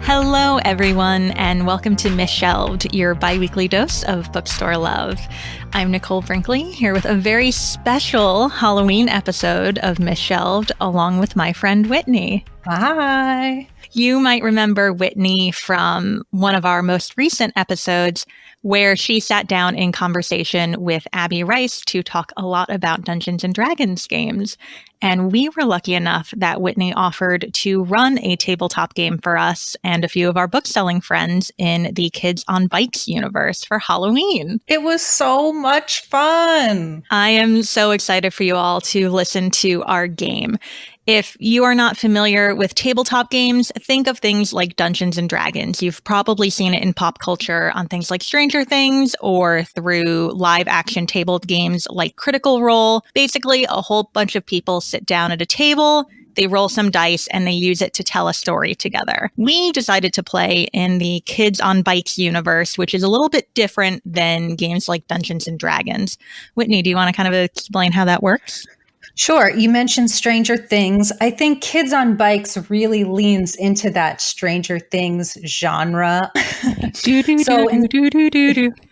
Hello, everyone, and welcome to Misshelved, your bi-weekly dose of bookstore love. I'm Nicole Brinkley, here with a very special Halloween episode of Misshelved, along with my friend Whitney. Hi. You might remember Whitney from one of our most recent episodes where she sat down in conversation with Abby Rice to talk a lot about Dungeons and Dragons games. And we were lucky enough that Whitney offered to run a tabletop game for us and a few of our book-selling friends in the Kids on Bikes universe for Halloween. It was so much fun. I am so excited for you all to listen to our game. If you are not familiar with tabletop games, think of things like Dungeons and Dragons. You've probably seen it in pop culture on things like Stranger Things or through live action table games like Critical Role. Basically, a whole bunch of people sit down at a table, they roll some dice, and they use it to tell a story together. We decided to play in the Kids on Bikes universe, which is a little bit different than games like Dungeons and Dragons. Whitney, do you want to kind of explain how that works? Sure. You mentioned Stranger Things. I think Kids on Bikes really leans into that Stranger Things genre.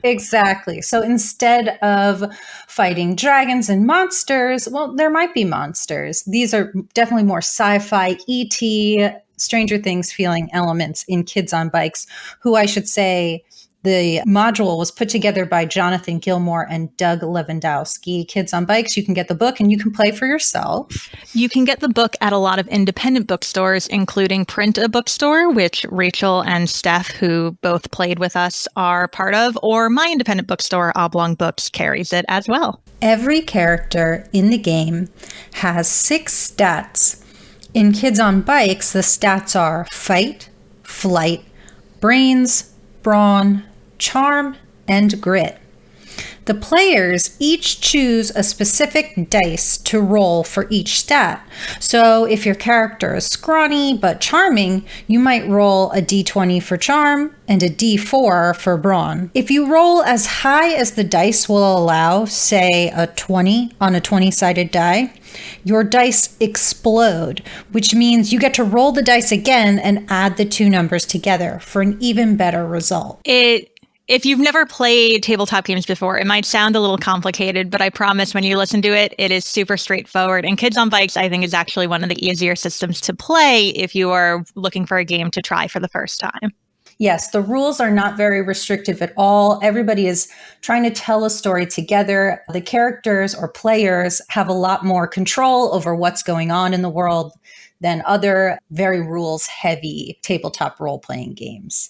Exactly. So instead of fighting dragons and monsters, well, there might be monsters. These are definitely more sci-fi, E.T., Stranger Things feeling elements in Kids on Bikes, who I should say the module was put together by Jonathan Gilmore and Doug Lewandowski. Kids on Bikes, you can get the book and you can play for yourself. You can get the book at a lot of independent bookstores, including Print a Bookstore, which Rachael and Steph, who both played with us, are part of, or my independent bookstore, Oblong Books, carries it as well. Every character in the game has 6 stats. In Kids on Bikes, the stats are fight, flight, brains, brawn, charm, and grit. The players each choose a specific dice to roll for each stat. So if your character is scrawny but charming, you might roll a d20 for charm and a d4 for brawn. If you roll as high as the dice will allow, say a 20 on a 20-sided die, your dice explode, which means you get to roll the dice again and add the 2 numbers together for an even better result. If you've never played tabletop games before, it might sound a little complicated, but I promise when you listen to it, it is super straightforward. And Kids on Bikes, I think, is actually one of the easier systems to play if you are looking for a game to try for the first time. Yes, the rules are not very restrictive at all. Everybody is trying to tell a story together. The characters or players have a lot more control over what's going on in the world than other very rules-heavy tabletop role-playing games.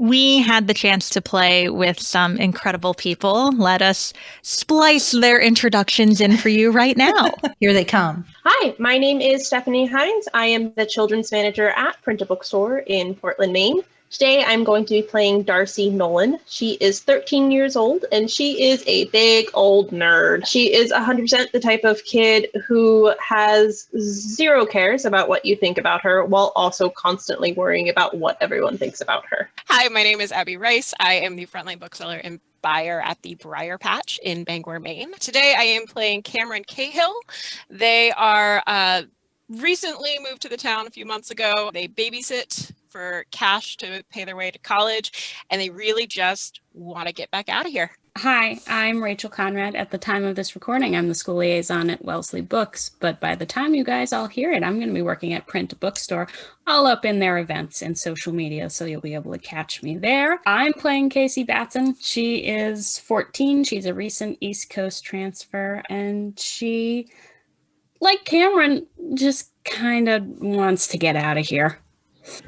We had the chance to play with some incredible people. Let us splice their introductions in for you right now. Here they come. Hi, my name is Stephanie Heinz. I am the children's manager at Print a Bookstore in Portland, Maine. Today, I'm going to be playing Darcy Nolan. She is 13 years old, and she is a big old nerd. She is 100% the type of kid who has zero cares about what you think about her, while also constantly worrying about what everyone thinks about her. Hi, my name is Abby Rice. I am the frontline bookseller and buyer at the Briar Patch in Bangor, Maine. Today, I am playing Cameron Cahill. They are recently moved to the town a few months ago. They babysit for cash to pay their way to college, and they really just want to get back out of here. Hi, I'm Rachael Conrad. At the time of this recording, I'm the school liaison at Wellesley Books, but by the time you guys all hear it, I'm going to be working at Print a Bookstore, all up in their events and social media, so you'll be able to catch me there. I'm playing Casey Batson. She is 14. She's a recent East Coast transfer, and she, like Cameron, just kind of wants to get out of here.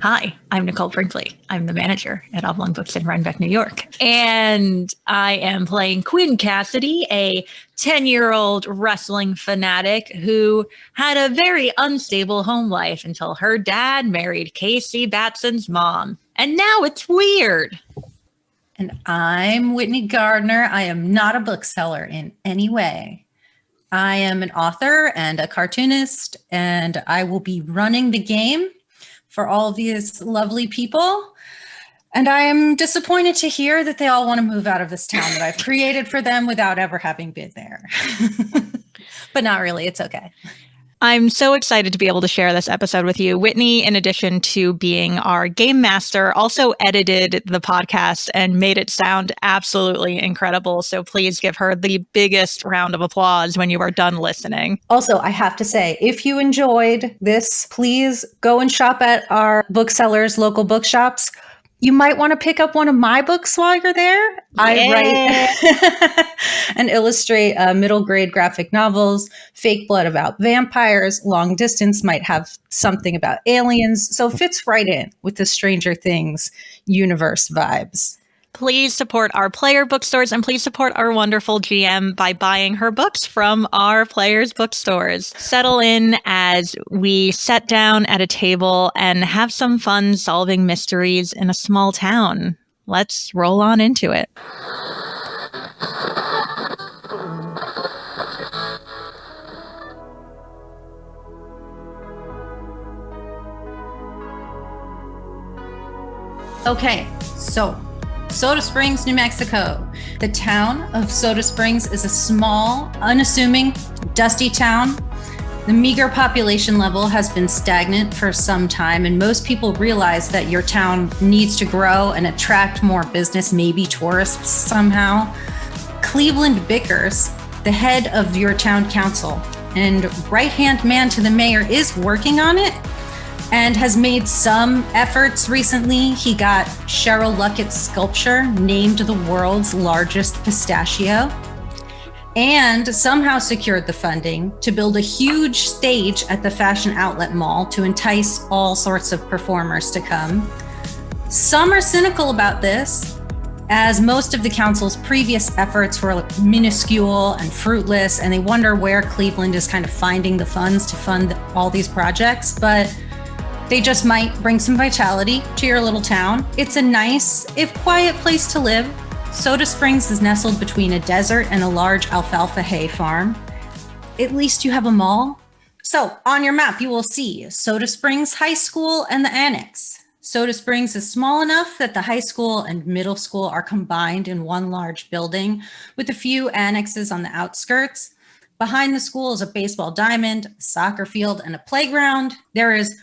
Hi, I'm Nicole Brinkley. I'm the manager at Oblong Books in Rhinebeck, New York. And I am playing Quinn Cassidy, a 10-year-old wrestling fanatic who had a very unstable home life until her dad married Casey Batson's mom. And now it's weird. And I'm Whitney Gardner. I am not a bookseller in any way. I am an author and a cartoonist, and I will be running the game for all of these lovely people. And I am disappointed to hear that they all want to move out of this town that I've created for them without ever having been there. But not really, it's okay. I'm so excited to be able to share this episode with you. Whitney, in addition to being our game master, also edited the podcast and made it sound absolutely incredible. So please give her the biggest round of applause when you are done listening. Also, I have to say, if you enjoyed this, please go and shop at our booksellers, local bookshops. You might want to pick up one of my books while you're there. I write and illustrate middle grade graphic novels. Fake Blood about vampires. Long Distance might have something about aliens. So it fits right in with the Stranger Things universe vibes. Please support our player bookstores and please support our wonderful GM by buying her books from our players' bookstores. Settle in as we sit down at a table and have some fun solving mysteries in a small town. Let's roll on into it. Okay, so Soda Springs, New Mexico. The town of Soda Springs is a small, unassuming, dusty town. The meager population level has been stagnant for some time, and most people realize that your town needs to grow and attract more business, maybe tourists somehow. Cleveland Bickers, the head of your town council and right-hand man to the mayor, is working on it and has made some efforts recently. He got Cheryl Luckett's sculpture named the world's largest pistachio, and somehow secured the funding to build a huge stage at the Fashion Outlet Mall to entice all sorts of performers to come. Some are cynical about this, as most of the council's previous efforts were minuscule and fruitless, and they wonder where Cleveland is kind of finding the funds to fund all these projects, but they just might bring some vitality to your little town. It's a nice, if quiet, place to live. Soda Springs is nestled between a desert and a large alfalfa hay farm. At least you have a mall. So on your map, you will see Soda Springs High School and the Annex. Soda Springs is small enough that the high school and middle school are combined in one large building with a few annexes on the outskirts. Behind the school is a baseball diamond, a soccer field, and a playground. There is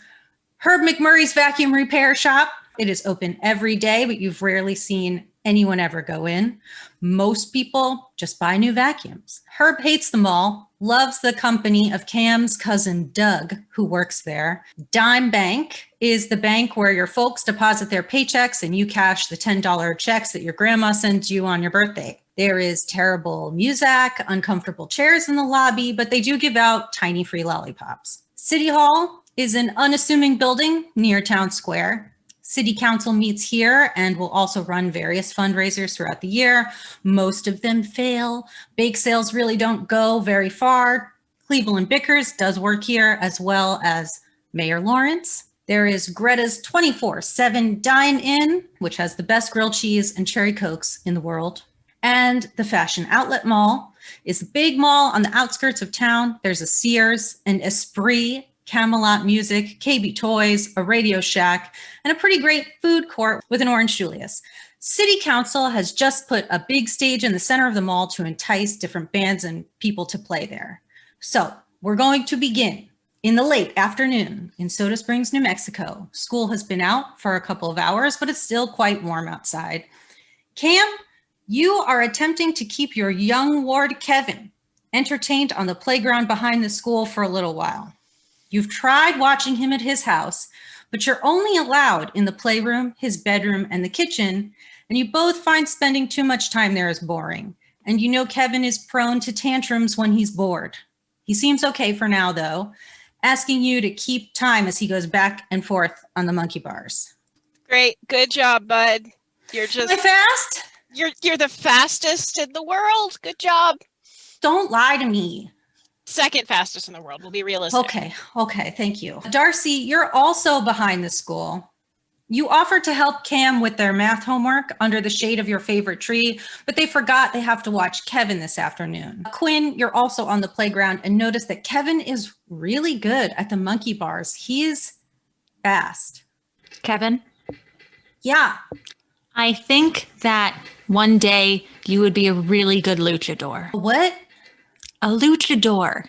Herb McMurray's vacuum repair shop. It is open every day, but you've rarely seen anyone ever go in. Most people just buy new vacuums. Herb hates the mall, loves the company of Cam's cousin Doug, who works there. Dime Bank is the bank where your folks deposit their paychecks and you cash the $10 checks that your grandma sends you on your birthday. There is terrible music, uncomfortable chairs in the lobby, but they do give out tiny free lollipops. City Hall is an unassuming building near Town Square. City Council meets here and will also run various fundraisers throughout the year. Most of them fail. Bake sales really don't go very far. Cleveland Bickers does work here, as well as Mayor Lawrence. There is Greta's 24/7 Dine-In, which has the best grilled cheese and cherry cokes in the world. And the Fashion Outlet Mall is a big mall on the outskirts of town. There's a Sears, an Esprit, Camelot Music, KB Toys, a Radio Shack, and a pretty great food court with an Orange Julius. City Council has just put a big stage in the center of the mall to entice different bands and people to play there. So we're going to begin in the late afternoon in Soda Springs, New Mexico. School has been out for a couple of hours, but it's still quite warm outside. Cam, you are attempting to keep your young ward, Kevin, entertained on the playground behind the school for a little while. You've tried watching him at his house, but you're only allowed in the playroom, his bedroom, and the kitchen, and you both find spending too much time there is boring. And you know Kevin is prone to tantrums when he's bored. He seems okay for now, though, asking you to keep time as he goes back and forth on the monkey bars. Great. Good job, bud. You're just Am I fast? You're the fastest in the world. Good job. Don't lie to me. Second fastest in the world. We'll be realistic. Okay, thank you. Darcy, you're also behind the school. You offered to help Cam with their math homework under the shade of your favorite tree, but they forgot they have to watch Kevin this afternoon. Quinn, you're also on the playground and notice that Kevin is really good at the monkey bars. He's fast. Kevin, Yeah. I think that one day you would be a really good luchador. What? A luchador.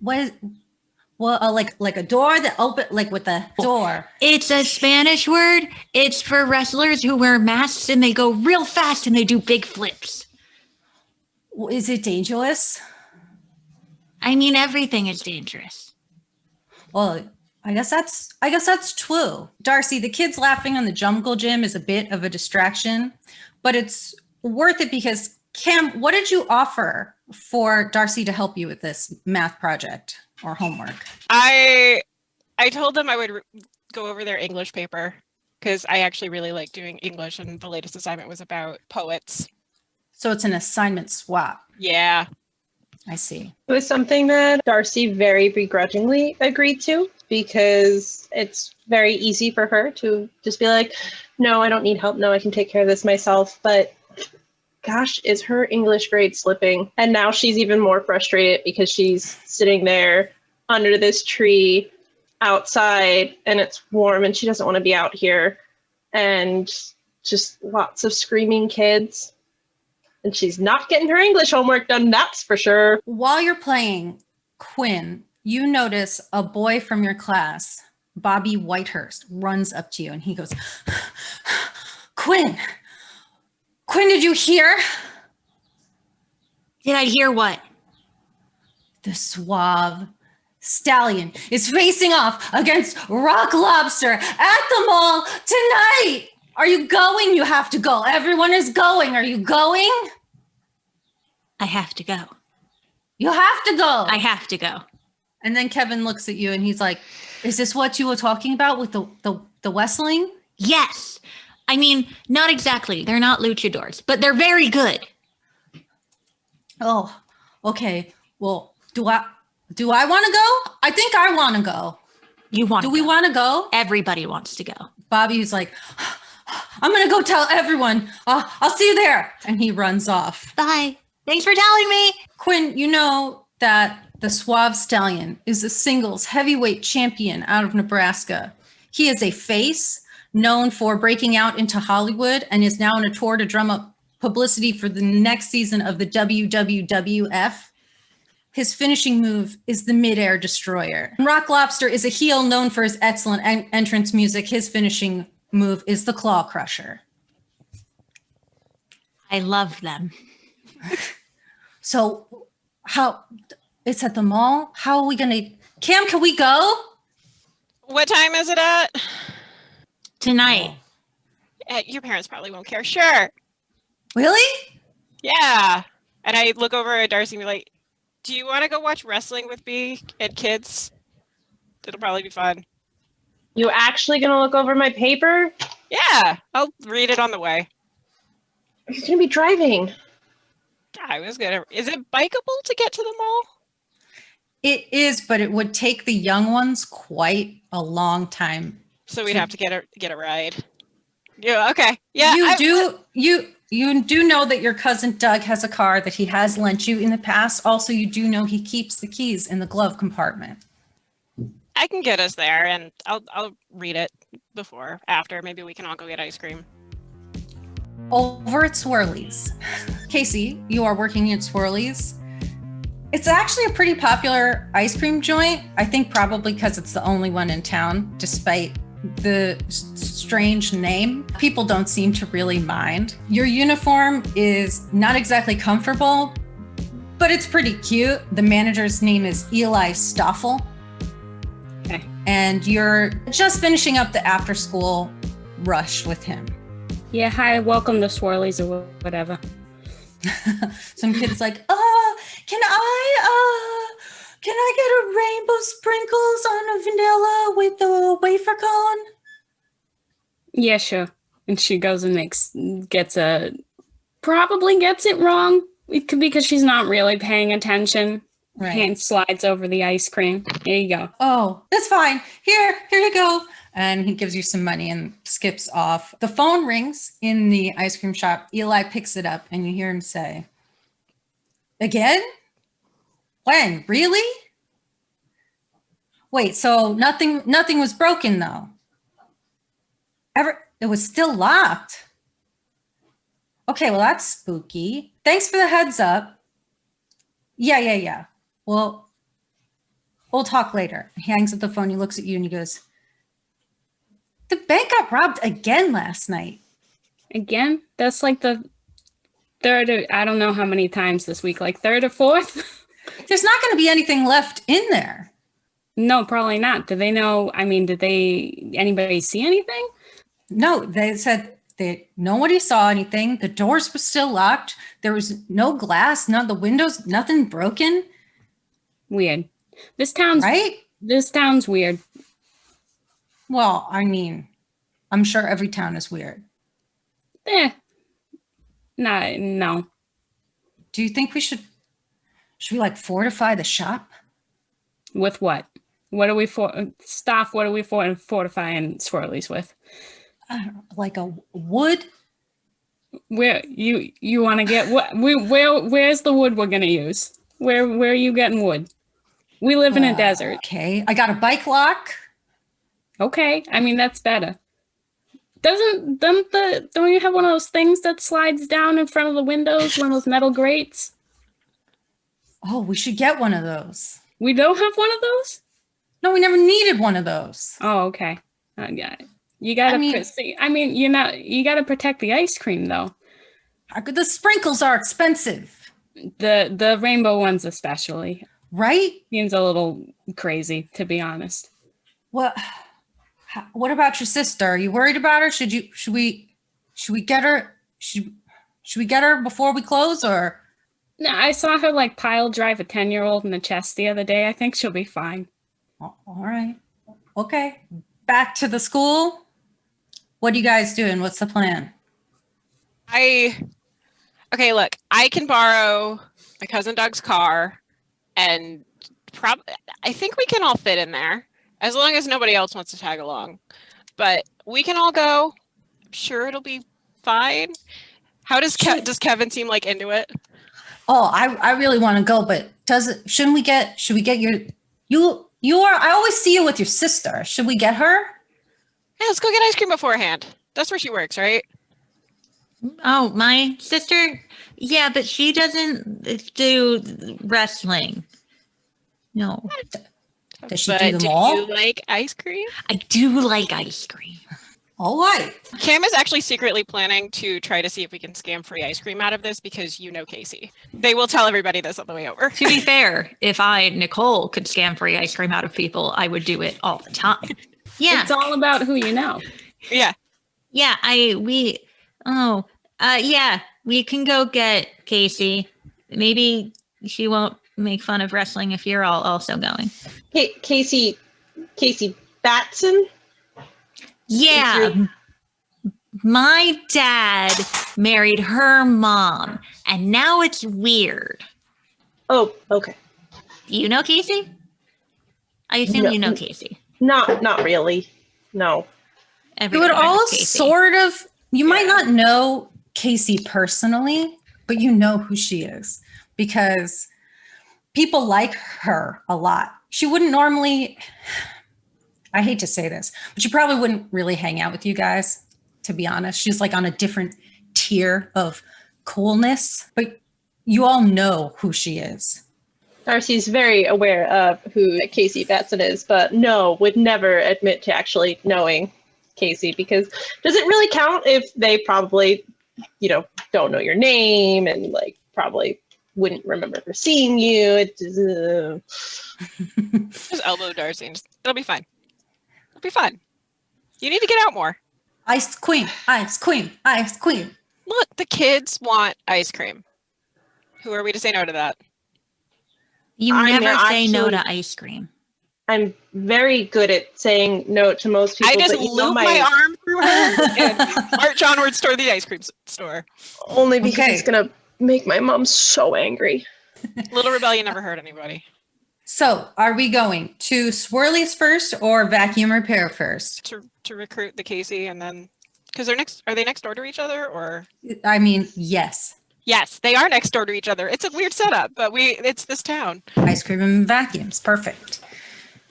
What Well, like a door that open, like with a door. It's a Spanish word. It's for wrestlers who wear masks and they go real fast and they do big flips. Is it dangerous? I mean, everything is dangerous. Well, I guess that's true. Darcy, the kids laughing on the jungle gym is a bit of a distraction, but it's worth it because Cam, what did you offer for Darcy to help you with this math project or homework? I told them I would go over their English paper because I actually really like doing English, and the latest assignment was about poets. So it's an assignment swap. Yeah. I see. It was something that Darcy very begrudgingly agreed to because it's very easy for her to just be like, no, I don't need help. No, I can take care of this myself. But gosh, is her English grade slipping? And now she's even more frustrated because she's sitting there under this tree outside and it's warm and she doesn't want to be out here. And just lots of screaming kids. And she's not getting her English homework done, that's for sure. While you're playing Quinn, you notice a boy from your class, Bobby Whitehurst, runs up to you and he goes, Quinn, did you hear? Did I hear what? The suave stallion is facing off against Rock Lobster at the mall tonight. Are you going? You have to go. Everyone is going. Are you going? I have to go. You have to go. I have to go. And then Kevin looks at you and he's like, is this what you were talking about with the wrestling? Yes. I mean, not exactly. They're not luchadors, but they're very good. Oh, okay. Well, do I want to go? I think I want to go. You want to go? Do we want to go? Everybody wants to go. Bobby's like, I'm going to go tell everyone. I'll see you there. And he runs off. Bye. Thanks for telling me. Quinn, you know that the Suave Stallion is a singles heavyweight champion out of Nebraska. He is a face known for breaking out into Hollywood and is now on a tour to drum up publicity for the next season of the WWWF. His finishing move is the Midair Destroyer. Rock Lobster is a heel known for his excellent entrance music. His finishing move is the Claw Crusher. I love them. So how it's at the mall? How are we going to, Cam, can we go? What time is it at? Tonight. Your parents probably won't care. Sure. Really? Yeah. And I look over at Darcy and be like, do you want to go watch wrestling with me and kids? It'll probably be fun. You actually gonna look over my paper? Yeah, I'll read it on the way. You're gonna be driving. I was gonna. Is it bikeable to get to the mall? It is, but it would take the young ones quite a long time. So we'd have to get a ride. Yeah. Okay. Yeah. You do know that your cousin Doug has a car that he has lent you in the past. Also, you do know he keeps the keys in the glove compartment. I can get us there, and I'll read it after. Maybe we can all go get ice cream. Over at Swirly's. Casey, you are working at Swirly's. It's actually a pretty popular ice cream joint. I think probably because it's the only one in town, despite the strange name. People don't seem to really mind. Your uniform is not exactly comfortable, but it's pretty cute. The manager's name is Eli Stoffel. Okay. And you're just finishing up the after school rush with him. Yeah, hi, welcome to Swirlies or whatever. Some kid's like, can I get a rainbow sprinkles on a vanilla with a wafer cone? Yeah, sure. And she goes and probably gets it wrong. It could be because she's not really paying attention. Right. Hand slides over the ice cream. Here you go. Oh, that's fine. Here you go. And he gives you some money and skips off. The phone rings in the ice cream shop. Eli picks it up and you hear him say, again? When? Really? Wait, so nothing was broken though. It was still locked. Okay, well that's spooky. Thanks for the heads up. Yeah. Well, We'll talk later. He hangs up the phone. He looks at you and he goes, the bank got robbed again last night. Again? That's like the third, I don't know how many times this week, like third or fourth? There's not going to be anything left in there. No, probably not. Do they know? I mean, anybody see anything? No, they said that nobody saw anything. The doors were still locked. There was no glass, none of the windows, nothing broken. Weird. This town's weird. Well, I mean, I'm sure every town is weird. No. Do you think should we like fortify the shop? With what? What are we fortifying swirlies with? Like a wood? Where you want to get what? Where's the wood we're gonna use? Where are you getting wood? We live in a desert. Okay, I got a bike lock. Okay, I mean that's better. Don't you have one of those things that slides down in front of the windows? One of those metal grates? Oh, we should get one of those. We don't have one of those? No, we never needed one of those. Oh, okay. I got it. You gotta you gotta protect the ice cream though. The sprinkles are expensive. The rainbow ones especially. Right? Seems a little crazy, to be honest. What about your sister? Are you worried about her? Should we get her? Should we get her before we close, or? No, I saw her like pile drive a 10-year-old in the chest the other day. I think she'll be fine. All right. Okay. Back to the school. What are you guys doing? What's the plan? Okay, look, I can borrow my cousin Doug's car, and I think we can all fit in there as long as nobody else wants to tag along. But we can all go. I'm sure it'll be fine. How does Kevin seem like into it? Oh, I really want to go, but should we get I always see you with your sister. Should we get her? Hey, let's go get ice cream beforehand. That's where she works, right? Oh, my sister? Yeah, but she doesn't do wrestling. No. Does she do them all? Do you like ice cream? I do like ice cream. All right. Cam is actually secretly planning to try to see if we can scam free ice cream out of this because you know Casey. They will tell everybody this on the way over. To be fair, if Nicole, could scam free ice cream out of people, I would do it all the time. Yeah. It's all about who you know. Yeah. Yeah, we can go get Casey. Maybe she won't make fun of wrestling if you're all also going. Hey, Casey Batson? Yeah. My dad married her mom, and now it's weird. Oh, okay. Do you know Casey? I assume you know Casey. Not really. No. You would all sort of, you might not know Casey personally, but you know who she is because people like her a lot. She wouldn't normally, I hate to say this, but she probably wouldn't really hang out with you guys, to be honest. She's like on a different tier of coolness, but you all know who she is. Darcy's very aware of who Casey Batson is, but would never admit to actually knowing Casey because does it really count if they probably, don't know your name and like probably wouldn't remember for seeing you? Just elbow Darcy. It'll be fine. It'll be fun. You need to get out more. Ice queen, ice queen, ice queen. Look, the kids want ice cream. Who are we to say no to that? You never say no to ice cream. I'm very good at saying no to most people. I just loop my arm through her and march onwards toward the ice cream store. Only because it's going to make my mom so angry. Little rebellion never hurt anybody. So are we going to Swirlies first or vacuum repair first? To recruit the Casey and then, because are they next door to each other or? I mean, yes. Yes, they are next door to each other. It's a weird setup, but it's this town. Ice cream and vacuums. Perfect.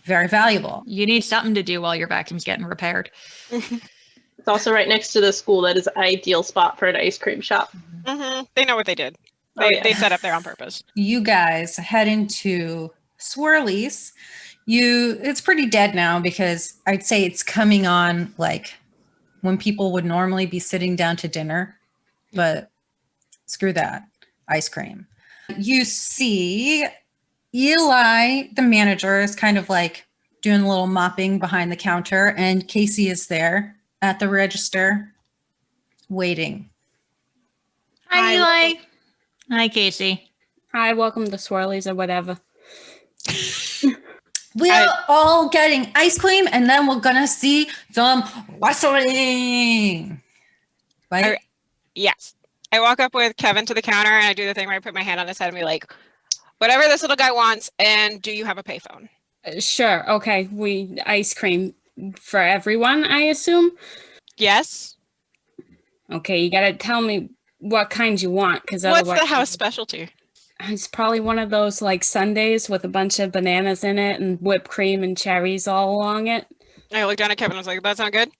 Very valuable. You need something to do while your vacuum's getting repaired. It's also right next to the school. That is an ideal spot for an ice cream shop. Mm-hmm. They know what they did. They set up there on purpose. You guys head into Swirlies. It's pretty dead now because I'd say it's coming on like when people would normally be sitting down to dinner, but screw that. Ice cream. You see Eli, the manager, is kind of like doing a little mopping behind the counter, and Casey is there at the register waiting. Hi, Eli. Hi, Casey. Hi, welcome to Swirlies or whatever. We're all getting ice cream, and then we're gonna see some wrestling. Right? Yes. I walk up with Kevin to the counter and I do the thing where I put my hand on his head and be like, whatever this little guy wants, and do you have a payphone? Sure. Okay. Ice cream for everyone, I assume. Yes. Okay, you gotta tell me what kind you want, because what's the house specialty? It's probably one of those like sundaes with a bunch of bananas in it and whipped cream and cherries all along it. I looked down at Kevin and was like, that sound good?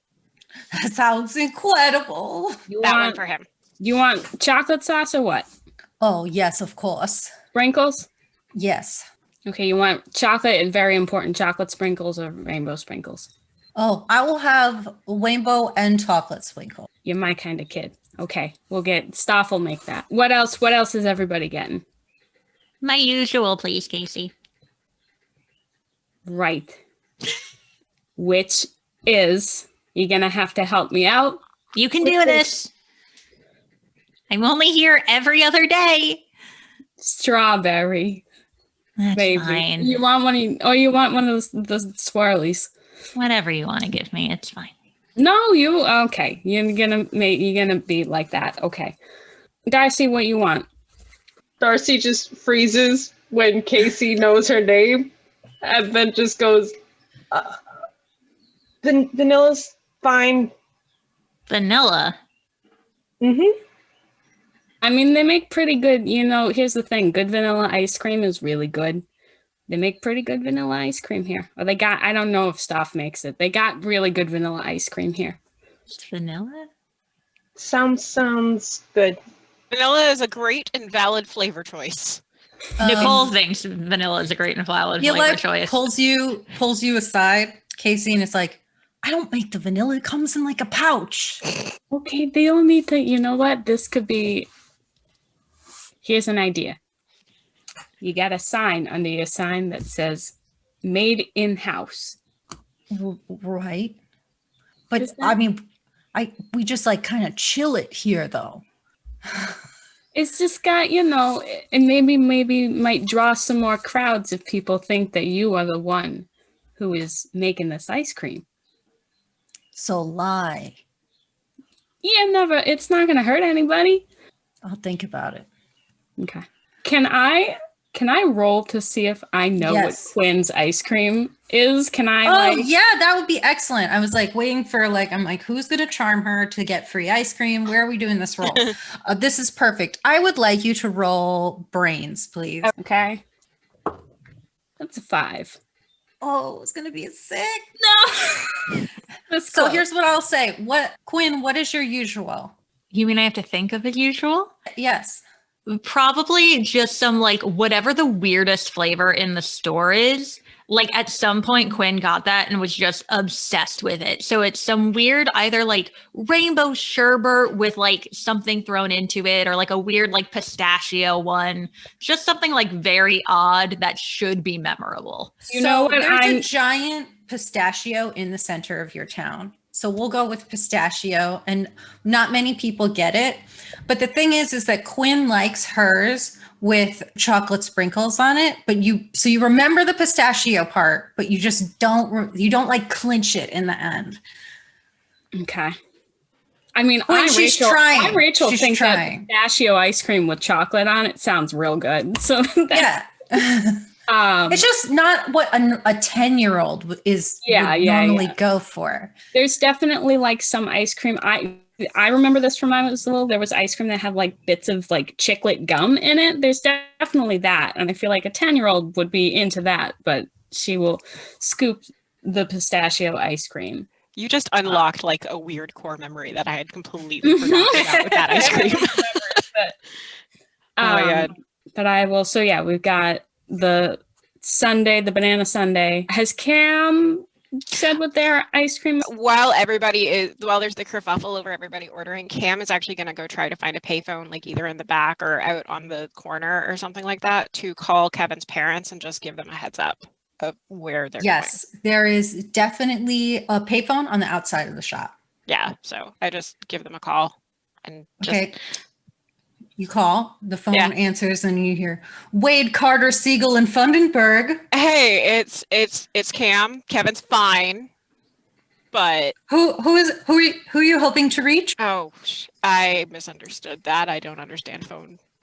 That sounds incredible. One for him. You want chocolate sauce or what? Oh, yes, of course. Sprinkles? Yes. Okay, you want chocolate and very important chocolate sprinkles or rainbow sprinkles? Oh, I will have rainbow and chocolate sprinkle. You're my kind of kid. Okay, Stoff will make that. What else? What else is everybody getting? My usual, please, Casey. Right. Which is, you're going to have to help me out. You can do this. I'm only here every other day. Strawberry. That's baby. fine. You want one of the swirlies? Whatever you want to give me, it's fine. No, okay. You're gonna be like that. Okay. Darcy, what you want? Darcy just freezes when Casey knows her name and then just goes, vanilla's fine. Vanilla? Mm-hmm. I mean, they make pretty good, here's the thing. Good vanilla ice cream is really good. They make pretty good vanilla ice cream here. Or I don't know if Stoff makes it. They got really good vanilla ice cream here. Just vanilla? Sounds good. Vanilla is a great and valid flavor choice. Nicole thinks vanilla is a great and valid flavor choice. Pulls you aside, Casey, and it's like, I don't make the vanilla. It comes in like a pouch. Okay, they don't need to, you know what? This could be, here's an idea. You got a sign under your sign that says made in-house. Right. But I mean, we just like kind of chill it here though. It's just got, and maybe might draw some more crowds if people think that you are the one who is making this ice cream. So lie. Yeah, never. It's not going to hurt anybody. I'll think about it. Okay. Can I roll to see if I know what Quinn's ice cream is? Can I yeah, that would be excellent. I was like waiting for I'm like, who's going to charm her to get free ice cream? Where are we doing this roll? This is perfect. I would like you to roll brains, please. Okay. That's a 5. Oh, it's going to be a 6. No. So here's what I'll say. Quinn, what is your usual? You mean I have to think of a usual? Yes. Probably just some whatever the weirdest flavor in the store is. At some point, Quinn got that and was just obsessed with it. So it's some weird either rainbow sherbet with something thrown into it, or a weird pistachio one. Just something very odd that should be memorable. You know what? There's a giant pistachio in the center of your town. So we'll go with pistachio, and not many people get it. But the thing is that Quinn likes hers with chocolate sprinkles on it, but you remember the pistachio part, but you just don't clinch it in the end. Okay. I mean, she's trying. Rachel she's thinks trying. that pistachio ice cream with chocolate on it sounds real good. So yeah. It's just not what a 10-year-old would normally go for. There's definitely some ice cream. I remember this from when I was little. There was ice cream that had bits of chiclet gum in it. There's definitely that. And I feel like a 10-year-old would be into that, but she will scoop the pistachio ice cream. You just unlocked a weird core memory that I had completely forgotten about with that ice cream. Oh my God. But I will. So yeah, we've got the sundae, the banana sundae. Has Cam said what their ice cream? While there's the kerfuffle over everybody ordering, Cam is actually going to go try to find a payphone, like either in the back or out on the corner or something like that, to call Kevin's parents and just give them a heads up of where they're going. There is definitely a payphone on the outside of the shop. Yeah, so I just give them a call and just... Okay. You call, the phone answers, and you hear Wade, Carter, Siegel, and Fundenberg. Hey, it's Cam. Kevin's fine, but who are you hoping to reach? Oh, I misunderstood that. I don't understand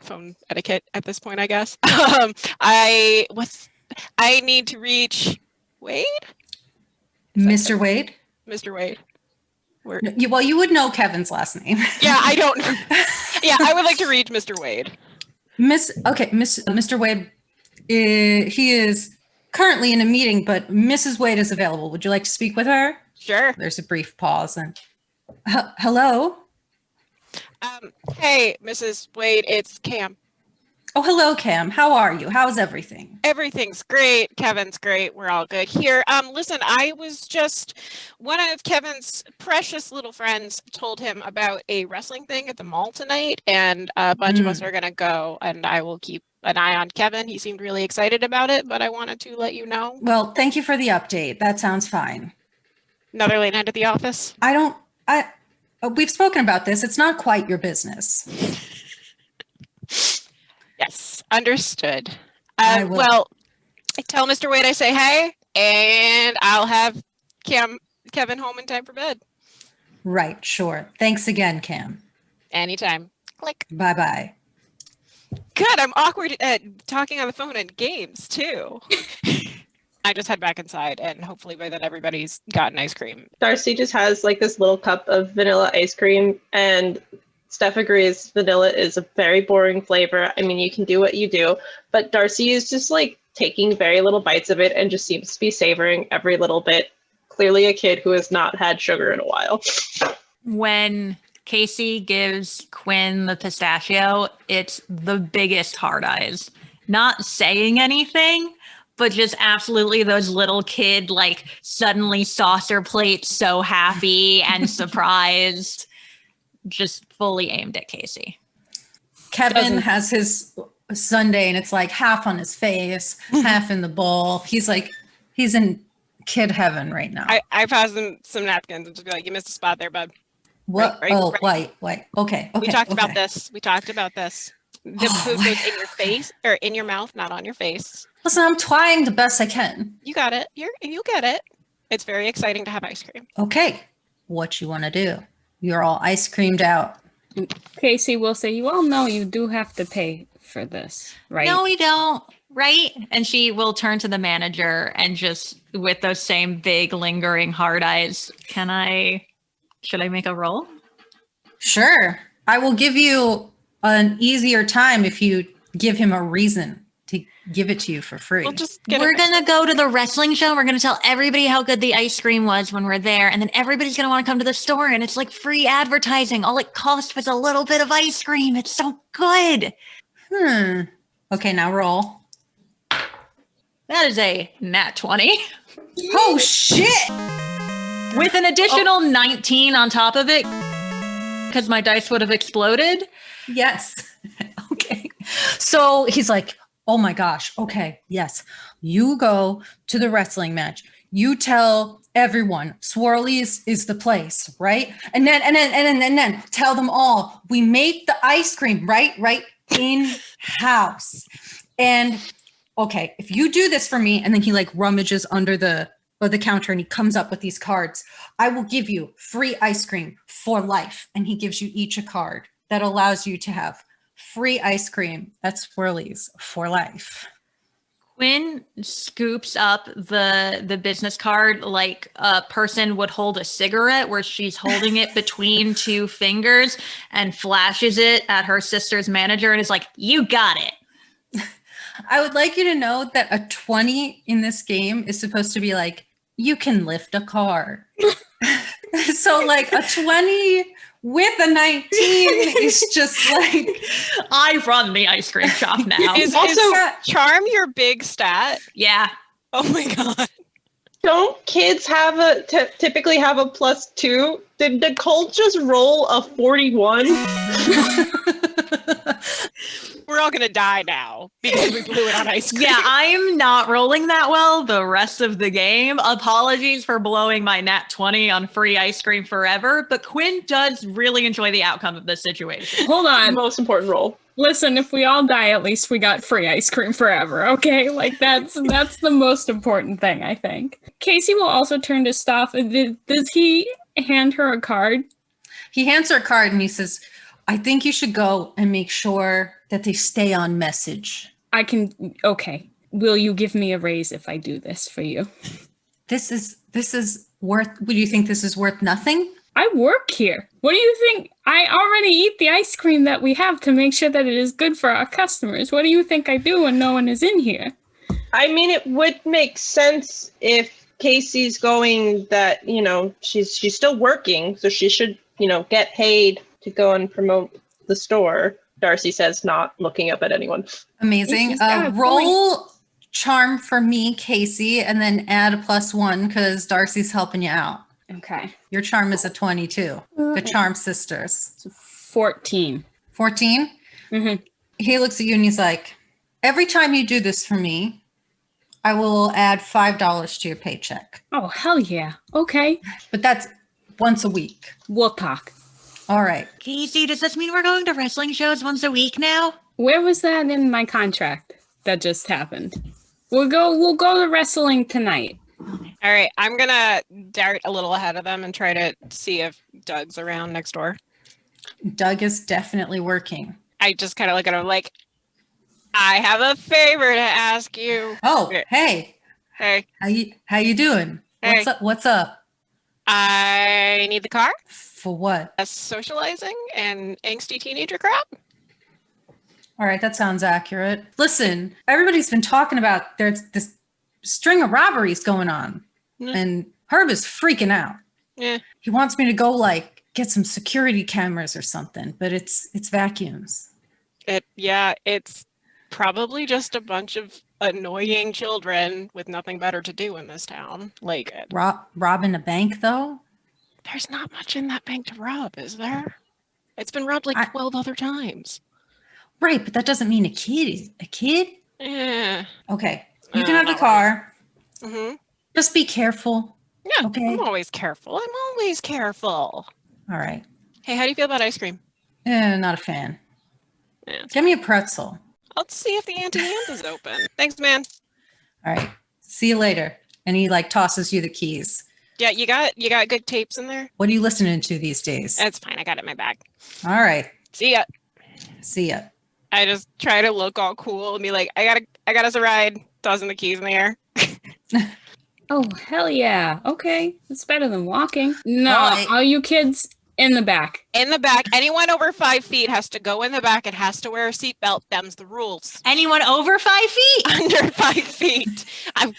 phone etiquette at this point, I guess. I need to reach Wade. Mr. Wade. Mr. Wade. Well, you would know Kevin's last name. Yeah, I don't. Yeah, I would like to reach Mr. Wade. Mr. Wade, he is currently in a meeting, but Mrs. Wade is available. Would you like to speak with her? Sure. There's a brief pause and hello. Hey, Mrs. Wade, it's Cam. Oh, hello, Cam. How are you? How's everything? Everything's great. Kevin's great. We're all good here. Listen, I was just, one of Kevin's precious little friends told him about a wrestling thing at the mall tonight, and a bunch of us are going to go, and I will keep an eye on Kevin. He seemed really excited about it, but I wanted to let you know. Well, thank you for the update. That sounds fine. Another late night at the office? We've spoken about this. It's not quite your business. Yes, understood. Well, I tell Mr. Wade I say hey, and I'll have Kevin home in time for bed. Right, sure. Thanks again, Cam. Anytime. Click. Bye-bye. Good, I'm awkward at talking on the phone and games, too. I just head back inside, and hopefully by then everybody's gotten ice cream. Darcy just has like this little cup of vanilla ice cream, and Steph agrees vanilla is a very boring flavor. I mean, you can do what you do, but Darcy is just like taking very little bites of it and just seems to be savoring every little bit. Clearly a kid who has not had sugar in a while. When KC gives Quinn the pistachio, it's the biggest hard eyes. Not saying anything, but just absolutely those little kid, like suddenly saucer plates, so happy and surprised. Just fully aimed at Casey. Kevin has his sundae and it's like half on his face, half in the bowl. He's in kid heaven right now. I pass him some napkins and just be like, you missed a spot there, bud. What? Right. Okay. We talked about this. The food goes in your face or in your mouth, not on your face. Listen, I'm trying the best I can. You got it. You get it. It's very exciting to have ice cream. Okay. What you want to do? You're all ice creamed out. Casey will say, you all know you do have to pay for this, right? No, we don't. Right? And she will turn to the manager and just with those same big lingering hard eyes, should I make a roll? Sure. I will give you an easier time if you give him a reason to give it to you for free. We're going to go to the wrestling show. We're going to tell everybody how good the ice cream was when we're there. And then everybody's going to want to come to the store. And it's like free advertising. All it cost was a little bit of ice cream. It's so good. Okay, now roll. That is a nat 20. Oh, shit. With an additional 19 on top of it. Because my dice would have exploded. Yes. Okay. So he's like, oh my gosh. Okay. Yes. You go to the wrestling match. You tell everyone Swirly's is the place, right? And then tell them all we make the ice cream right in house. And okay, if you do this for me, and then he like rummages under the counter and he comes up with these cards, I will give you free ice cream for life. And he gives you each a card that allows you to have free ice cream at Swirly's for life. Quinn scoops up the business card like a person would hold a cigarette, where she's holding it between two fingers and flashes it at her sister's manager and is like, you got it. I would like you to know that a 20 in this game is supposed to be like, you can lift a car. So like a 20 with a 19 is just like, I run the ice cream shop now. Is charm your big stat? Yeah. Oh my god. Don't kids have typically have a +2? Did Nicole just roll a 41? We're all gonna die now because we blew it on ice cream. Yeah, I'm not rolling that well the rest of the game. Apologies for blowing my nat 20 on free ice cream forever, but Quinn does really enjoy the outcome of this situation. Hold on. Most important roll. Listen, if we all die, at least we got free ice cream forever, okay? Like, that's the most important thing, I think. Casey will also turn to Steph. Does he hand her a card? he hands her a card and he says, I think you should go and make sure that they stay on message. Okay. Will you give me a raise if I do this for you? This is worth, would you think this is worth nothing? I work here. What do you think? I already eat the ice cream that we have to make sure that it is good for our customers. What do you think I do when no one is in here? I mean, it would make sense if Casey's going that, she's still working, so she should, get paid to go and promote the store. Darcy says, not looking up at anyone. Amazing. Roll charm for me, Casey, and then add a +1 because Darcy's helping you out. Okay. Your charm is a 22. The Charm Sisters. 14. 14? Mm-hmm. He looks at you and he's like, every time you do this for me, I will add $5 to your paycheck. Oh, hell yeah. Okay. But that's once a week. We'll talk. All right. Casey, does this mean we're going to wrestling shows once a week now? Where was that in my contract that just happened? We'll go to wrestling tonight. All right, I'm gonna dart a little ahead of them and try to see if Doug's around next door. Doug is definitely working. I just kind of look at him like, I have a favor to ask you. Oh, hey. Hey. How you doing? Hey. What's up? I need the car. For what? Socializing and angsty teenager crap. All right, that sounds accurate. Listen, everybody's been talking about there's this string of robberies going on, and Herb is freaking out. Yeah. He wants me to go get some security cameras or something, but it's vacuums. It's probably just a bunch of annoying children with nothing better to do in this town. Robbing a bank though? There's not much in that bank to rob, is there? It's been robbed 12 other times. Right, but that doesn't mean a kid. A kid? Yeah. Okay. You can have the car. Mm-hmm. Just be careful. Yeah, okay. I'm always careful. All right. Hey, how do you feel about ice cream? Not a fan. Yeah. Give me a pretzel. Let's see if the Auntie Anne's is open. Thanks, man. All right. See you later. And he tosses you the keys. Yeah, you got good tapes in there? What are you listening to these days? That's fine. I got it in my bag. All right. See ya. See ya. I just try to look all cool and be like, I got us a ride. Tossing the keys in the air. Oh, hell yeah. Okay. It's better than walking. No, all you kids in the back. In the back. Anyone over 5 feet has to go in the back and has to wear a seatbelt. Them's the rules. Anyone over 5 feet? Under 5 feet.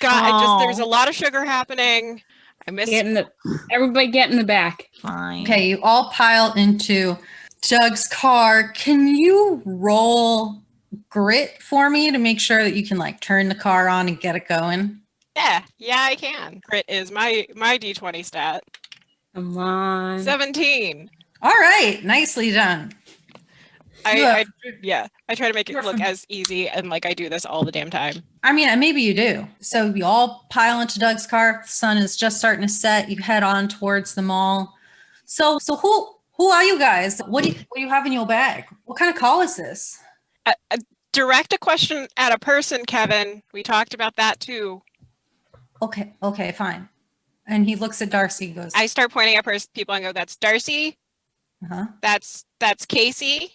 There's a lot of sugar happening. Everybody get in the back. Fine. Okay, you all pile into Doug's car. Can you roll grit for me to make sure that you can turn the car on and get it going? Yeah, I can. Grit is my D20 stat. Come on. 17. All right, nicely done. I try to make it look as easy and I do this all the damn time. I mean, maybe you do. So you all pile into Doug's car. The sun is just starting to set. You head on towards the mall. So who are you guys? What do you have in your bag? What kind of call is this? Direct a question at a person, Kevin. We talked about that too. Okay, fine. And he looks at Darcy and goes, I start pointing at people and go, that's Darcy. Uh-huh. That's Casey.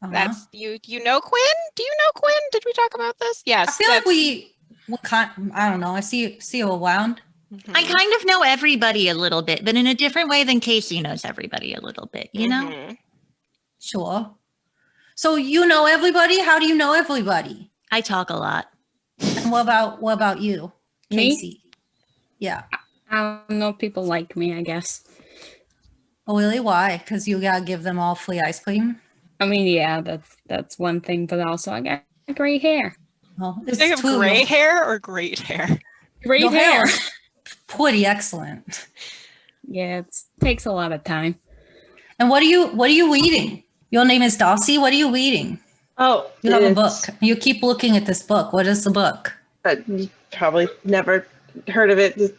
Uh-huh. That's you know Quinn? Do you know Quinn? Did we talk about this? Yes. I feel like we I don't know. I see you around. Mm-hmm. I kind of know everybody a little bit, but in a different way than Casey knows everybody a little bit, you know? Mm-hmm. Sure. So you know everybody? How do you know everybody? I talk a lot. And what about you, Me? Casey? Yeah. I don't know if people like me, I guess. Oh, really? Why? Because you gotta give them all free ice cream? I mean, yeah, that's one thing, but also I got gray hair. Well, Do they have gray hair or great hair? Gray Your hair hair. is pretty excellent. Yeah, it takes a lot of time. And what are you reading? Your name is Darcy. What are you reading? Oh, You have a book. You keep looking at this book. What is the book? You probably never heard of it.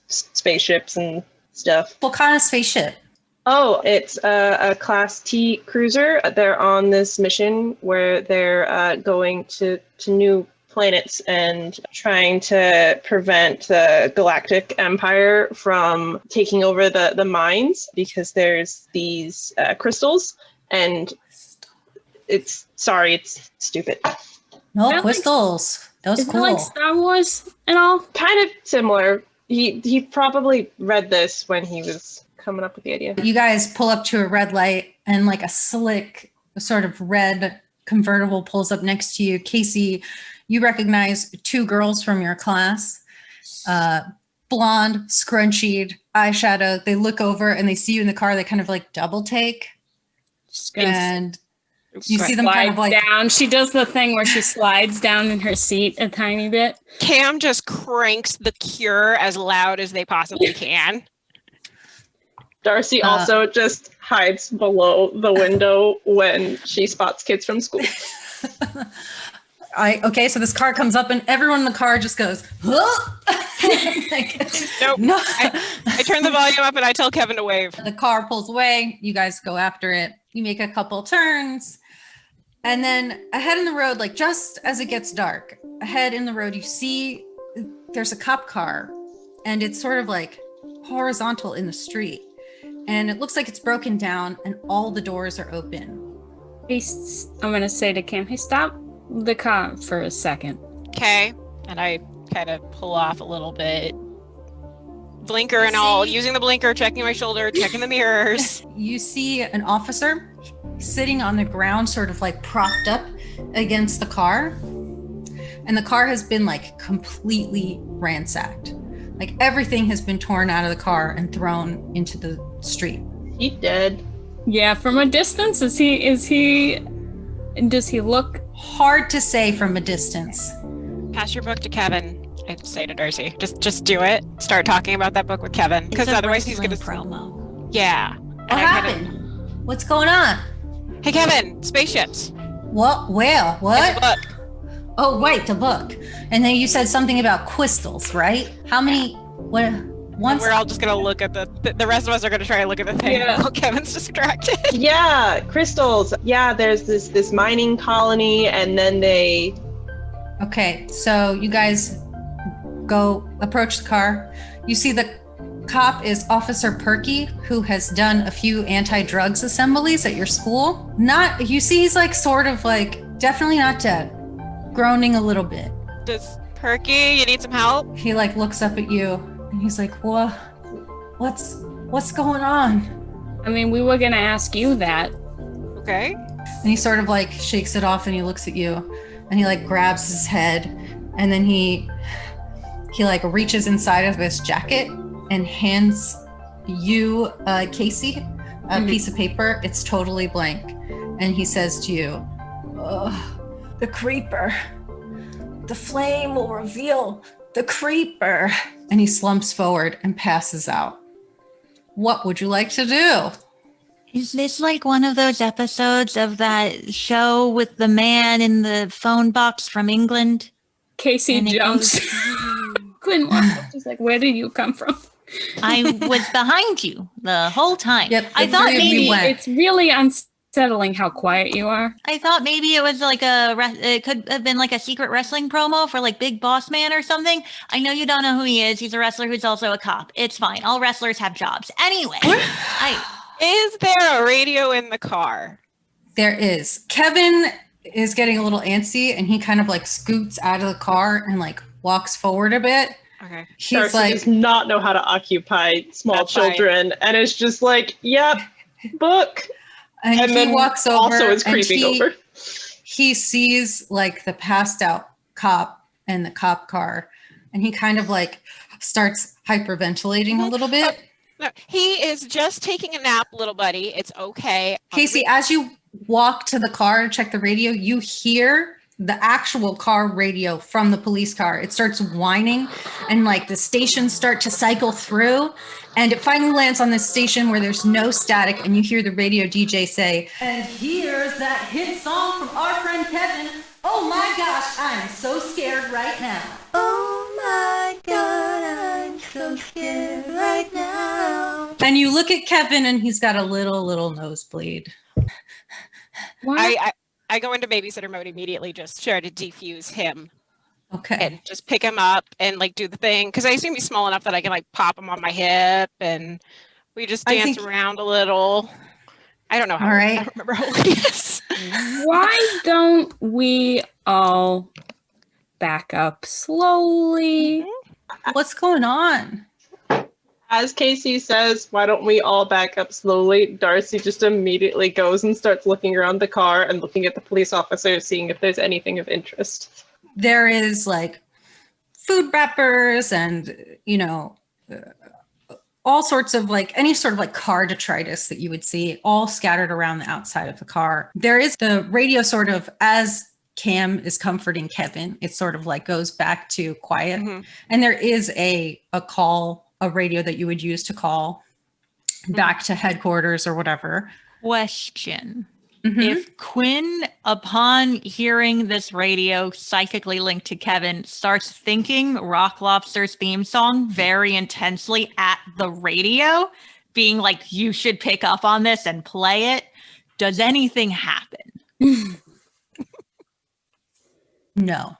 Spaceships and stuff. What kind of spaceship? Oh, it's a Class T cruiser. They're on this mission where they're going to new planets and trying to prevent the Galactic Empire from taking over the mines, because there's these crystals, and it's stupid. No, Really? crystals. That was Is it cool. like Star Wars and all? Kind of similar. He probably read this when he was coming up with the idea. You guys pull up to a red light, and like a slick sort of red convertible pulls up next to you. Casey, you recognize two girls from your class, blonde, scrunchied, eyeshadow. They look over and they see you in the car. They kind of like double take, Just gonna and you see them kind of slide like down. She does the thing where she slides down in her seat a tiny bit. Cam just cranks The Cure as loud as they possibly can. Darcy also just hides below the window when she spots kids from school. Okay, so this car comes up and everyone in the car just goes, huh? Like, Nope. no. I turn the volume up and I tell Kevin to wave. The car pulls away. You guys go after it. You make a couple turns. And then ahead in the road, like just as it gets dark, ahead in the road, you see there's a cop car, and it's sort of like horizontal in the street. And it looks like it's broken down and all the doors are open. I'm going to say to Cam, hey, stop the car for a second. Okay. And I kind of pull off a little bit. Blinker and all, using the blinker, checking my shoulder, checking the mirrors. You see an officer sitting on the ground, sort of like propped up against the car. And the car has been like completely ransacked. Like everything has been torn out of the car and thrown into the street. He dead. Yeah, from a distance, does he look? Hard to say from a distance. Pass your book to Kevin. I'd say to Darcy, just do it. Start talking about that book with Kevin, because otherwise he's gonna promo. Yeah. What happened? What's going on? Hey Kevin, spaceships. What? Where? In What? the book. Oh, right, the book. And then you said something about crystals, right? How many? What? And Once. we're all just gonna look at the rest of us are gonna try to look at the thing while Kevin's distracted. Yeah, crystals. Yeah, there's this mining colony, and then they... Okay, so you guys go approach the car. You see the cop is Officer Perky, who has done a few anti-drugs assemblies at your school. You see he's like sort of like definitely not dead, groaning a little bit. Does Perky, you need some help? He like looks up at you and he's like, what's going on? I mean, we were going to ask you that. Okay. And he sort of like shakes it off and he looks at you and he like grabs his head and then he like reaches inside of his jacket and hands you, Casey, a piece of paper. It's totally blank. And he says to you, the creeper. The flame will reveal the creeper. And he slumps forward and passes out. What would you like to do? Is this like one of those episodes of that show with the man in the phone box from England? Casey And it jumps. Quinn walks up. She's like, where did you come from? I was behind you the whole time. Yep, I the thought three of you maybe went. It's really unsettling how quiet you are. it was like it could have been like a secret wrestling promo for like Big Boss Man or something. I know you don't know who he is. He's a wrestler who's also a cop. It's fine. All wrestlers have jobs. Anyway, Is there a radio in the car? There is. Kevin is getting a little antsy and he kind of like scoots out of the car and like walks forward a bit. Okay. He's Darcy like, does not know how to occupy small That's fine. children, and it's just like, yep, book. and And he then walks over also is and creeping over. He sees like the passed out cop and the cop car and he kind of like starts hyperventilating a little bit. No, he is just taking a nap, little buddy. It's okay. Casey, as you walk to the car to check the radio, you hear the actual car radio from the police car. It starts whining and like the stations start to cycle through, and it finally lands on this station where there's no static, and you hear the radio DJ say, "And here's that hit song from our friend Kevin. Oh my gosh, I'm so scared right now. Oh my God, I'm so scared right now." and you look at Kevin and he's got a little nosebleed. I go into babysitter mode immediately, just try to defuse him. Okay. And just pick him up and like do the thing, because I assume he's small enough that I can like pop him on my hip and we just dance around a little. I don't know how. All right. I don't remember how old he is. Why don't we all back up slowly? What's going on? As Casey says, why don't we all back up slowly? Darcy just immediately goes and starts looking around the car and looking at the police officers, seeing if there's anything of interest. There is like food wrappers and, all sorts of like any sort of like car detritus that you would see all scattered around the outside of the car. There is the radio sort of as Cam is comforting Kevin, it sort of like goes back to quiet. Mm-hmm. And there is a radio that you would use to call back to headquarters or whatever. Question. Mm-hmm. If Quinn, upon hearing this radio psychically linked to Kevin, starts thinking Rock Lobster's theme song very intensely at the radio, being like, you should pick up on this and play it, does anything happen? No.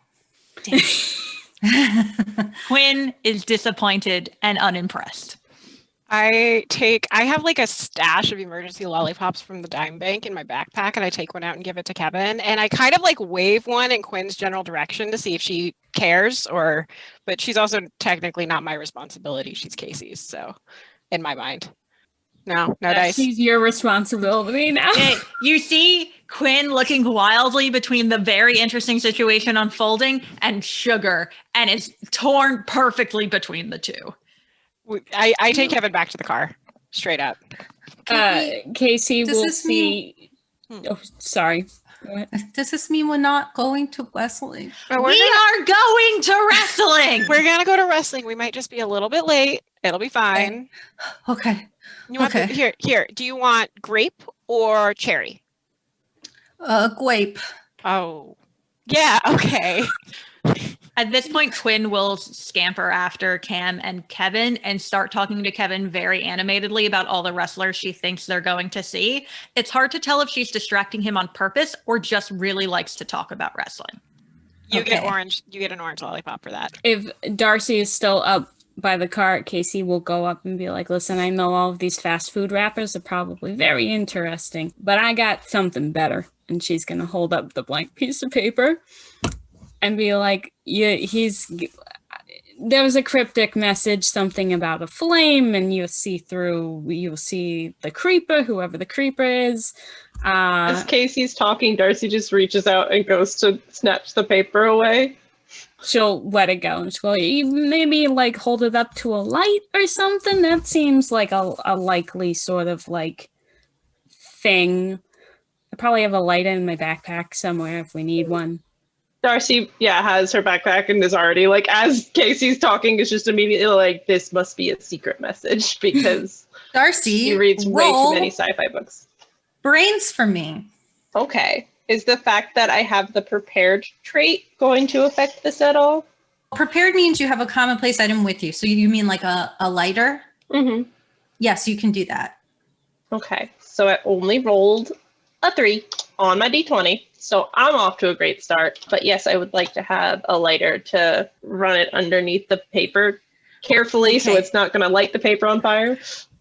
Quinn is disappointed and unimpressed. I have like a stash of emergency lollipops from the dime bank in my backpack, and I take one out and give it to Kevin, and I kind of like wave one in Quinn's general direction to see if she cares, but she's also technically not my responsibility. She's Casey's, so in my mind. No dice. She's your responsibility now. You see Quinn looking wildly between the very interesting situation unfolding and sugar, and it's torn perfectly between the two. I take Kevin back to the car, straight up. Casey will see. Oh, sorry. What? Does this mean we're not going to wrestling? We are going to wrestling. We're going to go to wrestling. We might just be a little bit late. It'll be fine. Okay. You want here. Do you want grape or cherry? Grape. Oh, yeah. Okay. At this point, Quinn will scamper after Cam and Kevin and start talking to Kevin very animatedly about all the wrestlers she thinks they're going to see. It's hard to tell if she's distracting him on purpose or just really likes to talk about wrestling. You get an orange lollipop for that. If Darcy is still up by the car, Casey will go up and be like, listen, I know all of these fast food wrappers are probably very interesting, but I got something better. And she's going to hold up the blank piece of paper and be like, there was a cryptic message, something about a flame, and you'll see the creeper, whoever the creeper is. As Casey's talking, Darcy just reaches out and goes to snatch the paper away. She'll let it go and she'll maybe like hold it up to a light or something. That seems like a likely sort of like thing. I probably have a light in my backpack somewhere if we need one. Darcy, has her backpack and is already like, as Casey's talking, is just immediately like, this must be a secret message because Darcy, she reads way too many sci-fi books. Brains for me. Okay. Is the fact that I have the prepared trait going to affect this at all? Prepared means you have a commonplace item with you. So you mean like a lighter? Mm-hmm. Yes, you can do that. Okay. So I only rolled a 3 on my d20. So I'm off to a great start. But yes, I would like to have a lighter to run it underneath the paper carefully so it's not going to light the paper on fire.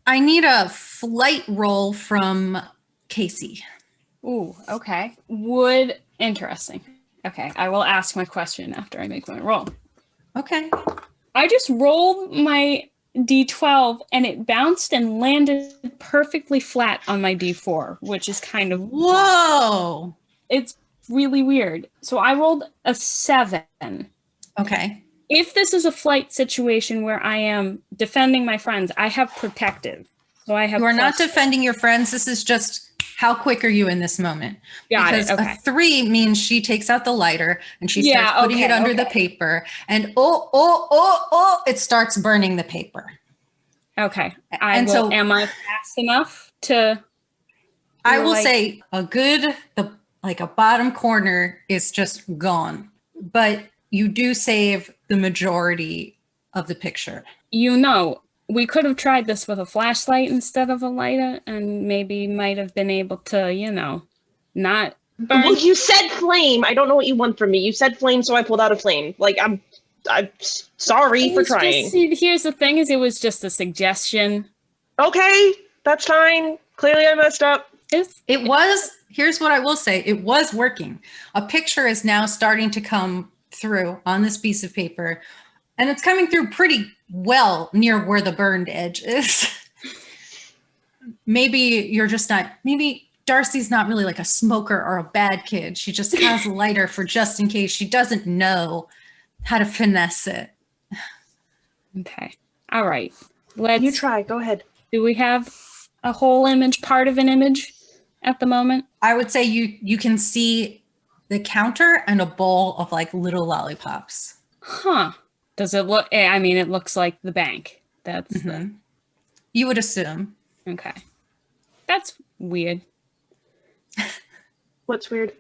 I need a flight roll from Casey. Ooh, okay. Interesting. Okay, I will ask my question after I make my roll. Okay. I just rolled my D12 and it bounced and landed perfectly flat on my D4, which is kind of... Whoa! It's really weird. So I rolled a 7. Okay. If this is a flight situation where I am defending my friends, I have protective. So I have. You are not defending your friends. This is just how quick are you in this moment? Got because it. Okay. a 3 means she takes out the lighter and she starts putting it under the paper, and it starts burning the paper. Okay. So am I fast enough to? I will say a bottom corner is just gone, but you do save the majority of the picture. We could have tried this with a flashlight instead of a lighter, and maybe might have been able to, not burn. Well, you said flame. I don't know what you want from me. You said flame, so I pulled out a flame. Like, I'm sorry for trying. Here's the thing: it was just a suggestion. Okay, that's fine. Clearly, I messed up. It was. Here's what I will say: it was working. A picture is now starting to come through on this piece of paper, and it's coming through pretty well near where the burned edge is. Maybe Darcy's not really like a smoker or a bad kid. She just has a lighter for just in case. She doesn't know how to finesse it. Okay. All right. You try. Go ahead. Do we have a whole image, part of an image at the moment? I would say you can see the counter and a bowl of like little lollipops. Huh. Does it look, it looks like the bank. That's You would assume. Okay. That's weird. What's weird?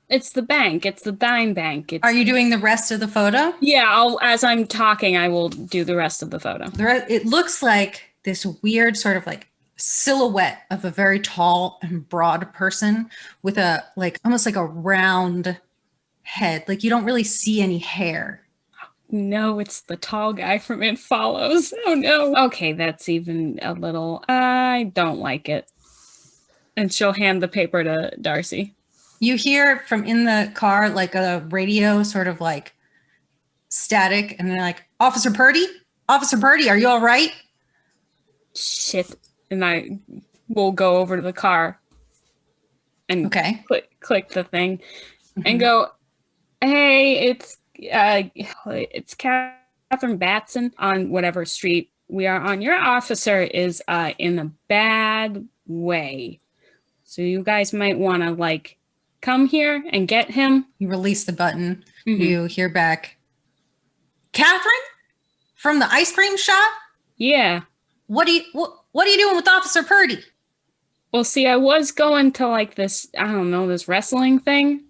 It's the bank. It's the dime bank. Are you doing the rest of the photo? Yeah, as I'm talking, I will do the rest of the photo. It looks like this weird sort of like silhouette of a very tall and broad person with a almost like a round head. Like you don't really see any hair. No, it's the tall guy from It Follows. Oh no. Okay, that's even a little, I don't like it. And she'll hand the paper to Darcy. You hear from in the car like a radio sort of like static, and they're like, Officer Purdy, are you all right? Shit. And I will go over to the car and click the thing and go, hey, it's Catherine Batson on whatever street we are on. Your officer is in a bad way. So you guys might want to come here and get him. You release the button. Mm-hmm. You hear back, Catherine from the ice cream shop? Yeah. What are you doing with Officer Purdy? Well, see, I was going to this wrestling thing.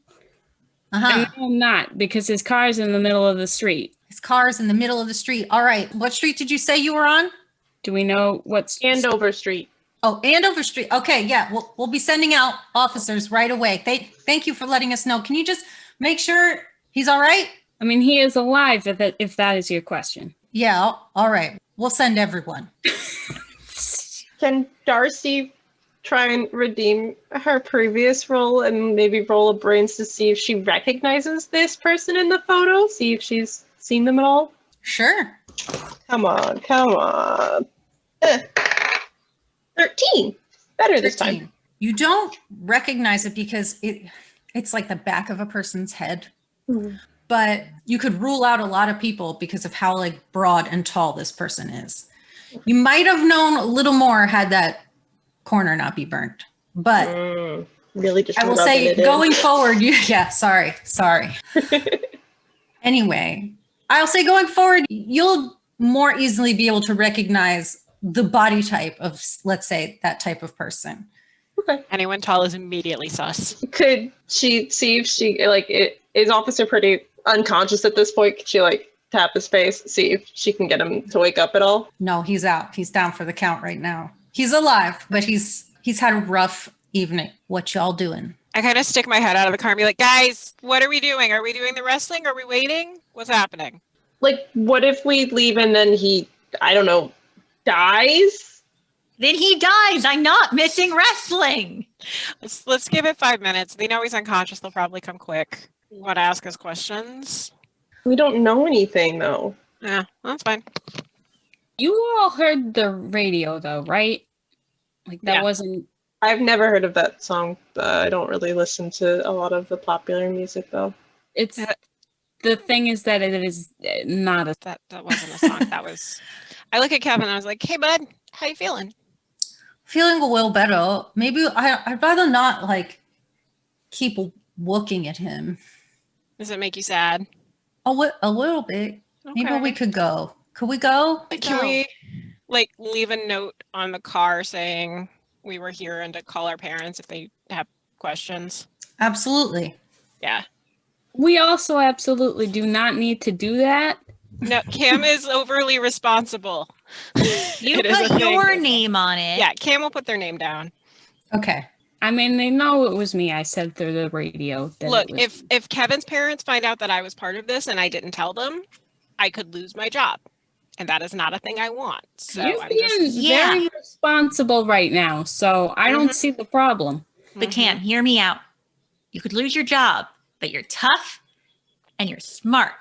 And I'm not, because his car's in the middle of the street. His car's in the middle of the street. All right. What street did you say you were on? Do we know what's... Andover Street. Oh, Andover Street. Okay, yeah. We'll be sending out officers right away. Thank you for letting us know. Can you just make sure he's all right? I mean, he is alive, if that is your question. Yeah, all right. We'll send everyone. Can Darcy try and redeem her previous role and maybe roll a brains to see if she recognizes this person in the photo? See if she's seen them at all? Sure. Come on. 13. Better this time. You don't recognize it because it's like the back of a person's head. Mm-hmm. But you could rule out a lot of people because of how broad and tall this person is. You might have known a little more had that corner not be burnt. But really just I will say going forward, sorry. Anyway, I'll say going forward, you'll more easily be able to recognize the body type of, let's say, that type of person. Okay. Anyone tall is immediately sus. Could she see if she is Officer Pretty unconscious at this point? Could she tap his face, see if she can get him to wake up at all? No, he's out. He's down for the count right now. He's alive, but he's had a rough evening. What y'all doing? I kind of stick my head out of the car and be like, guys, what are we doing? Are we doing the wrestling? Are we waiting? What's happening? What if we leave and then he, I don't know, dies? Then he dies. I'm not missing wrestling. Let's give it 5 minutes. They know he's unconscious. They'll probably come quick. You want to ask us questions? We don't know anything, though. Yeah, that's fine. You all heard the radio, though, right? That wasn't... I've never heard of that song. I don't really listen to a lot of the popular music, though. It's the thing is that it is not a... That wasn't a song. That was... I look at Kevin and I was like, hey, bud, how you feeling? Feeling a little better. Maybe I'd rather not like keep looking at him. Does it make you sad? A little bit. Okay. Maybe we could go. Could we go? Can we like leave a note on the car saying we were here and to call our parents if they have questions? Absolutely. Yeah. We also absolutely do not need to do that. No, Cam is overly responsible. You It is a put thing. your name on it. Yeah, Cam will put their name down. Okay. I mean, they know it was me. I said through the radio that Look, it was if Kevin's parents find out that I was part of this and I didn't tell them, I could lose my job. And that is not a thing I want. So You're I'm being just very responsible right now, so I don't see the problem. But Cam, hear me out. You could lose your job, but you're tough and you're smart.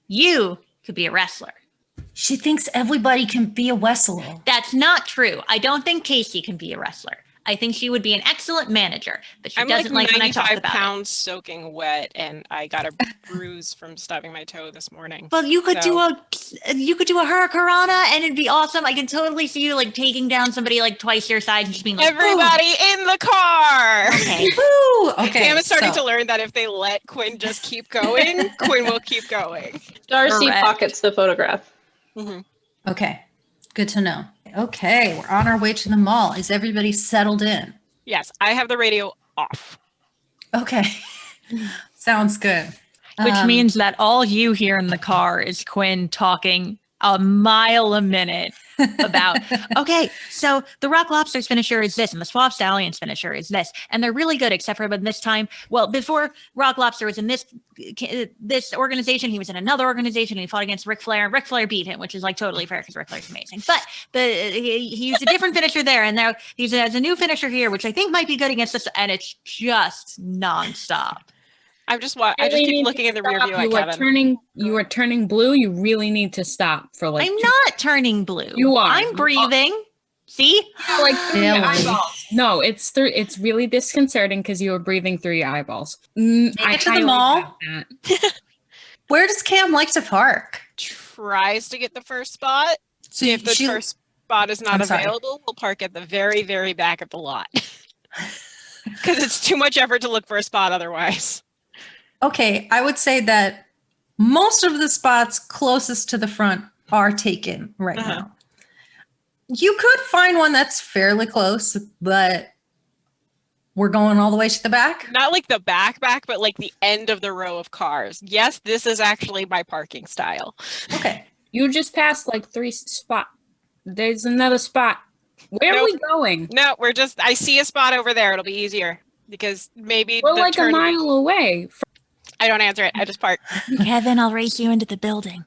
You could be a wrestler. She thinks everybody can be a wrestler. That's not true. I don't think Casey can be a wrestler. I think she would be an excellent manager, but she I'm doesn't like like when I talk 95 about pounds soaking wet, and I got a bruise from stubbing my toe this morning. it. Well, you could do So- a hurricanrana, and it'd be awesome. I can totally see you like taking down somebody like twice your size and just being like, Everybody in the car! Okay. Woo! Okay. Cam is starting so- to learn that if they let Quinn just keep going, Quinn will keep going. Darcy Correct. pockets the photograph. Okay. Good to know. Okay, we're on our way to the mall. Is everybody settled in? Yes, I have the radio off. Okay. Sounds good. Which means that all you hear in the car is Quinn talking a mile a minute about, okay, so the Rock Lobster's finisher is this, and the Suave Stallion's finisher is this, and they're really good, except for when this time, well, before Rock Lobster was in this organization, he was in another organization, and he fought against Ric Flair, and Ric Flair beat him, which is like totally fair because Ric Flair's amazing. But he used a different finisher there, and now he has a new finisher here, which I think might be good against us, and it's just nonstop. I just keep looking in the rear view at Kevin. You are turning blue. You really need to stop for like. I'm not turning blue. You are. I'm breathing. See? Like through your Really? eyeballs. No, it's really disconcerting because you are breathing through your eyeballs. Make it to the highly mall. doubt that. Where does Cam like to park? Tries to get the first spot. So If the first spot is not I'm sorry. available, we'll park at the very, very back of the lot. Because it's too much effort to look for a spot otherwise. Okay, I would say that most of the spots closest to the front are taken right now. You could find one that's fairly close, but we're going all the way to the back. Not like the back, but like the end of the row of cars. Yes, this is actually my parking style. Okay. You just passed like 3 spots. There's another spot. Where are we going? No, I see a spot over there. It'll be easier because maybe We're the like a turn- mile away. I don't answer it. I just park. Kevin, I'll race you into the building.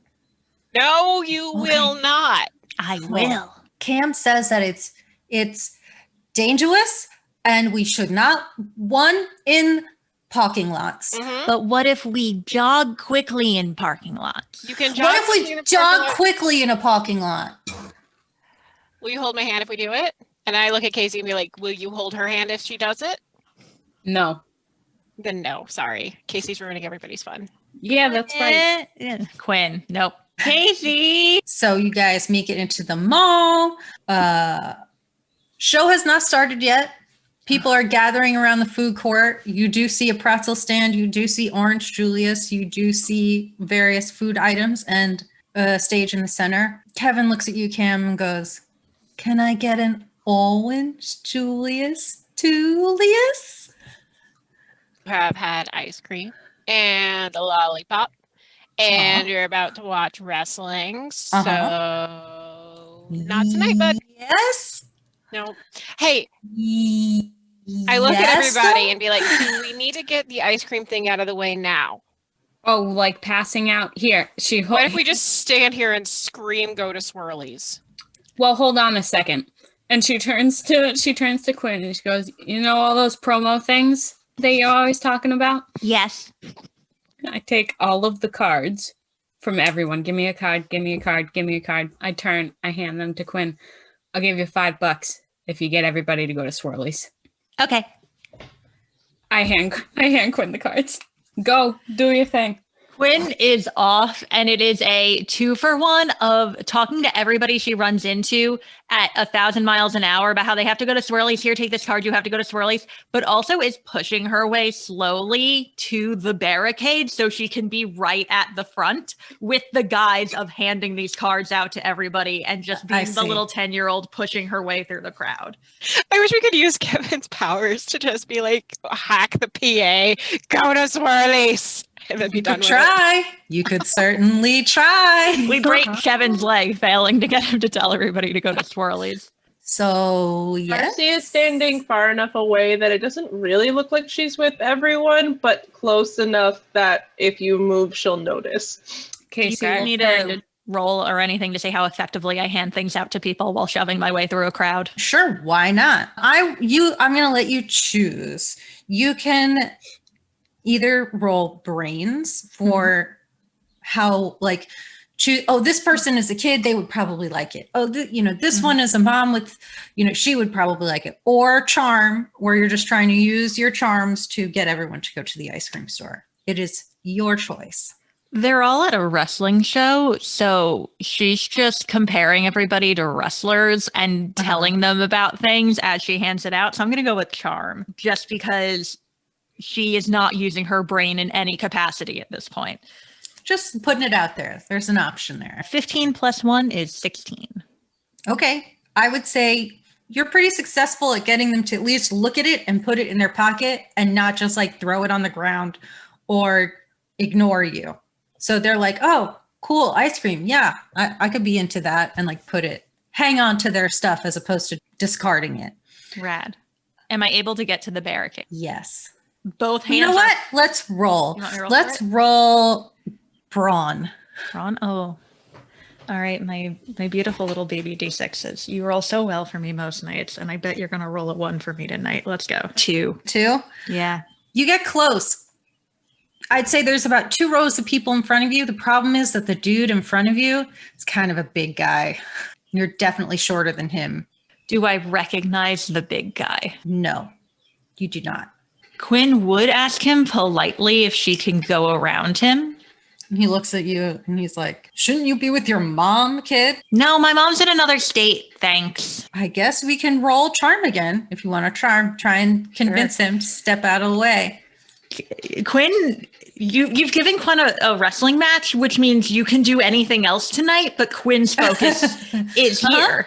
No, you will not. I will. Cam says that it's dangerous and we should not in parking lots. Mhm. But what if we jog quickly in parking lots? You can jog. What if quickly in we the jog parking lot. quickly in a parking lot? Will you hold my hand if we do it? And I look at Casey and be like, will you hold her hand if she does it? No. Then no, sorry. Casey's ruining everybody's fun. Yeah, that's right. Quinn, nope. Casey. So you guys make it into the mall. Show has not started yet. People are gathering around the food court. You do see a pretzel stand. You do see Orange Julius. You do see various food items and a stage in the center. Kevin looks at you, Cam, and goes, "Can I get an Orange Julius? Julius?" Have had ice cream and a lollipop. And you're about to watch wrestling. So not tonight, bud. Yes. No. Hey, I look at everybody and be like, do we need to get the ice cream thing out of the way now? Oh, like passing out here. What if we just stand here and scream, go to Swirlies? Well, hold on a second. And she turns to Quinn and she goes, "You know all those promo things that you're always talking about?" Yes. I take all of the cards from everyone. Give me a card, give me a card, give me a card. I hand them to Quinn. "I'll give you $5 if you get everybody to go to Swirlies." Okay. I hand Quinn the cards. Go, do your thing. Quinn is off, and it is a 2-for-1 of talking to everybody she runs into at 1,000 miles an hour about how they have to go to Swirly's. Here, take this card. You have to go to Swirly's, but also is pushing her way slowly to the barricade so she can be right at the front with the guise of handing these cards out to everybody and just being the little 10-year-old pushing her way through the crowd. I wish we could use Kevin's powers to just be like, hack the PA, go to Swirly's. And then be done with it. You could certainly try. We break Kevin's leg, failing to get him to tell everybody to go to Swirly's. So, yes. Darcy is standing far enough away that it doesn't really look like she's with everyone, but close enough that if you move, she'll notice. Okay, so you need a roll or anything to say how effectively I hand things out to people while shoving my way through a crowd. Sure, why not? I'm going to let you choose. You can either roll brains for how, like, this person is a kid, they would probably like it. This one is a mom with, she would probably like it. Or charm, where you're just trying to use your charms to get everyone to go to the ice cream store. It is your choice. They're all at a wrestling show, so she's just comparing everybody to wrestlers and telling them about things as she hands it out. So I'm going to go with charm, just because she is not using her brain in any capacity at this point. Just putting it out there. There's an option there. 15 plus 1 is 16. Okay. I would say you're pretty successful at getting them to at least look at it and put it in their pocket and not just like throw it on the ground or ignore you. So they're like, oh, cool, ice cream. Yeah, I could be into that, and like hang on to their stuff as opposed to discarding it. Rad. Am I able to get to the barricade? Yes. Both hands. You know what? Let's roll. Let's roll brawn. Brawn? Oh. All right, my beautiful little baby D6s. You roll so well for me most nights, and I bet you're going to roll a 1 for me tonight. Let's go. 2. 2? Yeah. You get close. I'd say there's about 2 rows of people in front of you. The problem is that the dude in front of you is kind of a big guy. You're definitely shorter than him. Do I recognize the big guy? No, you do not. Quinn would ask him politely if she can go around him. And he looks at you and he's like, shouldn't you be with your mom, kid? No, my mom's in another state. Thanks. I guess we can roll charm again if you want to try and convince him to step out of the way. Quinn, you've given Quinn a wrestling match, which means you can do anything else tonight, but Quinn's focus is here.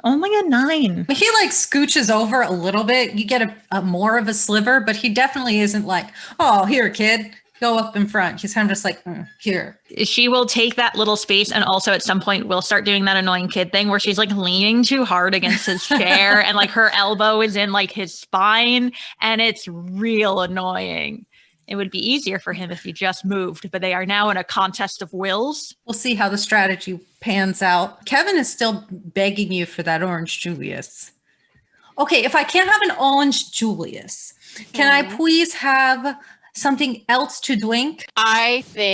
Only a 9. He like scooches over a little bit. You get a more of a sliver, but he definitely isn't like, oh, here, kid, go up in front. He's kind of just like, here. She will take that little space, and also at some point will start doing that annoying kid thing where she's like leaning too hard against his chair and like her elbow is in like his spine, and it's real annoying. It would be easier for him if he just moved, but they are now in a contest of wills. We'll see how the strategy pans out. Kevin is still begging you for that orange Julius. Okay, if I can't have an orange Julius, can I please have something else to drink? I think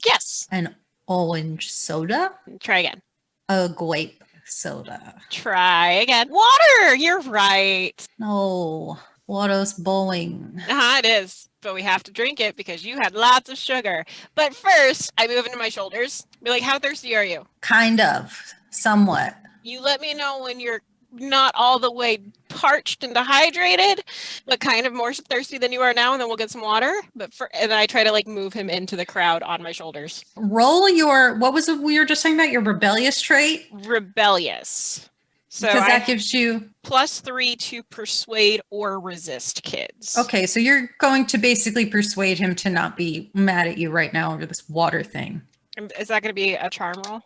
yes. An orange soda? Try again. A grape soda. Try again. Water! You're right. No. Water's bowling. It is, but we have to drink it because you had lots of sugar. But first, I move into my shoulders. Be like, how thirsty are you? Kind of, somewhat. You let me know when you're not all the way parched and dehydrated, but kind of more thirsty than you are now, and then we'll get some water. And then I try to like move him into the crowd on my shoulders. Roll your, what was it we were just saying about your rebellious trait? Rebellious. So because that gives you +3 to persuade or resist kids. Okay, so you're going to basically persuade him to not be mad at you right now over this water thing. Is that going to be a charm roll?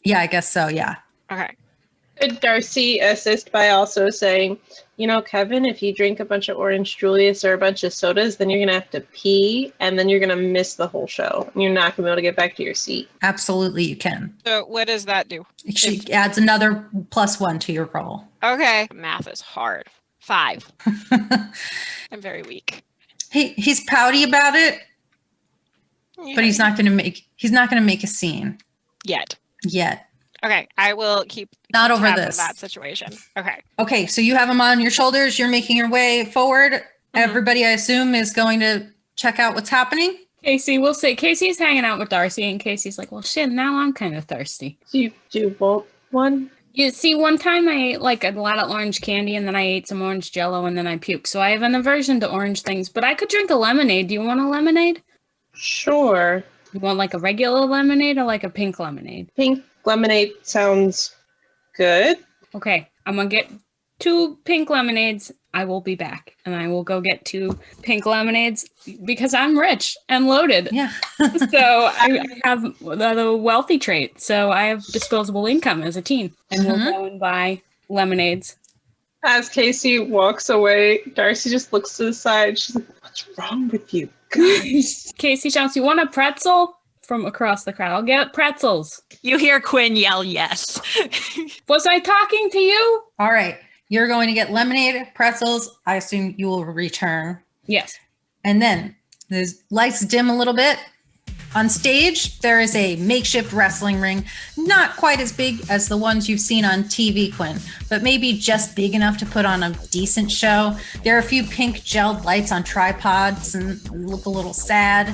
Yeah, I guess so, yeah. Okay. Could Darcy assist by also saying, Kevin, if you drink a bunch of orange Julius or a bunch of sodas, then you're going to have to pee, and then you're going to miss the whole show. And you're not going to be able to get back to your seat. Absolutely, you can. So what does that do? She adds another +1 to your roll. Okay. Math is hard. 5. I'm very weak. He's pouty about it, but he's not going to make a scene. Yet. Okay, I will keep not over tab this of that situation. Okay, so you have him on your shoulders. You're making your way forward. Mm-hmm. Everybody, I assume, is going to check out what's happening? Casey, we'll say Casey's hanging out with Darcy, and Casey's like, well, shit, now I'm kind of thirsty. Do you want one? You see, one time I ate like a lot of orange candy, and then I ate some orange Jello, and then I puked. So I have an aversion to orange things, but I could drink a lemonade. Do you want a lemonade? Sure. You want like a regular lemonade or like a pink lemonade? Pink lemonade sounds good. Okay, I'm gonna get 2 pink lemonades. I will be back, and I will go get 2 pink lemonades because I'm rich and loaded. Yeah. So I have the wealthy trait. So I have disposable income as a teen, and we'll go and buy lemonades. As Casey walks away, Darcy just looks to the side. She's like, what's wrong with you? Gosh. Casey shouts, "You want a pretzel?" from across the crowd. I'll get pretzels. You hear Quinn yell yes. Was I talking to you? All right. You're going to get lemonade, pretzels. I assume you will return. Yes. And then the lights dim a little bit. On stage, there is a makeshift wrestling ring, not quite as big as the ones you've seen on TV, Quinn, but maybe just big enough to put on a decent show. There are a few pink gelled lights on tripods and look a little sad.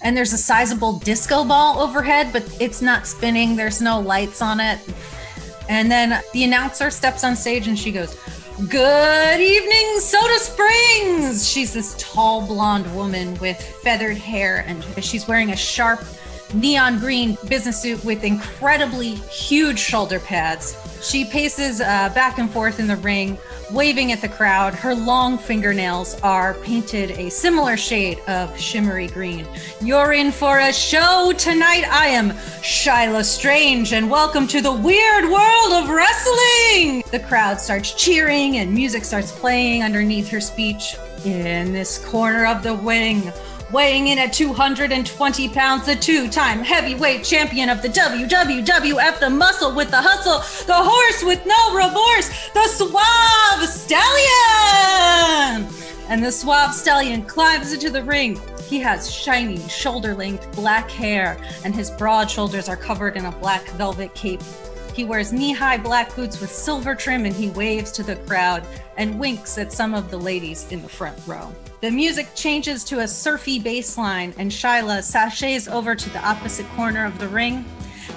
And there's a sizable disco ball overhead, but it's not spinning. There's no lights on it. And then the announcer steps on stage and she goes, "Good evening, Soda Springs." She's this tall blonde woman with feathered hair, and she's wearing a sharp neon green business suit with incredibly huge shoulder pads. She paces back and forth in the ring, waving at the crowd. Her long fingernails are painted a similar shade of shimmery green. "You're in for a show tonight. I am Shyla Strange, and welcome to the weird world of wrestling." The crowd starts cheering, and music starts playing underneath her speech. "In this corner of the ring, weighing in at 220 pounds, the 2-time heavyweight champion of the WWF, the muscle with the hustle, the horse with no remorse, the Suave Stallion!" And the Suave Stallion climbs into the ring. He has shiny, shoulder-length black hair, and his broad shoulders are covered in a black velvet cape. He wears knee-high black boots with silver trim, and he waves to the crowd and winks at some of the ladies in the front row. The music changes to a surfy bass line, and Shyla sachets over to the opposite corner of the ring.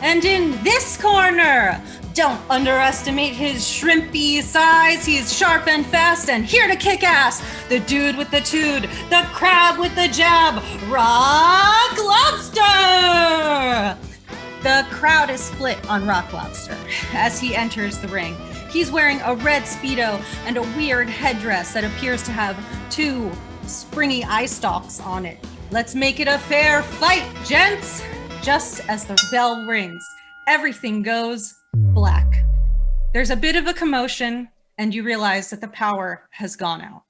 "And in this corner, don't underestimate his shrimpy size. He's sharp and fast and here to kick ass. The dude with the tude, the crab with the jab, Rock Lobster!" The crowd is split on Rock Lobster as he enters the ring. He's wearing a red Speedo and a weird headdress that appears to have 2 springy eye stalks on it. "Let's make it a fair fight, gents!" Just as the bell rings, everything goes black. There's a bit of a commotion, and you realize that the power has gone out.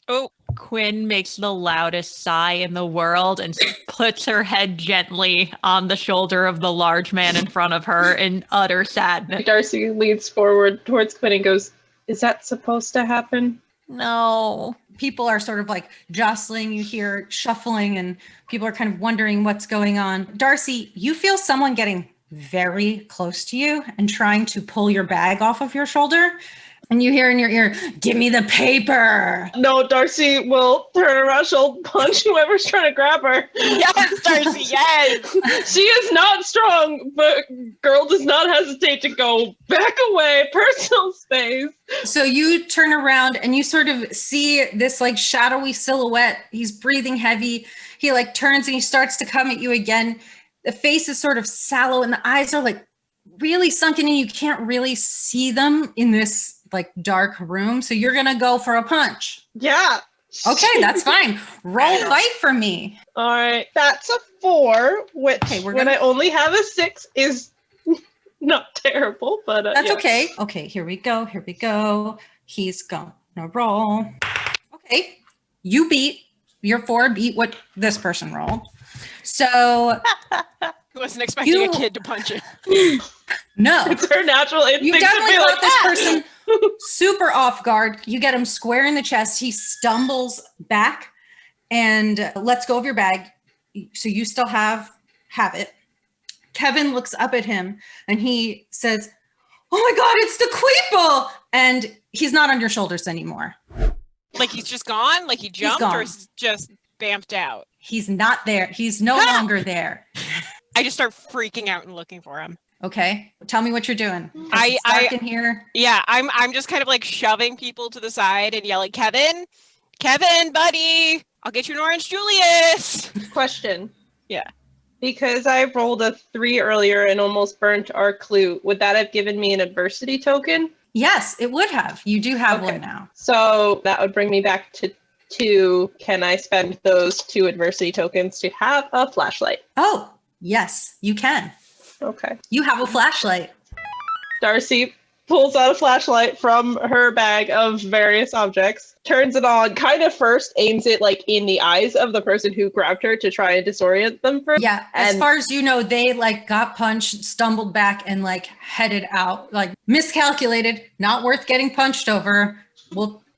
Oh, Quinn makes the loudest sigh in the world and puts her head gently on the shoulder of the large man in front of her in utter sadness. Darcy leans forward towards Quinn and goes, "Is that supposed to happen?" No. People are sort of like jostling. You hear shuffling, and people are kind of wondering what's going on. Darcy, you feel someone getting very close to you and trying to pull your bag off of your shoulder. And you hear in your ear, "Give me the paper." No, Darcy will turn around. She'll punch whoever's trying to grab her. Yes, Darcy, yes. She is not strong, but girl does not hesitate to go back away, personal space. So you turn around and you sort of see this like shadowy silhouette. He's breathing heavy. He like turns and he starts to come at you again. The face is sort of sallow and the eyes are like really sunken in. You can't really see them in this like dark room. So you're going to go for a punch. Yeah. Okay, that's fine. Roll fight for me. All right. That's a 4, which when I only have a 6 is not terrible, but that's yeah. okay. Okay, here we go. Here we go. He's gonna roll. Okay, your 4 beat what this person rolled. So Wasn't expecting a kid to punch it. no, It's her natural instinct. you definitely to be caught like, this "Ah!" person super off guard. You get him square in the chest. He stumbles back and lets go of your bag. So you still have it. Kevin looks up at him and he says, "Oh my God, it's the Queeple!" And he's not on your shoulders anymore. Like he's just gone? Like he jumped gone. or he's just bamped out. He's not there. He's no longer there. I just start freaking out and looking for him. Okay. Tell me what you're doing. I in here. Yeah, I'm just kind of like shoving people to the side and yelling, Kevin, buddy, I'll get you an orange Julius. Question. Yeah. Because I rolled a 3 earlier and almost burnt our clue, would that have given me an adversity token? Yes, it would have. You do have one now. So that would bring me back to 2. Can I spend those 2 adversity tokens to have a flashlight? Oh, yes, you can. Okay. You have a flashlight. Darcy pulls out a flashlight from her bag of various objects, turns it on, kind of first aims it like in the eyes of the person who grabbed her to try and disorient them first. Yeah, as far as you know, they like got punched, stumbled back, and like headed out. Like miscalculated, not worth getting punched over.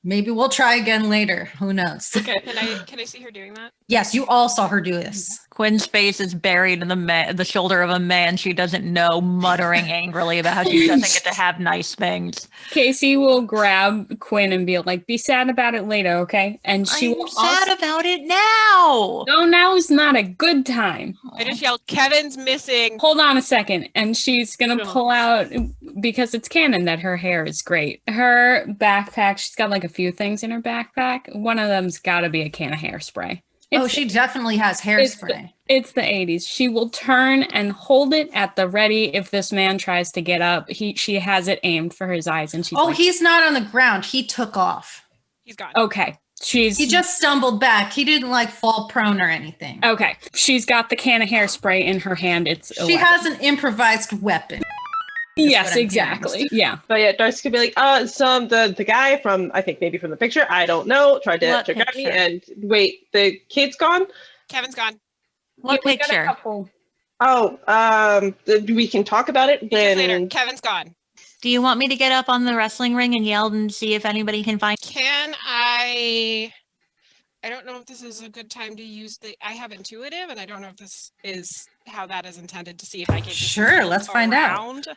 Maybe we'll try again later. Who knows? Okay. Can I see her doing that? Yes, you all saw her do this. Quinn's face is buried in the shoulder of a man she doesn't know, muttering angrily about how she doesn't get to have nice things. Casey will grab Quinn and be like, be sad about it later, okay? And she will sad about it now. No, now is not a good time. I just yelled, Kevin's missing. Hold on a second. And she's going to pull out, because it's canon that her hair is great. Her backpack, she's got like a few things in her backpack. One of them's got to be a can of hairspray. She definitely has hairspray. It's the 80s. She will turn and hold it at the ready if this man tries to get up. She has it aimed for his eyes, and she's he's not on the ground. He took off. He's gone. Okay. He just stumbled back. He didn't like fall prone or anything. Okay. She's got the can of hairspray in her hand. She has an improvised weapon. Yes, exactly. Yeah. But yeah, Darcy could be like, the guy from, I think maybe from the picture, I don't know, tried to grab me, and wait, the kid's gone? Kevin's gone. What picture? We can talk about it then. Later. Kevin's gone. Do you want me to get up on the wrestling ring and yell and see if anybody can find? Can I don't know if this is a good time to use I have intuitive, and I don't know if this is how that is intended, to see if I can just let's find out.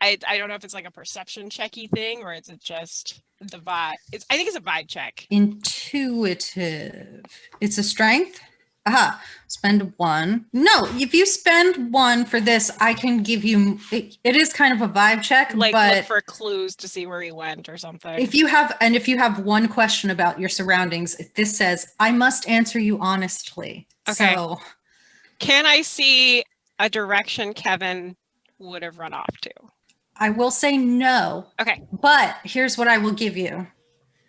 I don't know if it's like a perception checky thing, or is it just the vibe? I think it's a vibe check. Intuitive. It's a strength? Aha. Spend 1. No, if you spend 1 for this, I can give you, it is kind of a vibe check, like but look for clues to see where he went or something. If you have one question about your surroundings, this says, I must answer you honestly. Okay. So, can I see a direction Kevin would have run off to? I will say no. Okay. But here's what I will give you.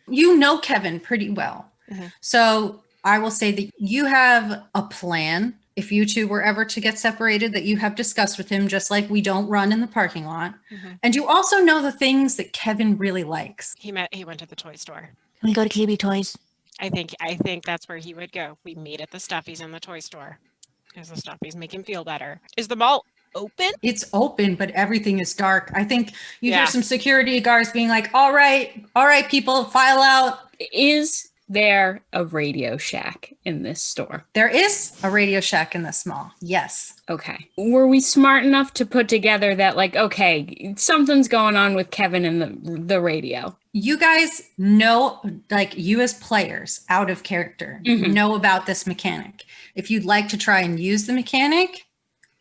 You know Kevin pretty well. Mm-hmm. So I will say that you have a plan. If you two were ever to get separated, that you have discussed with him, just like we don't run in the parking lot. Mm-hmm. And you also know the things that Kevin really likes. He went to the toy store. Can we go to KB Toys? I think that's where he would go. We meet at the Stuffies in the toy store. Because the Stuffies make him feel better. Is the mall open? It's open, but everything is dark. I think you hear some security guards being like, all right, people, file out. Is there a Radio Shack in this store? There is a Radio Shack in this mall. Yes. Okay. Were we smart enough to put together that, like, okay, something's going on with Kevin and the radio? You guys know, like, you as players, out of character, know about this mechanic. If you'd like to try and use the mechanic,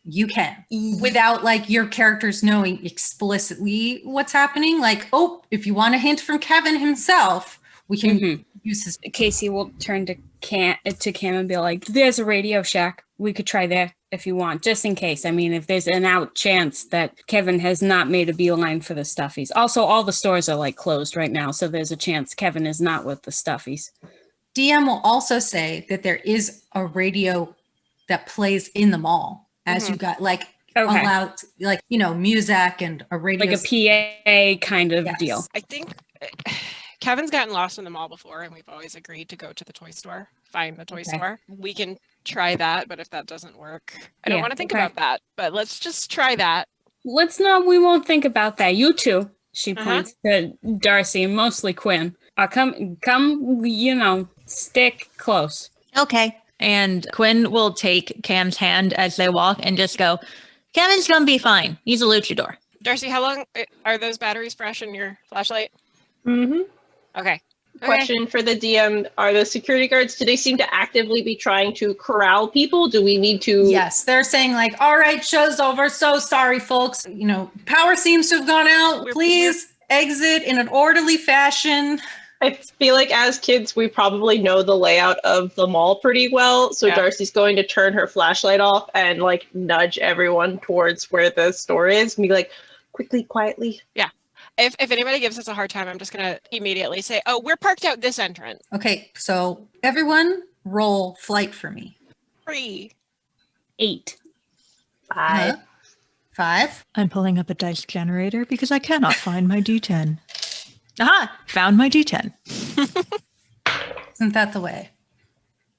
you can, without like your characters knowing explicitly what's happening. Like, if you want a hint from Kevin himself, we can use his. Casey will turn to Cam and be like, there's a Radio Shack. We could try there if you want, just in case. I mean, if there's an out chance that Kevin has not made a beeline for the Stuffies. Also, all the stores are like closed right now, so there's a chance Kevin is not with the Stuffies. DM will also say that there is a radio that plays in the mall. As you got like allowed, like, music and a radio. Like a PA kind of deal. I think Kevin's gotten lost in the mall before, and we've always agreed to go to the toy store, find the toy store. We can try that, but if that doesn't work, I don't want to think about that, but let's just try that. We won't think about that. You two, she points to Darcy and mostly Quinn. Come, stick close. Okay. And Quinn will take Cam's hand as they walk and just go, Kevin's gonna be fine. He's a luchador. Darcy, how long are those batteries fresh in your flashlight? Mm-hmm. Okay. Question for the DM. Are the security guards, do they seem to actively be trying to corral people? Do we need to? Yes, they're saying like, all right, show's over. So sorry, folks. You know, power seems to have gone out. Please exit in an orderly fashion. I feel like as kids, we probably know the layout of the mall pretty well. So Darcy's going to turn her flashlight off and like nudge everyone towards where the store is and be like, quickly, quietly. Yeah. If anybody gives us a hard time, I'm just going to immediately say, oh, we're parked out this entrance. Okay, so everyone roll flight for me. 3. 8. 5. 5. I'm pulling up a dice generator because I cannot find my D10. Aha! Found my D10. Isn't that the way?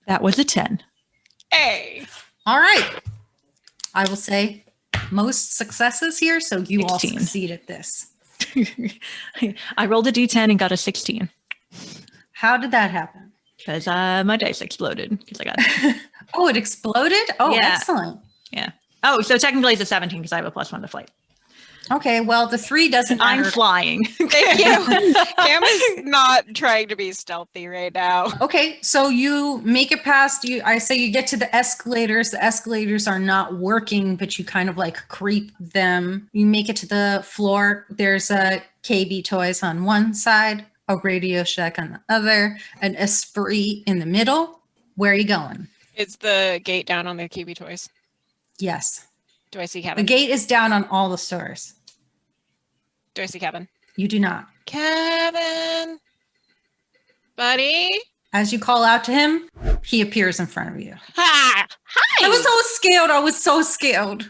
That was a 10. Hey. All right. I will say most successes here, so you all 16. succeed at this. I rolled a D10 and got a 16 How did that happen? because my dice exploded because I got it. Oh, it exploded? Oh, Yeah. excellent. Yeah. Oh, so technically it's a 17 because I have a +1 to flight. Okay, well, the 3 doesn't I'm matter. flying. Thank you. Cam is not trying to be stealthy right now. Okay, so you make it past you. I say you get to the escalators. The escalators are not working, but you kind of like creep them. You make it to the floor. There's a KB Toys on one side, a Radio Shack on the other, an Esprit in the middle. Where are you going? Is the gate down on the KB Toys? Yes. Do I see The Kevin? gate is down on all the stores. Do I see Kevin? You do not. Kevin, buddy. As you call out to him, he appears in front of you. Hi. I was so scared. I was so scared.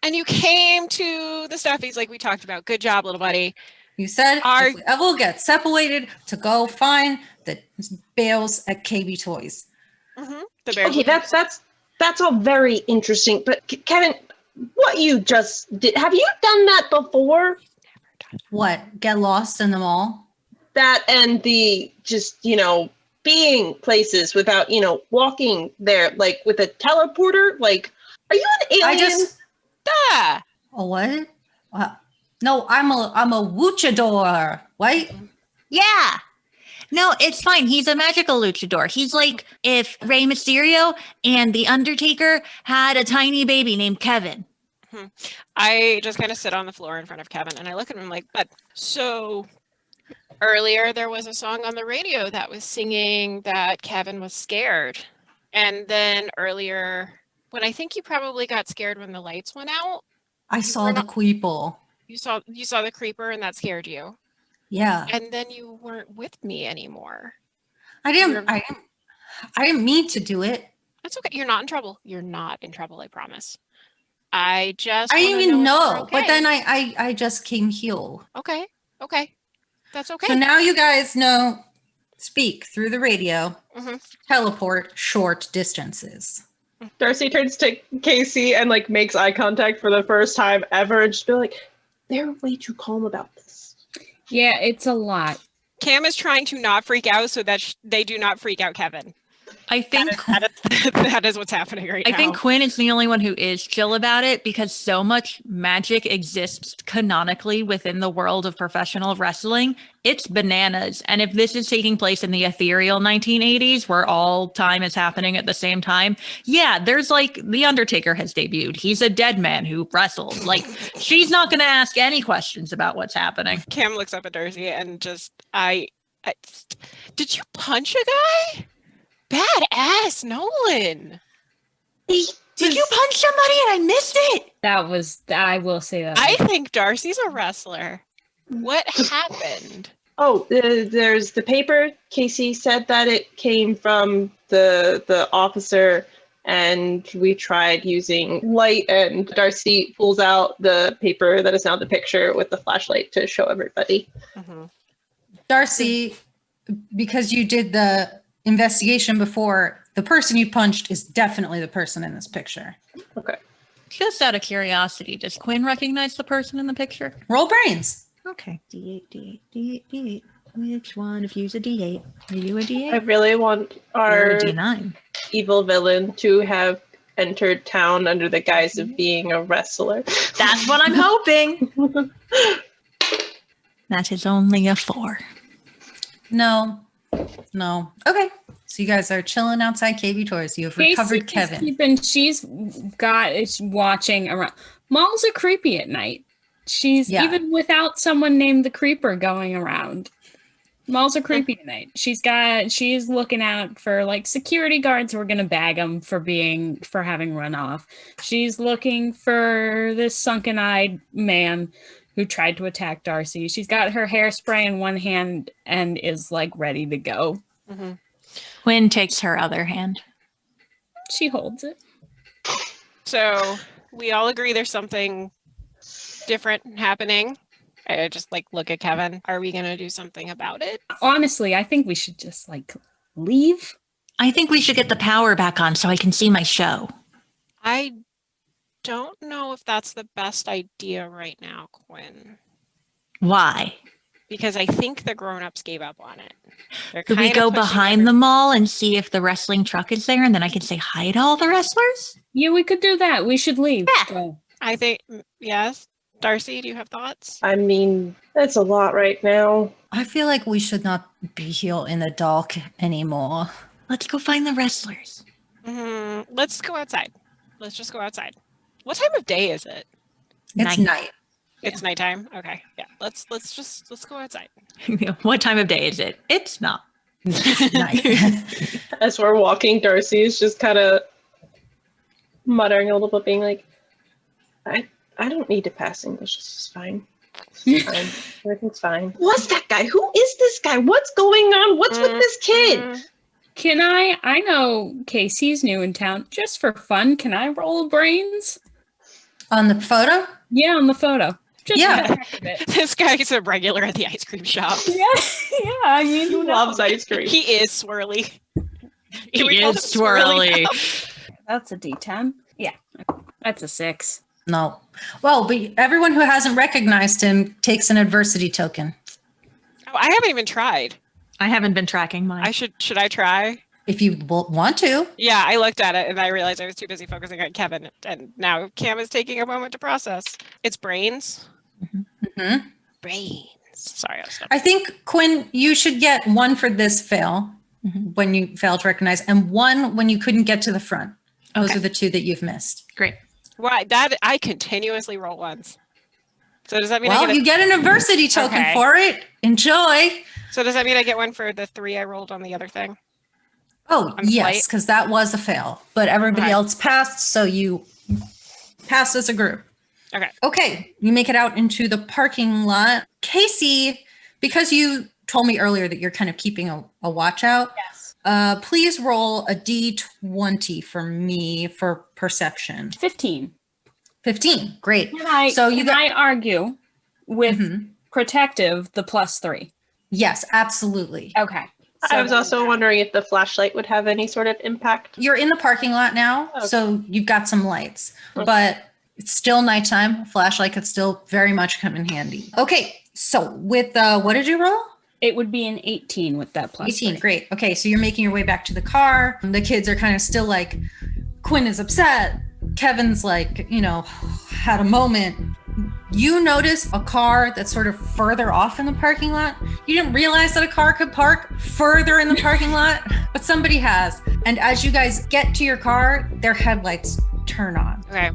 And you came to the stuffies like we talked about. Good job, little buddy. You said Our- if we ever get separated to go find the bales at KB Toys. Mm-hmm. The bear. Okay, that's all very interesting. But Kevin, what you just did, have you done that before? What? Get lost in the mall? That and the just, being places without, walking there, like with a teleporter? Like, are you an alien? Ah, A what? No, I'm a luchador. Right? Yeah. No, it's fine. He's a magical luchador. He's like if Rey Mysterio and The Undertaker had a tiny baby named Kevin. I just kind of sit on the floor in front of Kevin and I look at him like, but so earlier there was a song on the radio that was singing that Kevin was scared. And then earlier, when I think you probably got scared when the lights went out, I saw the Queeple. you saw the creeper and that scared you. Yeah. And then you weren't with me anymore. I didn't mean to do it. That's okay. You're not in trouble. You're not in trouble, I promise. I just I didn't wanna even if know. you're But okay. then I just came here. Okay. That's okay. So now you guys know speak through the radio, Mhm. teleport short distances. Darcy turns to Casey and like makes eye contact for the first time ever and just be like, they're way too calm about this. Yeah, it's a lot. Cam is trying to not freak out so that they do not freak out Kevin. I think That is what's happening right now. I think Quinn is the only one who is chill about it because so much magic exists canonically within the world of professional wrestling. It's bananas. And if this is taking place in the ethereal 1980s where all time is happening at the same time, yeah, there's like The Undertaker has debuted. He's a dead man who wrestled. Like she's not going to ask any questions about what's happening. Cam looks up at Darcy and just, did you punch a guy? Badass Nolan. Did you punch somebody and I missed it? I will say that. I think Darcy's a wrestler. What happened? Oh, there's the paper. Casey said that it came from the officer, and we tried using light, and Darcy pulls out the paper that is now the picture with the flashlight to show everybody. Mm-hmm. Darcy, because you did the investigation before, the person you punched is definitely the person in this picture. Okay. Just out of curiosity, does Quinn recognize the person in the picture? Roll brains. Okay. D8, D8, D8, D8. Which one? If you's a D8, are you a D8? I really want You're our a D9. evil villain to have entered town under the guise of being a wrestler. That's what I'm hoping. That is only a 4. No, No. Okay. So you guys are chilling outside KB Toys. You have recovered Kevin. She's watching around. Malls are creepy at night. She's even without someone named the Creeper going around. Malls are creepy at night. She's looking out for like security guards who are gonna bag them for having run off. She's looking for this sunken-eyed man who tried to attack Darcy. She's got her hairspray in one hand and is like ready to go. Mm-hmm. Quinn takes her other hand. She holds it. So we all agree there's something different happening. I just like look at Kevin. Are we gonna do something about it? Honestly, I think we should just like leave. I think we should get the power back on so I can see my show. I don't know if that's the best idea right now, Quinn. Why? Because I think the grown-ups gave up on it. Could we go behind the mall and see if the wrestling truck is there and then I can say hi to all the wrestlers? Yeah, we could do that. We should leave. Yeah. Go. I think, yes. Darcy, do you have thoughts? I mean, that's a lot right now. I feel like we should not be here in the dark anymore. Let's go find the wrestlers. Let's go outside. Let's just go outside. What time of day is it? It's night. It's nighttime. Okay. Yeah. Let's go outside. What time of day is it? It's not. Night. As we're walking, Darcy's just kind of muttering a little bit, being like, I don't need to pass English. This is fine. It's fine. Everything's fine. What's that guy? Who is this guy? What's going on? What's with this kid? Can I know KC's new in town. Just for fun, can I roll brains? On the photo? Yeah, on the photo. Just Yeah. for the heck of it. This guy's a regular at the ice cream shop. Yeah, I mean, He loves ice cream. He is swirly. He we call is him swirly swirly. That's a D10. Yeah, that's a 6. No. Well, but everyone who hasn't recognized him takes an adversity token. Oh, I haven't even tried. I haven't been tracking mine. Should I try? If you want to. Yeah, I looked at it and I realized I was too busy focusing on Kevin, and now Cam is taking a moment to process. It's brains. Mm-hmm. Brains. Sorry, I was I think, Quinn, you should get one for this fail when you failed to recognize, and one when you couldn't get to the front. Those are the two that you've missed. Great. Why that I continuously roll ones. So does that mean Well, you get an adversity token for it. Enjoy. So does that mean I get one for the 3 I rolled on the other thing? Oh, On yes, flight? because that was a fail, but everybody Okay. else passed, so you passed as a group. Okay. Okay, you make it out into the parking lot. Casey, because you told me earlier that you're kind of keeping a watch out, Yes. please roll a D20 for me for perception. 15. 15, great. So can I argue with protective the +3? Yes, absolutely. Okay. I was also wondering if the flashlight would have any sort of impact. You're in the parking lot now, so you've got some lights, but it's still nighttime. Flashlight could still very much come in handy. Okay, so with what did you roll? It would be an 18 with that +3. 18, great. Okay, so you're making your way back to the car. The kids are kind of still like, Quinn is upset. Kevin's like, had a moment. You notice a car that's sort of further off in the parking lot. You didn't realize that a car could park further in the parking lot, but somebody has. And as you guys get to your car, their headlights turn on. Okay.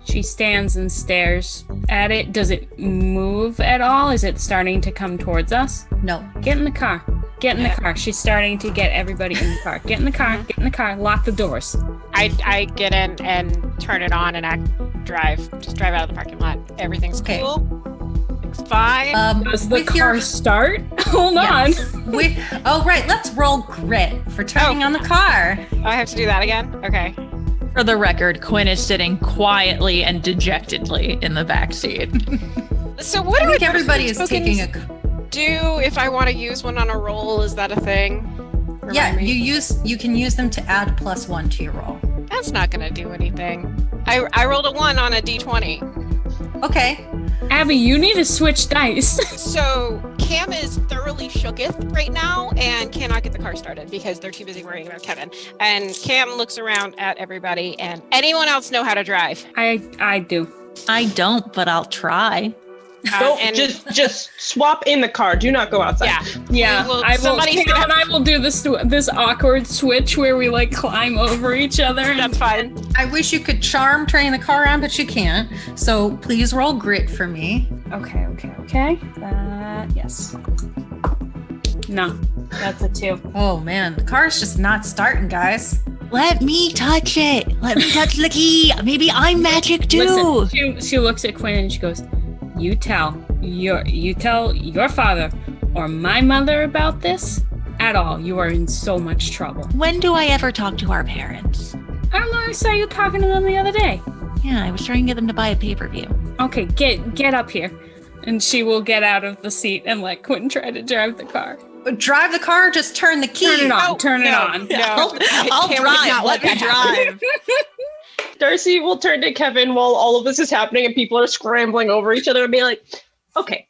She stands and stares at it. Does it move at all? Is it starting to come towards us? No. Get in the car. Get in the car. She's starting to get everybody in the car. Get in the car. Get in the car. Lock the doors. I get in and turn it on and just drive out of the parking lot. Everything's cool. It's fine. Does the car start? Hold on. Right. Let's roll grit for turning on the car. I have to do that again? Okay. For the record, Quinn is sitting quietly and dejectedly in the back seat. So what I do think everybody is taking do if I want to use one on a roll? Is that a thing? Yeah, you can use them to add +1 to your roll. That's not going to do anything. I rolled a 1 on a d20. Okay. Abby, you need to switch dice. So Cam is thoroughly shooketh right now and cannot get the car started because they're too busy worrying about Kevin. And Cam looks around at everybody, and anyone else know how to drive? I do. I don't, but I'll try. Don't and just swap in the car. Do not go outside. Yeah, Well, I will. somebody's Hang gonna on, I will do this awkward switch where we like climb over each other. that's fine. I wish you could charm train the car around, but you can't. So please roll grit for me. Okay. Yes. No, that's a 2. Oh man, the car's just not starting, guys. Let me touch it. Let me touch the key. Maybe I'm magic too. Listen, she looks at Quinn and she goes, "You tell your father or my mother about this at all. You are in so much trouble." When do I ever talk to our parents? I don't know. I saw you talking to them the other day. Yeah, I was trying to get them to buy a pay-per-view. Okay, get up here. And she will get out of the seat and let Quinn try to drive the car. Drive the car, just turn the key. Turn it on. Turn it on. No, I'll Cameron drive. would not Let me that happen. drive. Darcy will turn to Kevin while all of this is happening and people are scrambling over each other and be like, okay,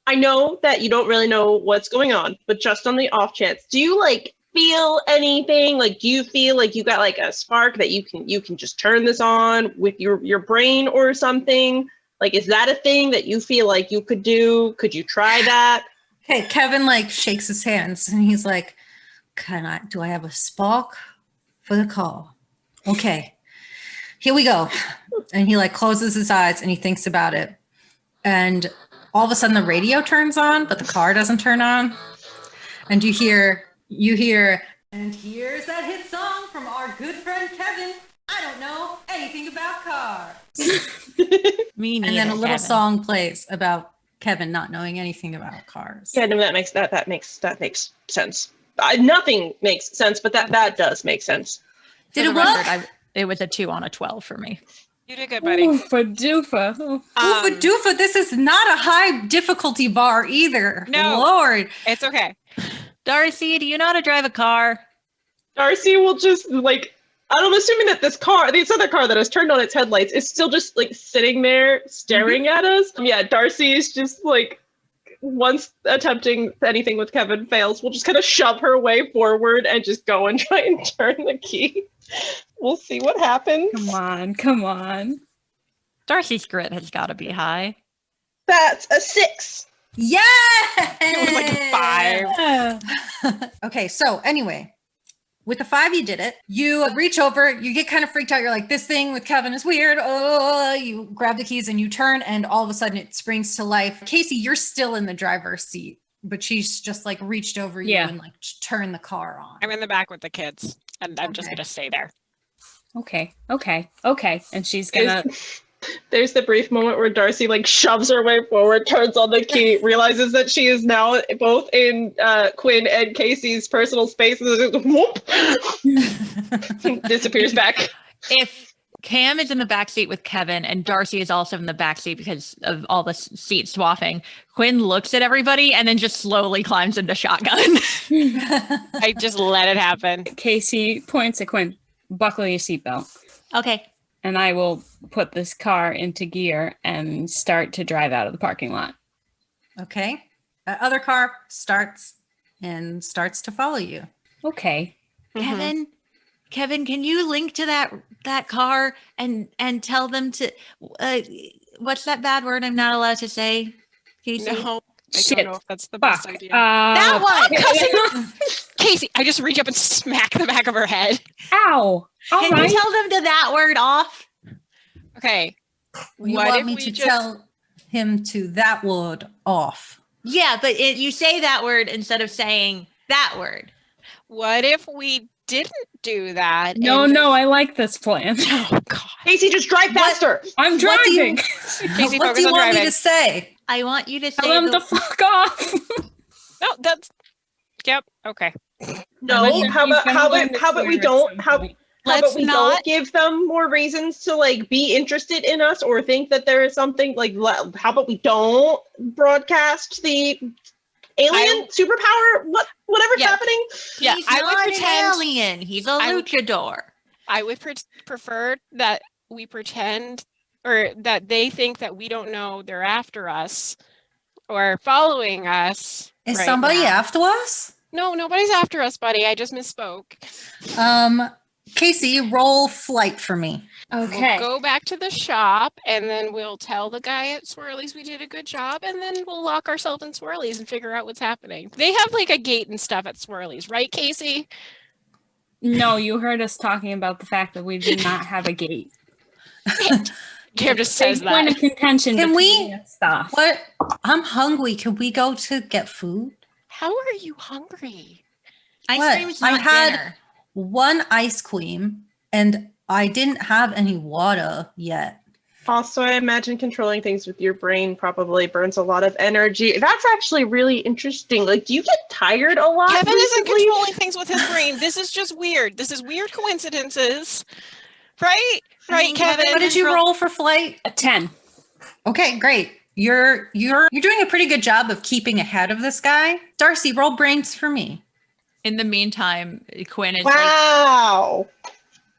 I know that you don't really know what's going on, but just on the off chance, do you like feel anything? Like, do you feel like you got like a spark that you can just turn this on with your brain or something? Like, is that a thing that you feel like you could do? Could you try that? Okay, Kevin like shakes his hands and he's like, do I have a spark for the call? Okay, here we go. And he like closes his eyes and he thinks about it. And all of a sudden the radio turns on, but the car doesn't turn on. And you hear, And here's that hit song from our good friend Kevin. I don't know anything about cars. Me neither, and then a little Kevin. song plays about Kevin not knowing anything about cars. Yeah, no, that makes sense. Nothing makes sense, but that does make sense. Did For it the work? record, it was a 2 on a 12 for me. You did good, buddy. Oofa doofa. Oofa doofa, this is not a high difficulty bar either. No. Lord. It's okay. Darcy, do you know how to drive a car? Darcy will just like, I'm assuming that this other car that has turned on its headlights is still just like sitting there staring at us. Yeah, Darcy is just like, once attempting anything with Kevin fails, we'll just kind of shove her way forward and just go and try and turn the key. We'll see what happens. Come on. Darcy's grit has got to be high. That's a 6. Yeah. It was like a 5. Okay, so anyway, with the 5, you did it. You reach over, you get kind of freaked out. You're like, this thing with Kevin is weird. Oh, you grab the keys and you turn, and all of a sudden it springs to life. Casey, you're still in the driver's seat, but she's just like reached over you and like turned the car on. I'm in the back with the kids, and I'm just going to stay there. Okay. And she's gonna. There's the brief moment where Darcy like shoves her way forward, turns on the key, realizes that she is now both in Quinn and Casey's personal space, and then whoop, disappears back. If Cam is in the backseat with Kevin and Darcy is also in the backseat because of all the seat swapping, Quinn looks at everybody and then just slowly climbs into shotgun. I just let it happen. Casey points at Quinn. Buckle your seatbelt. Okay. And I will put this car into gear and start to drive out of the parking lot. Okay. That other car starts to follow you. Okay. Kevin, can you link to that car and tell them to what's that bad word I'm not allowed to say? Casey? No, I Shit. don't know if that's the best Fuck. idea. That one. Casey, I just reach up and smack the back of her head. Ow. All Can right. you tell them to that word off? Okay. You What want if me we to just- tell him to that word off. Yeah, but you say that word instead of saying that word. What if we didn't do that? No, and I like this plan. Oh, God. Casey, just drive faster. I'm What do you- driving. Casey, what focus do you on want me driving. to say? I want you to say Tell them to fuck off. No, that's... Yep, okay. No, how about we don't give them more reasons to like be interested in us or think that there is something like, how about we don't broadcast the alien superpower, whatever's happening? Yeah, He's I not would pretend... an alien. He's a luchador. I would prefer that we pretend, or that they think that we don't know they're after us or following us. Is right somebody now. after us? No, nobody's after us, buddy. I just misspoke. Casey, roll flight for me. Okay. We'll go back to the shop and then we'll tell the guy at Swirlies we did a good job and then we'll lock ourselves in Swirlies and figure out what's happening. They have like a gate and stuff at Swirlies, right, Casey? No, you heard us talking about the fact that we do not have a gate. Cam just says Big point that. of contention. Can we- between us stuff. What? I'm hungry. Can we go to get food? How are you hungry? Ice What? cream's I not had- dinner. One ice cream, and I didn't have any water yet. Also, I imagine controlling things with your brain probably burns a lot of energy. That's actually really interesting. Like, do you get tired a lot? Kevin isn't recently? controlling things with his brain. This is just weird. This is weird coincidences. Right? Right, Kevin? What did you roll for flight? A 10. Okay, great. You're doing a pretty good job of keeping ahead of this guy. Darcy, roll brains for me. In the meantime, Quinn is like, Wow.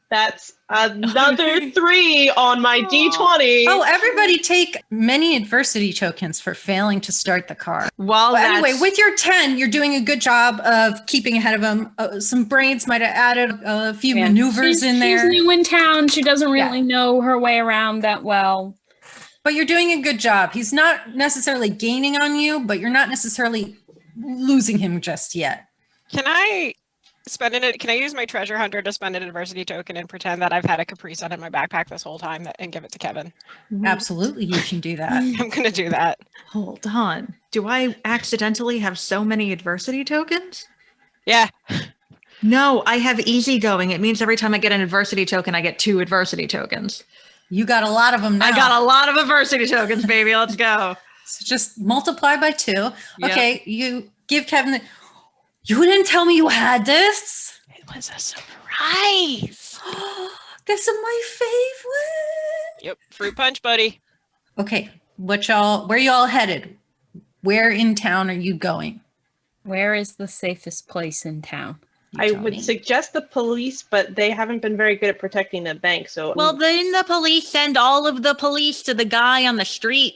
That's another 3 on my D20. Oh, everybody take many adversity tokens for failing to start the car. while Well, anyway, that's- with your 10, you're doing a good job of keeping ahead of him. Some brains might have added a few Yeah. maneuvers She's in there. She's new in town. She doesn't really know her way around that well. But you're doing a good job. He's not necessarily gaining on you, but you're not necessarily losing him just yet. Can I spend it? Can I use my treasure hunter to spend an adversity token and pretend that I've had a Capri Sun in my backpack this whole time and give it to Kevin? Absolutely, you can do that. I'm gonna do that. Hold on. Do I accidentally have so many adversity tokens? Yeah. No, I have easygoing. It means every time I get an adversity token, I get 2 adversity tokens. You got a lot of them now. I got a lot of adversity tokens, baby. Let's go. So just multiply by 2. Yep. Okay, you give Kevin the... You didn't tell me you had this. It was a surprise. This is my favorite. Yep. Fruit punch, buddy. Okay, where y'all headed? Where in town are you going? Where is the safest place in town? You I tell would me. suggest the police, but they haven't been very good at protecting the bank. So, well, then the police send all of the police to the guy on the street.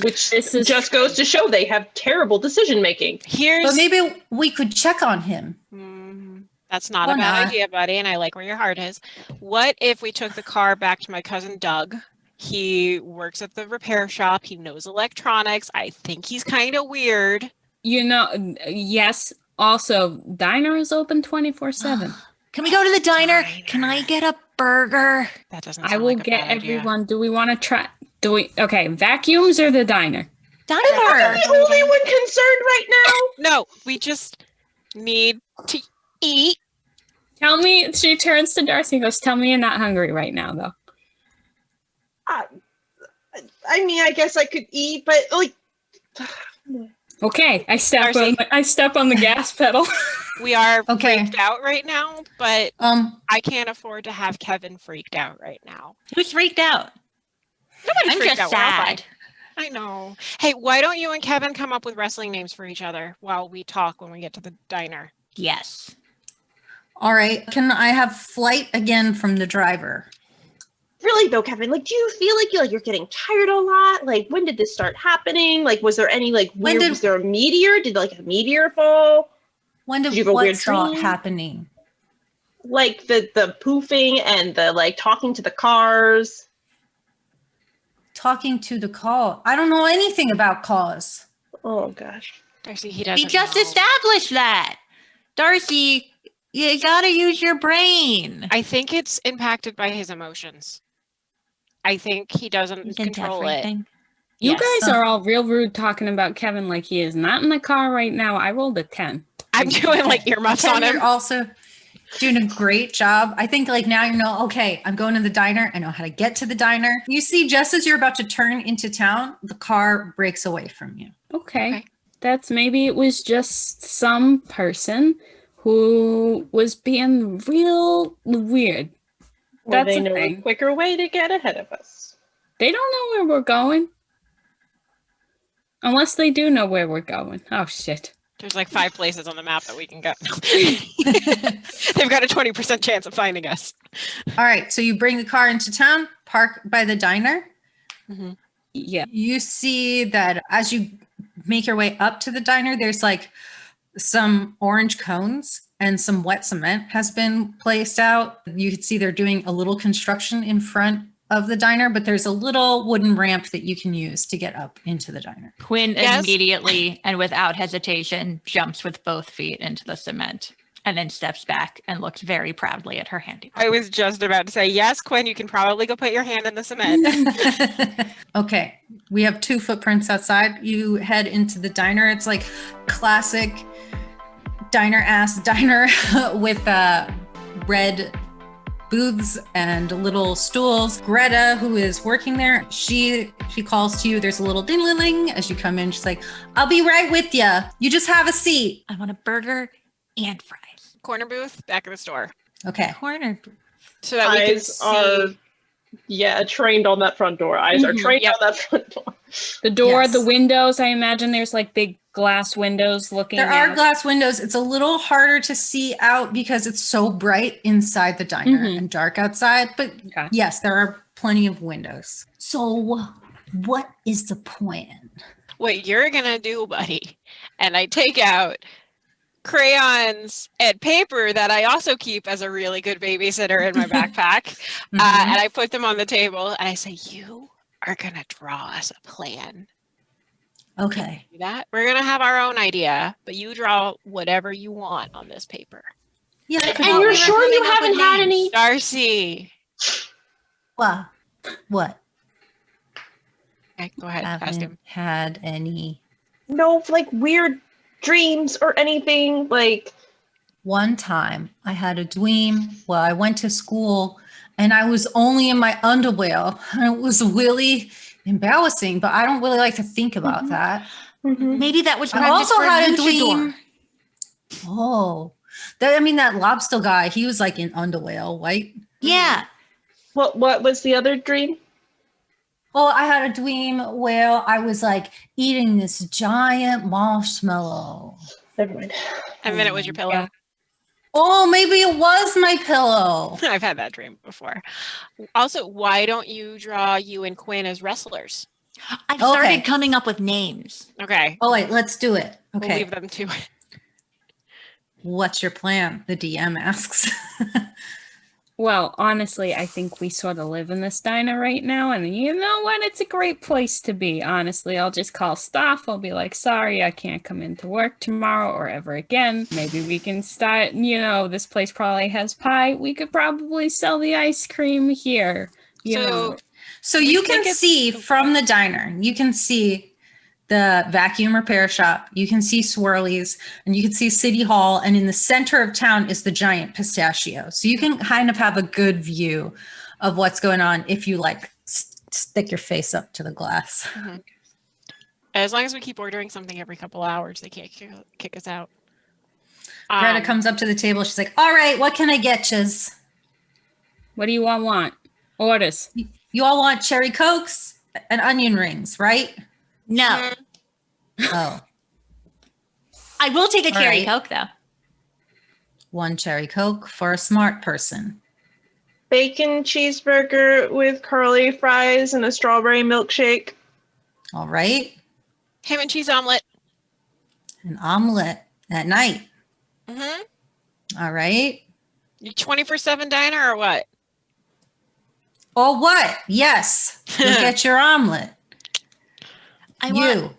which This is just goes to show they have terrible decision making. Here's But maybe we could check on him. That's not Or a bad not. idea, buddy, and I like where your heart is. What if we took the car back to my cousin Doug? He works at the repair shop. He knows electronics. I think he's kind of weird. You know, yes. Also, diner is open 24/7. Can we go to the diner? Can I get a burger? That doesn't. I sound will like a get bad idea. everyone. Do we want to try? Okay, vacuums or the diner? Diner. I'm the only one concerned right now. No, we just need to eat. Tell me. She turns to Darcy and goes, "Tell me you're not hungry right now, though." I mean, I guess I could eat, but like, Okay, I step Darcy. on the gas pedal. We are Okay. freaked out right now, but Um, I can't afford to have Kevin freaked out right now. Who's freaked out? Nobody's I'm freaked just out. We're all fine. sad. I know. Hey, why don't you and Kevin come up with wrestling names for each other while we talk when we get to the diner? Yes. all right. Can I have flight again from the driver? really though, Kevin, like, do you feel like you're getting tired a lot? Like, when did this start happening? Like, was there any was there a meteor? Did like a meteor fall? When did Did you have a what weird start dream? happening? Like the poofing and the like talking to the cars. Talking to the call. I don't know anything about calls. Oh gosh. Darcy, he doesn't We just know. established that. Darcy, you gotta use your brain. I think it's impacted by his emotions. I think he doesn't Into control it. everything. You Yes. guys are all real rude talking about Kevin like he is not in the car right now. I rolled a 10. I'm doing like earmuffs on Kevin, him. you're also doing a great job. I think like now you know, okay, I'm going to the diner. I know how to get to the diner. You see, just as you're about to turn into town, the car breaks away from you. Okay. Okay. That's maybe it was just some person who was being real weird. Or That's they a know a thing. quicker way to get ahead of us. They don't know where we're going. Unless they do know where we're going. Oh, shit. There's like 5 places on the map that we can go. They've got a 20% chance of finding us. All right, so you bring the car into town, park by the diner. Yeah. You see that as you make your way up to the diner, there's like some orange cones and some wet cement has been placed out. You can see they're doing a little construction in front of the diner, but there's a little wooden ramp that you can use to get up into the diner. Quinn Yes. immediately and without hesitation jumps with both feet into the cement and then steps back and looks very proudly at her handiwork. I was just about to say, yes, Quinn, you can probably go put your hand in the cement. Okay, we have 2 footprints outside. You head into the diner. It's like classic diner-ass diner with red booths and little stools. Greta, who is working there, she calls to you. There's a little ding-ling as you come in. She's like, I'll be right with you. You just have a seat. I want a burger and fries. Corner booth, back of the store. Okay. Corner. So that we can Eyes see. are, trained on that front door. Eyes are trained Yep. on that front door. The door, Yes. the windows, I imagine there's like big glass windows looking There are out. glass windows. It's a little harder to see out because it's so bright inside the diner Mhm. and dark outside. But Okay. yes, there are plenty of windows. So what is the plan? What you're gonna do, buddy, and I take out crayons and paper that I also keep as a really good babysitter in my backpack, Mhm. and I put them on the table, and I say, you are gonna draw us a plan. Okay. Do that? We're gonna have our own idea, but you draw whatever you want on this paper. Yeah. I could And do you're it. sure you haven't had any? Darcy. What? What? Okay, go ahead, Haven't costume. had any. No, like weird dreams or anything. Like, One time I had a dream. Well, I went to school and I was only in my underwear. And it was really embarrassing, but I don't really like to think about that. Maybe that was I practice also for had a luchador. dream. Oh, that lobster guy, he was like in underwear, right? Yeah. what was the other dream? Well, I had a dream where I was like eating this giant marshmallow. Never mind. And then it was your pillow. Yeah. Oh, maybe it was my pillow. I've had that dream before. Also, why don't you draw you and Quinn as wrestlers? I've started Okay. coming up with names. Okay. Oh, wait, let's do it. We'll Okay. leave them to it. What's your plan? The DM asks. Well, honestly, I think we sort of live in this diner right now, and you know what? It's a great place to be. Honestly, I'll just call staff. I'll be like, sorry, I can't come into work tomorrow or ever again. Maybe we can start, this place probably has pie. We could probably sell the ice cream here. You know. So We you think can it's- see from the diner, you can see the vacuum repair shop, you can see Swirlies, and you can see City Hall, and in the center of town is the giant pistachio. So you can kind of have a good view of what's going on if you like stick your face up to the glass. As long as we keep ordering something every couple hours, they can't kick us out. Greta comes up to the table. She's like, all right, what can I get yous? What do you all want? Orders. You all want cherry Cokes and onion rings, right? No. Oh, I will take a All cherry right. Coke, though. one cherry Coke for a smart person. Bacon cheeseburger with curly fries and a strawberry milkshake. All right. Ham and cheese omelet. An omelet at night. Mm-hmm. All right. You 24/7 diner or what? Or what? Yes. You'll get your omelet. I you. want.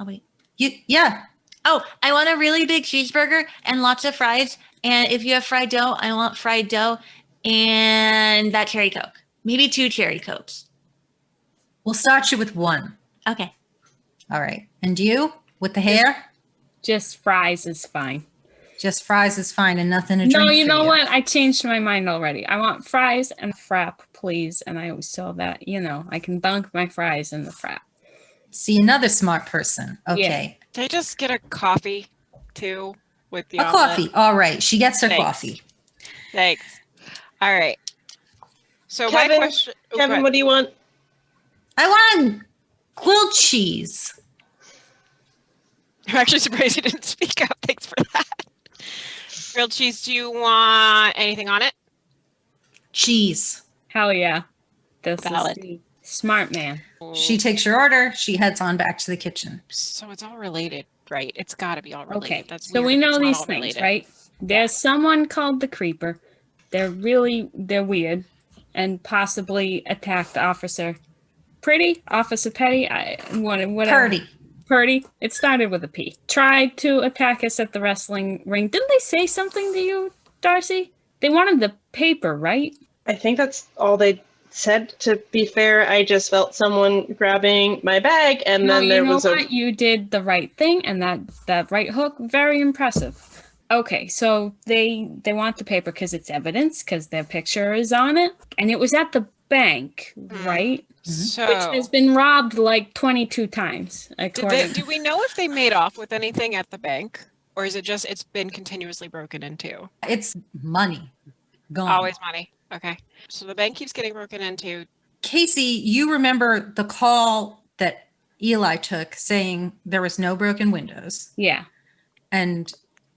Oh, wait. Yeah. Oh, I want a really big cheeseburger and lots of fries. And if you have fried dough, I want fried dough and that cherry Coke. Maybe 2 cherry Cokes. We'll start you with one. Okay. All right. And you with the hair? Just fries is fine. Just fries is fine and nothing to drink. No, you for know what? I changed my mind already. I want fries and frap, please. And I always tell that, I can dunk my fries in the frap. See, another smart person. Okay. Did I just get a coffee too with the A omelet? coffee. All right. She gets her Thanks. coffee. Thanks. All right. So Kevin, my question. Oh, go Kevin, ahead. what do you want? I want grilled cheese. I'm actually surprised you didn't speak up. Thanks for that. Grilled cheese. Do you want anything on it? Cheese. Hell yeah. This Valid. is Smart man. She takes your order. She heads on back to the kitchen. So it's all related, right? It's got to be all related. Okay, That's so weird we if know it's not these all things, related. right? There's someone called the Creeper. They're weird and possibly attacked the officer. Officer Petty? Whatever. Purdy. It started with a P. Tried to attack us at the wrestling ring. Didn't they say something to you, Darcy? They wanted the paper, right? I think that's all they said. To be fair, I just felt someone grabbing my bag, and then there was what? You did the right thing, and that right hook, very impressive. Okay, so they want the paper because it's evidence, because their picture is on it, and it was at the bank, right? So, Which has been robbed like 22 times. do we know if they made off with anything at the bank? Or is it just, it's been continuously broken into? It's money gone. Always money. Okay. So the bank keeps getting broken into. Casey, you remember the call that Eli took saying there was no broken windows. Yeah. And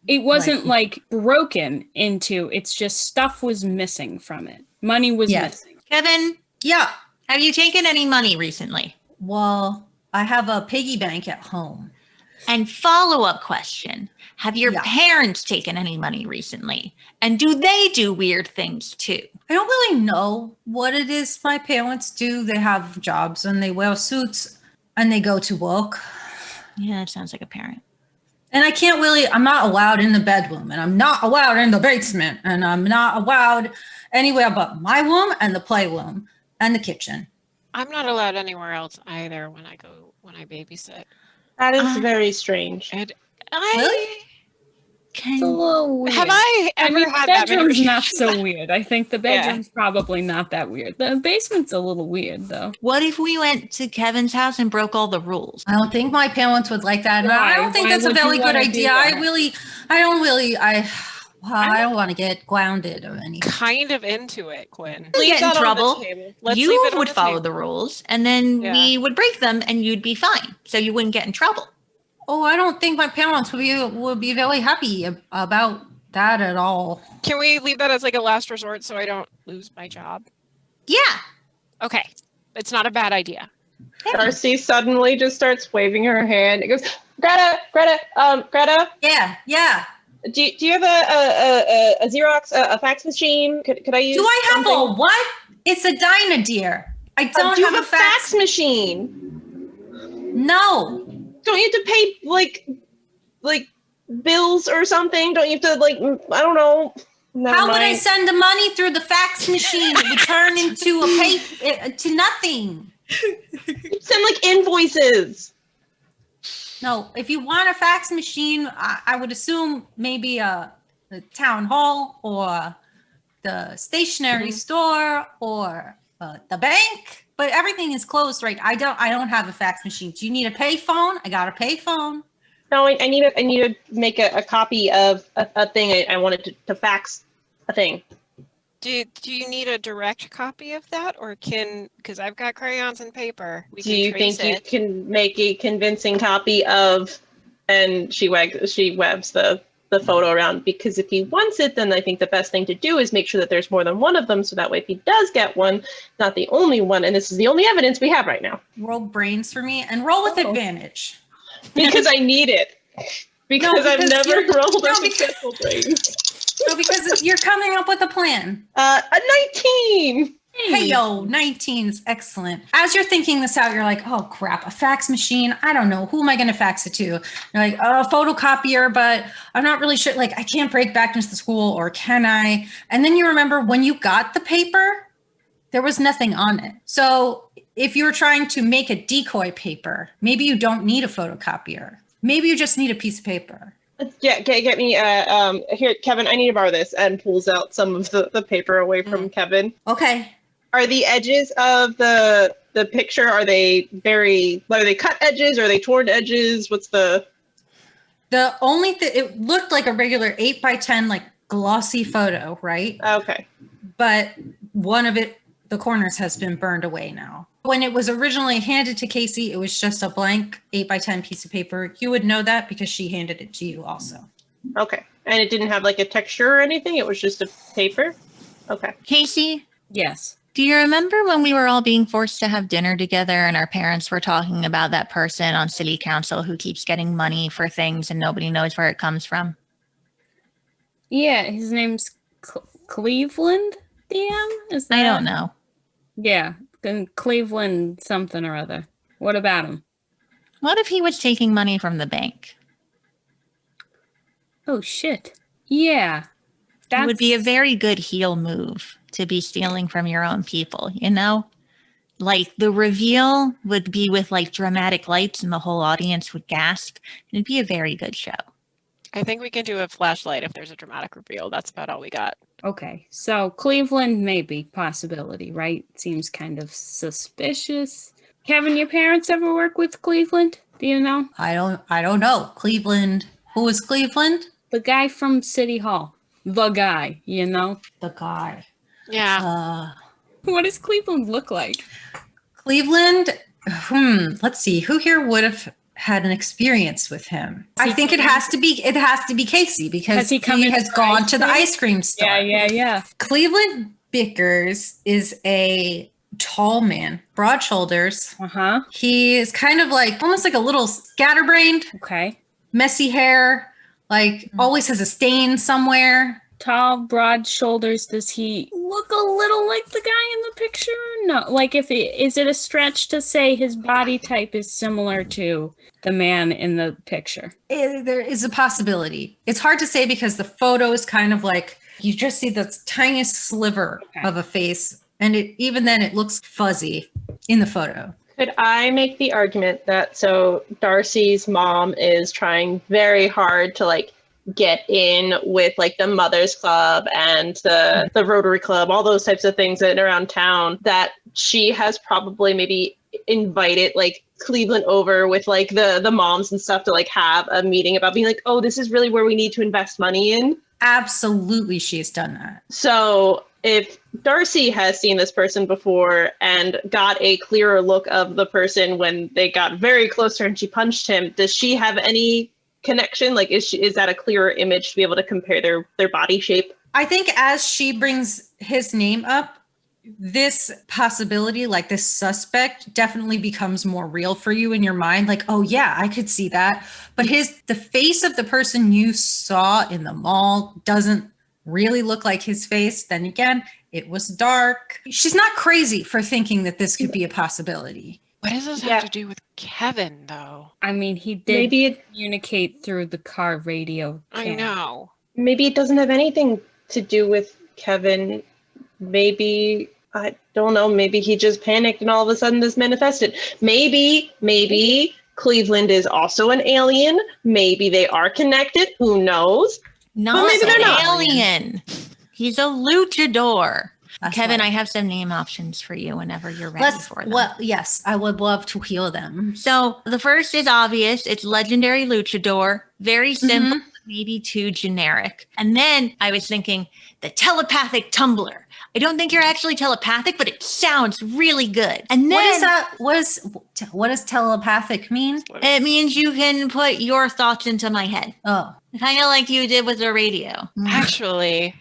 it wasn't like broken into, it's just stuff was missing from it. Money was missing. Kevin, yeah. have you taken any money recently? Well, I have a piggy bank at home. And follow-up question, have your parents taken any money recently? And do they do weird things too? I don't really know what it is my parents do. They have jobs and they wear suits and they go to work. Yeah, that sounds like a parent. And I'm not allowed in the bedroom, and I'm not allowed in the basement, and I'm not allowed anywhere but my room and the playroom and the kitchen. I'm not allowed anywhere else either when I babysit. That is very strange. And Really? It's a little weird. Have I ever had the that many bedroom's not restrictions? so weird. I think the bedroom's probably not that weird. The basement's a little weird, though. What if we went to Kevin's house and broke all the rules? I don't think my parents would like that. And Why? I don't think Why that's a would you very good wanna do idea. that? I don't want to get grounded or anything. Kind of into it, Quinn. You'll get in that on the trouble. table. Let's leave You it on would the follow table. the rules, and then Yeah. we would break them, and you'd be fine. So you wouldn't get in trouble. Oh, I don't think my parents would be very happy about that at all. Can we leave that as like a last resort so I don't lose my job? Yeah. Okay. It's not a bad idea. Darcy suddenly just starts waving her hand. It goes, Greta. Yeah. Do you have a Xerox, a fax machine? Could I use? Do I have something? a what? It's a Dynadeer. I don't Do you have a fax. machine? No. Don't you have to pay like bills or something? Don't you have to I don't know. Never How would I mind. send the money through the fax machine? It would turn into to nothing. Send invoices? No, if you want a fax machine, I would assume maybe the town hall or the stationery store or the bank. But everything is closed, right? I don't have a fax machine. Do you need a payphone? I got a payphone. No, I need to make a copy of a thing. I wanted to fax a thing. Do you need a direct copy of that, or because I've got crayons and paper. Do you think you can make a convincing copy of? And she webs the photo around, because if he wants it, then I think the best thing to do is make sure that there's more than one of them, so that way if he does get one, not the only one, and this is the only evidence we have right now. Roll brains for me and roll with advantage. Because I need it. Because I've never rolled a successful brain. No, because you're coming up with a plan. A 19! Hey, yo, 19's excellent. As you're thinking this out, you're like, oh, crap, a fax machine? I don't know. Who am I going to fax it to? You're like, a photocopier, but I'm not really sure. I can't break back into the school, or can I? And then you remember when you got the paper, there was nothing on it. So if you're trying to make a decoy paper, maybe you don't need a photocopier. Maybe you just need a piece of paper. Yeah, get me, here, Kevin, I need to borrow this, and pulls out some of the paper away from Kevin. Okay. Are the edges of the picture, are they cut edges? Are they torn edges? What's the only thing, it looked like a regular 8x10, glossy photo, right? Okay. But one of it, the corners has been burned away now. When it was originally handed to Casey, it was just a blank 8x10 piece of paper. You would know that because she handed it to you also. Okay. And it didn't have a texture or anything? It was just a paper? Okay. Casey, Yes. Do you remember when we were all being forced to have dinner together and our parents were talking about that person on city council who keeps getting money for things and nobody knows where it comes from? Yeah, his name's Cleveland DM? Is that? I don't know. Yeah, Cleveland something or other. What about him? What if he was taking money from the bank? Oh, shit. Yeah. It would be a very good heel move to be stealing from your own people, you know? Like, the reveal would be with, like, dramatic lights and the whole audience would gasp. It'd be a very good show. I think we can do a flashlight if there's a dramatic reveal. That's about all we got. Okay, so Cleveland, maybe, possibility, right? Seems kind of suspicious. Kevin, your parents ever work with Cleveland? Do you know? I don't know. Cleveland. Who is Cleveland? The guy from City Hall. The guy, you know? The guy. Yeah. What does Cleveland look like? Cleveland. Let's see. Who here would have had an experience with him? I think it has to be Casey because he has gone to the ice cream store. Yeah. Cleveland Bickers is a tall man, broad shoulders. Uh-huh. He is kind of like almost like a little scatterbrained. Okay. Messy hair, like always has a stain somewhere. Tall, broad shoulders. Does he look a little like the guy in the picture? No. Like, is it a stretch to say his body type is similar to the man in the picture? There is a possibility. It's hard to say because the photo is kind of like you just see the tiniest sliver of a face, and even then it looks fuzzy in the photo. Could I make the argument that Darcy's mom is trying very hard to like get in with like the Mothers Club and the Rotary Club, all those types of things that are around town, that she has probably maybe invited like Cleveland over with like the moms and stuff to like have a meeting about being like, oh, this is really where we need to invest money in? Absolutely, she's done that. So if Darcy has seen this person before and got a clearer look of the person when they got very close to her and she punched him, does she have any connection? Like, is that a clearer image to be able to compare their body shape? I think as she brings his name up, this possibility, like this suspect, definitely becomes more real for you in your mind. Like, oh yeah, I could see that. But the face of the person you saw in the mall doesn't really look like his face. Then again, it was dark. She's not crazy for thinking that this could be a possibility. What does this have to do with Kevin, though? I mean, he did communicate through the car radio. I know. Maybe it doesn't have anything to do with Kevin. Maybe, I don't know, maybe he just panicked and all of a sudden this manifested. Maybe Cleveland is also an alien. Maybe they are connected. Who knows? Not maybe they're not. alien. He's a luchador. That's Kevin, right. I have some name options for you whenever you're ready for them. Well, yes, I would love to heal them. So the first is obvious. It's legendary luchador. Very simple, maybe too generic. And then I was thinking the telepathic tumbler. I don't think you're actually telepathic, but it sounds really good. And then what does telepathic mean? it means you can put your thoughts into my head. Oh, Kind of like you did with the radio. Actually,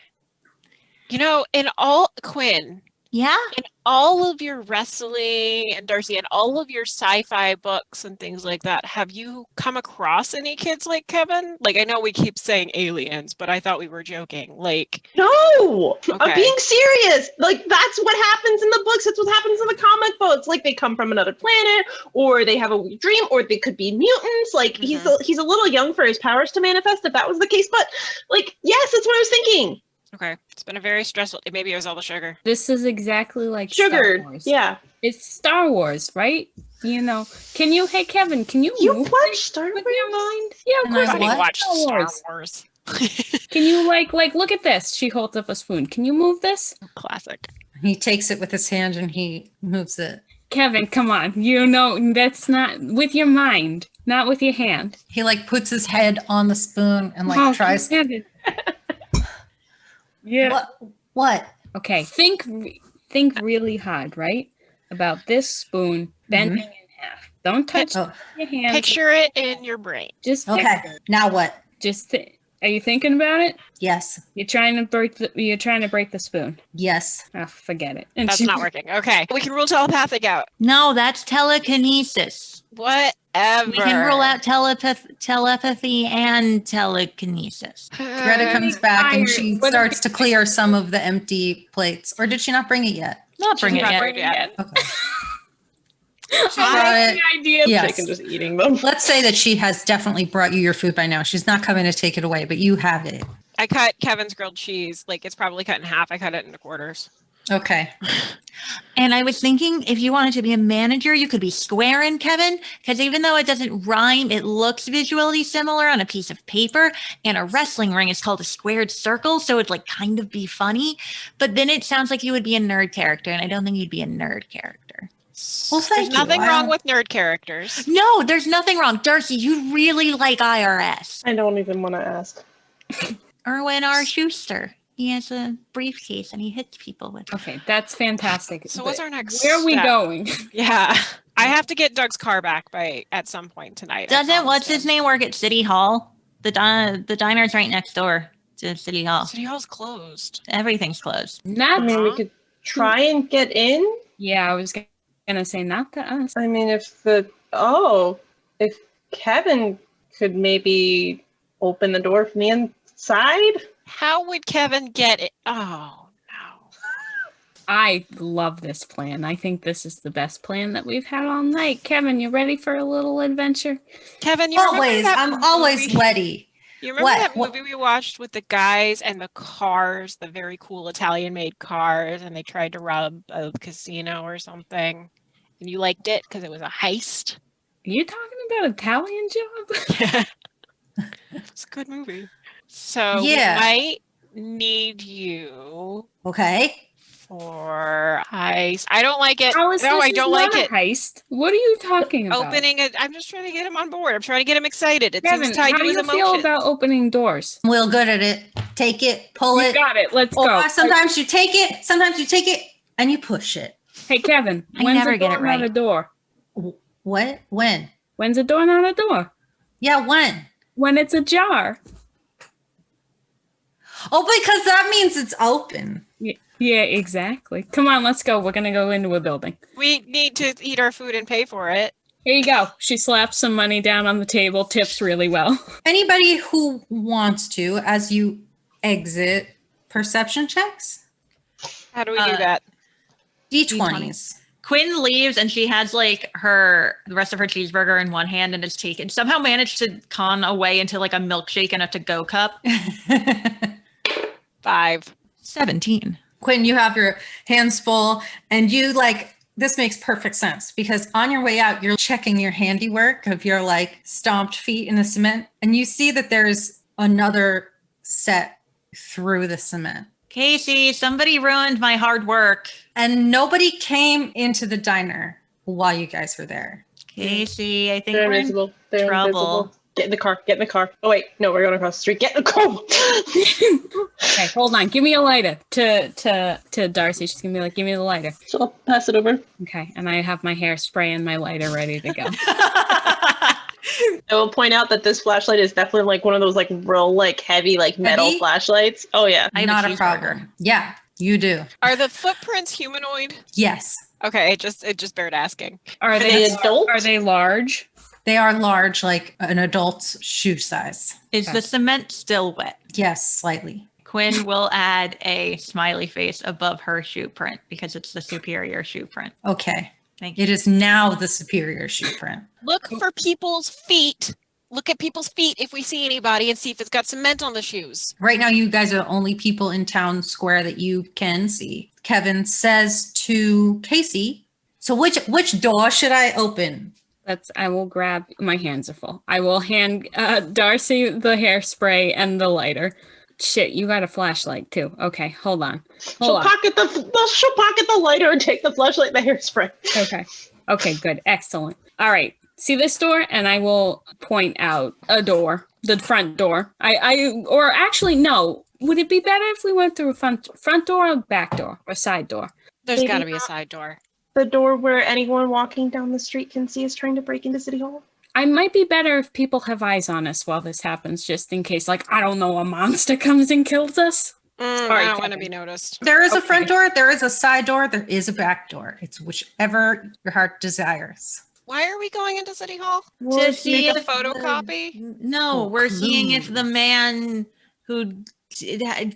Quinn, Yeah? in all of your wrestling and Darcy and all of your sci-fi books and things like that, have you come across any kids like Kevin? Like, I know we keep saying aliens, but I thought we were joking. Like, No, Okay. I'm being serious. Like, that's what happens in the books. That's what happens in the comic books. Like, they come from another planet, or they have a weird dream, or they could be mutants. Like, he's a little young for his powers to manifest, if that was the case. But, like, yes, that's what I was thinking. okay, it's been a very stressful. Maybe it was all the sugar. This is exactly like Sugar, Star Wars. yeah. It's Star Wars, right? Hey Kevin, can you You move watch things Star with Wars? your mind? Yeah, of And course. I I what? Watch Star Wars. Wars. Can you like look at this? She holds up a spoon. Can you move this? Classic. he takes it with his hand and he moves it. Kevin, come on. That's not with your mind, not with your hand. He like puts his head on the spoon and like tries. Kevin. Yeah. What? Okay. Think really hard, right? About this spoon bending in half. Don't touch Oh, your hand. Picture it in your brain. Just okay. picture. Now what? Just Are you thinking about it? Yes. You're trying to break the spoon. Yes. Oh, forget it. And That's not working. Okay. We can rule telepathic out. No, that's telekinesis. Whatever. We can rule out telepathy and telekinesis. Greta comes back and she starts to clear some of the empty plates. Or did she not bring it yet? Not bring it not yet. bring it yet. Okay. I have an idea. Yes. Chicken just eating them. Let's say that she has definitely brought you your food by now. She's not coming to take it away, but you have it. I cut Kevin's grilled cheese. Like, it's probably cut in half. I cut it into quarters. Okay. And I was thinking if you wanted to be a manager, you could be squaring Kevin, because even though it doesn't rhyme, it looks visually similar on a piece of paper. And a wrestling ring is called a squared circle, so it'd like kind of be funny. But then it sounds like you would be a nerd character, and I don't think you'd be a nerd character. Well, thank There's nothing you. wrong with nerd characters. No, there's nothing wrong. Darcy, you really like IRS. I don't even want to ask. Erwin R. Schuster. He has a briefcase and he hits people with it. Okay, that's fantastic. So what's our next Where are we step? going? Yeah. I have to get Doug's car back at some point tonight. Doesn't what's his name work at City Hall? The diner's right next door to City Hall. City Hall's closed. Everything's closed. Not I mean, we could try and get in. Yeah, I was gonna say not to us. I mean, if Kevin could maybe open the door from the inside. How would Kevin get it? Oh, no. I love this plan. I think this is the best plan that we've had all night. Kevin, you ready for a little adventure? Kevin, you remember Always. that I'm always movie? ready. You remember What? that movie we watched with the guys and the cars, the very cool Italian-made cars, and they tried to rob a casino or something? And you liked it because it was a heist? Are you talking about Italian Job? Yeah. It's a good movie. So Yeah. we might need you Okay. for heist. I don't like it. How is No, this I don't not like a it. heist? What are you talking about? Opening it. I'm just trying to get him on board. I'm trying to get him excited. It Kevin, seems tied how to do his you emotions. feel about opening doors? I'm real good at it. Take it, pull You it. got it. Let's Or go. sometimes you take it, sometimes you take it, and you push it. Hey, Kevin, I when's never a get door it not right. a door? What? When? When's a door not a door? Yeah, when? When it's ajar. Oh, because that means it's open. Yeah, exactly. Come on, let's go. We're going to go into a building. We need to eat our food and pay for it. Here you go. She slaps some money down on the table, tips really well. Anybody who wants to, as you exit, perception checks? How do we do that? D20s. Quinn leaves and she has like the rest of her cheeseburger in one hand and is taken. Somehow managed to con away into like a milkshake and a to-go cup. 5. 17. Quinn, you have your hands full and you this makes perfect sense because on your way out, you're checking your handiwork of your stomped feet in the cement and you see that there's another set through the cement. Casey, somebody ruined my hard work. And nobody came into the diner while you guys were there. Casey, I think They're we're in invisible. They're trouble. invisible. Get in the car. Get in the car. Oh, wait. No, we're going across the street. Get in the car. Okay, hold on. Give me a lighter to Darcy. She's going to be like, give me the lighter. So I'll pass it over. Okay, and I have my hairspray and my lighter ready to go. I will point out that this flashlight is definitely one of those real heavy metal Heavy? flashlights. Oh yeah. I have Not a a cheeseburger. problem. Yeah, you do. Are the footprints humanoid? Yes. Okay, it just bared asking. Are they adult? Are they large? They are large, like an adult's shoe size. Is the cement still wet? Yes, slightly. Quinn will add a smiley face above her shoe print because it's the superior shoe print. Okay. Thank you. It is now the superior shoe print. Look for people's feet. Look at people's feet if we see anybody and see if it's got cement on the shoes. Right now, you guys are the only people in town square that you can see. Kevin says to Casey, so which door should I open? I will grab, my hands are full. I will hand Darcy the hairspray and the lighter. Shit, you got a flashlight too. Okay, hold on. She'll pocket the lighter and take the flashlight and the hairspray. Okay, good. Excellent. All right. See this door? And I will point out a door, the front door. Or actually, no. Would it be better if we went through a front door or back door or side door? There's Maybe got to be a not. side door. The door where anyone walking down the street can see us trying to break into City Hall. I might be better if people have eyes on us while this happens, just in case, like, I don't know, a monster comes and kills us. I don't want to be noticed. There is a front door, there is a side door, there is a back door. It's whichever your heart desires. Why are we going into City Hall? To see Make a if photocopy? No, we're seeing if the man who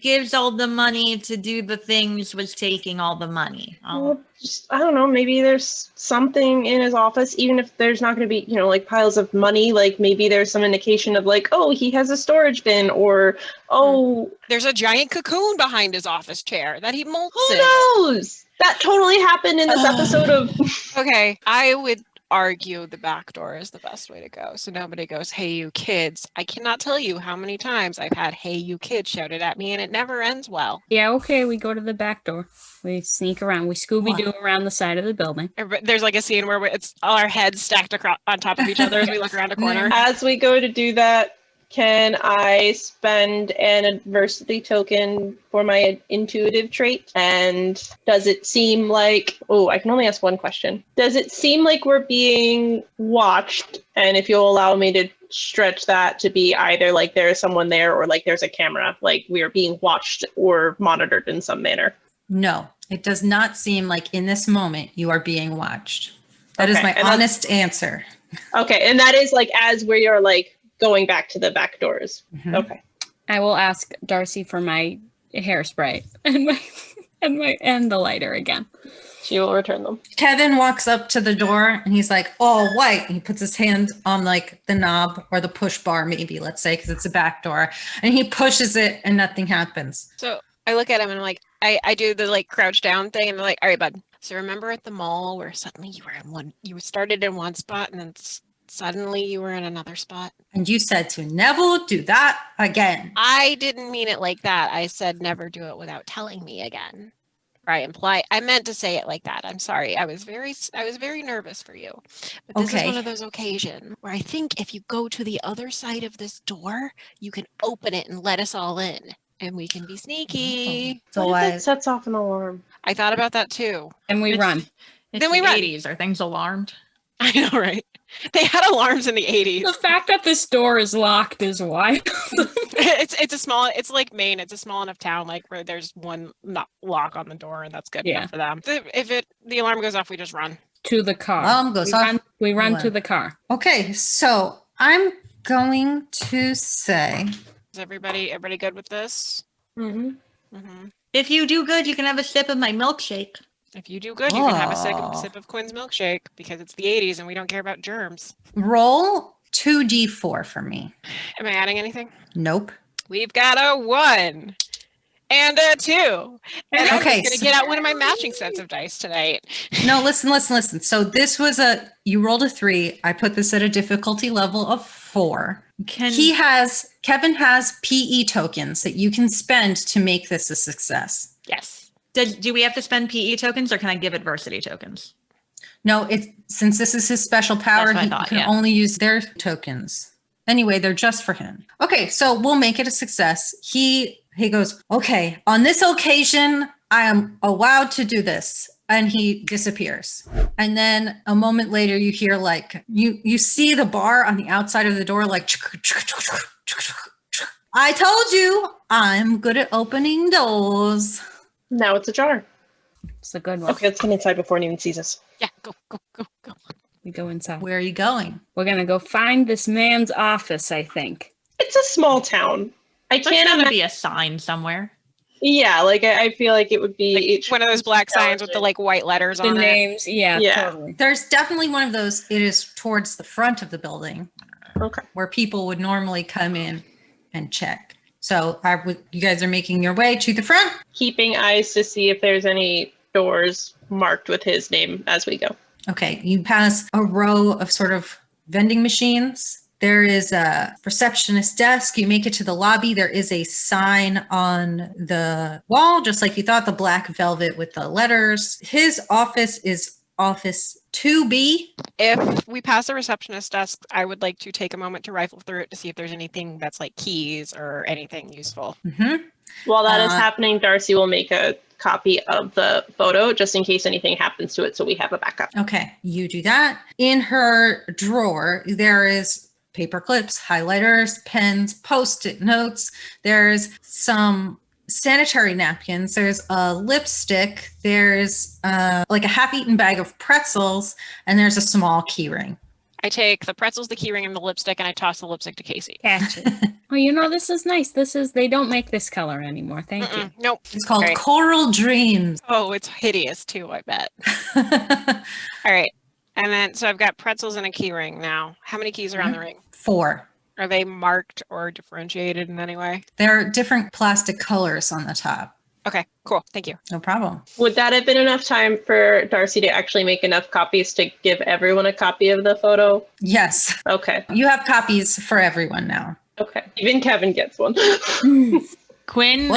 gives all the money to do the things was taking all the money. Well, I don't know, maybe there's something in his office, even if there's not going to be, like piles of money, like maybe there's some indication of like, oh, he has a storage bin, or, oh. There's a giant cocoon behind his office chair that he molts Who in. knows? That totally happened in this episode of. Okay, I would argue the back door is the best way to go. So nobody goes, hey, you kids. I cannot tell you how many times I've had, hey, you kids shouted at me, and it never ends well. Yeah, okay, we go to the back door. We sneak around. We Scooby-Doo around the side of the building. There's like a scene where it's all our heads stacked on top of each other as we look around a corner. As we go to do that, can I spend an adversity token for my intuitive trait? And does it seem like, I can only ask one question. Does it seem like we're being watched? And if you'll allow me to stretch that to be either like there is someone there or like there's a camera, like we are being watched or monitored in some manner. No, it does not seem like in this moment you are being watched. That is my and honest answer. Okay, and that is like as we are like going back to the back doors. Mhm. Okay. I will ask Darcy for my hairspray and the lighter again. She will return them. Kevin walks up to the door and he's like, all white. And he puts his hand on like the knob or the push bar, maybe, let's say, because it's a back door. And he pushes it and nothing happens. So I look at him and I'm like, I do the like crouch down thing and I'm like, all right, bud. So remember at the mall where suddenly you started in one spot and then suddenly you were in another spot? And you said to never do that again. I didn't mean it like that. I said never do it without telling me again. Or I meant to say it like that. I'm sorry. I was very nervous for you. But this is one of those occasions where I think if you go to the other side of this door, you can open it and let us all in. And we can be sneaky. So What if that sets off an alarm? I thought about that too. And we run. Then we run. 80s. Are things alarmed? I know, right? They had alarms in the 80s. The fact that this door is locked is wild. It's like Maine. It's a small enough town like where there's one lock on the door and that's good enough for them. If the alarm goes off, we just run. To the car. Alarm goes off. We run to the car. Okay, so I'm going to say. Is everybody good with this? Mm-hmm. Mm-hmm. If you do good, you can have a sip of my milkshake. If you do good, you can have a sip of Quinn's milkshake because it's the 80s and we don't care about germs. Roll 2d4 for me. Am I adding anything? Nope. We've got a 1 and a 2. And I'm going to get out one of my matching sets of dice tonight. No, listen. So this was you rolled a 3. I put this at a difficulty level of 4. Kevin has PE tokens that you can spend to make this a success. Yes. Do we have to spend PE tokens or can I give adversity tokens? No, since this is his special power, That's what I he thought, can only use their tokens. Anyway, they're just for him. Okay, so we'll make it a success. He goes, okay, on this occasion, I am allowed to do this. And he disappears. And then a moment later, you hear like, you see the bar on the outside of the door, like, I told you, I'm good at opening doors. Now it's ajar. It's a good one. Okay, let's get inside before anyone sees us. Yeah, go. We go inside. Where are you going? We're going to go find this man's office, I think. It's a small town. There's going to be a sign somewhere. Yeah, like I feel like it would be like one of those black signs with the like white letters on it. The names, yeah, totally. There's definitely one of those. It is towards the front of the building. Okay. Where people would normally come in and check. So you guys are making your way to the front? Keeping eyes to see if there's any doors marked with his name as we go. Okay, you pass a row of sort of vending machines. There is a receptionist desk. You make it to the lobby. There is a sign on the wall, just like you thought, the black velvet with the letters. His office is office 2B. If we pass the receptionist desk, I would like to take a moment to rifle through it to see if there's anything that's like keys or anything useful. Mm-hmm. While that is happening, Darcy will make a copy of the photo just in case anything happens to it, so we have a backup. Okay, you do that. In her drawer, there is paper clips, highlighters, pens, post-it notes. There's some sanitary napkins. There's a lipstick. There's like a half-eaten bag of pretzels, and there's a small key ring. I take the pretzels, the keyring, and the lipstick, and I toss the lipstick to Casey. Gotcha. Oh, this is nice. They don't make this color anymore. Thank you. Nope. It's called Right. Coral Dreams. Oh, it's hideous too, I bet. All right. And then, so I've got pretzels and a key ring now. How many keys are on the ring? 4. Are they marked or differentiated in any way? There are different plastic colors on the top. Okay, cool. Thank you. No problem. Would that have been enough time for Darcy to actually make enough copies to give everyone a copy of the photo? Yes. Okay. You have copies for everyone now. Okay. Even Kevin gets one. Quinn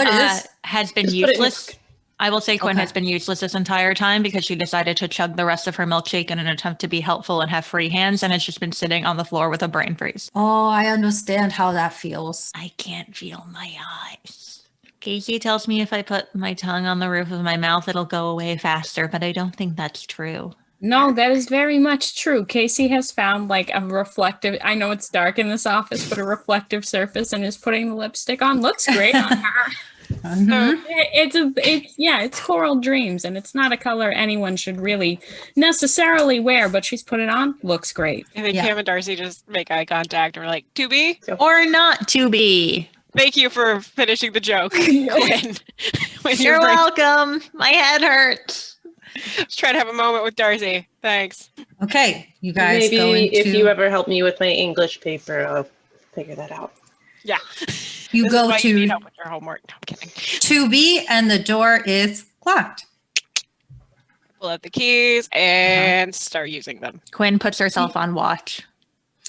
has been Just put it in- useless. I will say Quinn has been useless this entire time because she decided to chug the rest of her milkshake in an attempt to be helpful and have free hands, and has just been sitting on the floor with a brain freeze. Oh, I understand how that feels. I can't feel my eyes. Casey tells me if I put my tongue on the roof of my mouth, it'll go away faster, but I don't think that's true. No, that is very much true. Casey has found like a reflective, I know it's dark in this office, but a reflective surface and is putting the lipstick on. Looks great on her. So it's Coral Dreams, and it's not a color anyone should really necessarily wear, but she's put it on. Looks great. And then Cam and Darcy just make eye contact and we're like, to be? Or not to be. Thank you for finishing the joke, Quinn. You're welcome. My head hurts. Just trying to have a moment with Darcy. Thanks. Okay, you guys Maybe go into... if you ever help me with my English paper, I'll figure that out. Yeah. You This go is why to you need help with your homework. No, I'm kidding. 2B, and the door is locked. Pull out the keys and start using them. Quinn puts herself on watch.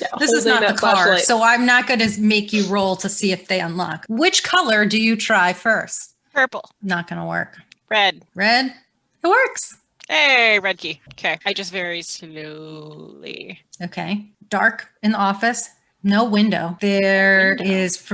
Yeah, This is holding not the that car, flashlight. so I'm not going to make you roll to see if they unlock. Which color do you try first? Purple. Not going to work. Red. Red? It works. Hey, red key. Okay. I just very slowly. Okay. Dark in the office. No window. There's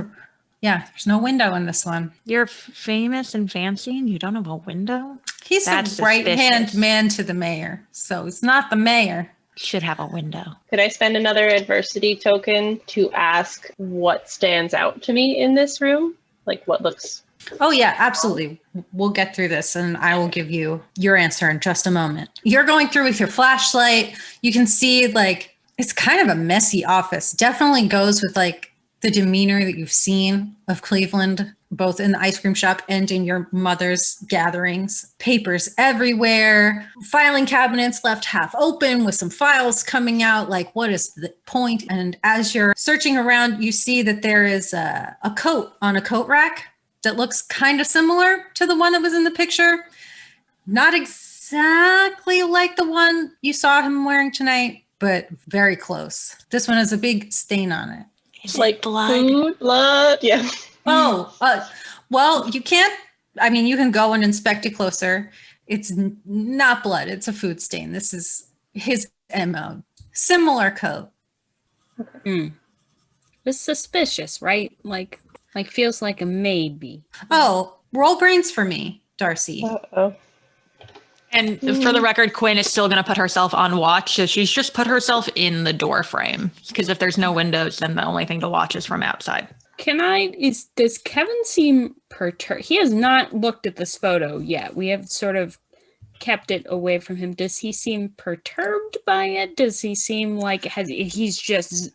no window in this one. You're famous and fancy and you don't have a window? He's That's the right-hand suspicious. man to the mayor, so it's not the mayor. Should have a window. Could I spend another adversity token to ask what stands out to me in this room? Like what looks... Oh yeah, absolutely. We'll get through this and I will give you your answer in just a moment. You're going through with your flashlight. You can see like, it's kind of a messy office. Definitely goes with like the demeanor that you've seen of Cleveland, both in the ice cream shop and in your mother's gatherings. Papers everywhere, filing cabinets left half open with some files coming out. Like, what is the point? And as you're searching around, you see that there is a coat on a coat rack that looks kind of similar to the one that was in the picture. Not exactly like the one you saw him wearing tonight, but very close. This one has a big stain on it. Is like it blood? food, blood, yeah. Oh, well, you can't, I mean, you can go and inspect it closer. It's not blood. It's a food stain. This is his MO. Similar coat. It's suspicious, right? Like feels like a maybe. Oh, roll brains for me, Darcy. Uh-oh. And for the record, Quinn is still going to put herself on watch. So she's just put herself in the door frame because if there's no windows, then the only thing to watch is from outside. Does Kevin seem perturbed? He has not looked at this photo yet. We have sort of kept it away from him. Does he seem perturbed by it? Does he seem like he's just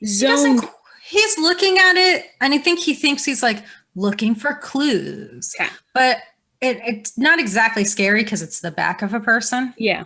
zoned? He's looking at it and I think he thinks he's like looking for clues. Yeah. But it's not exactly scary because it's the back of a person. Yeah.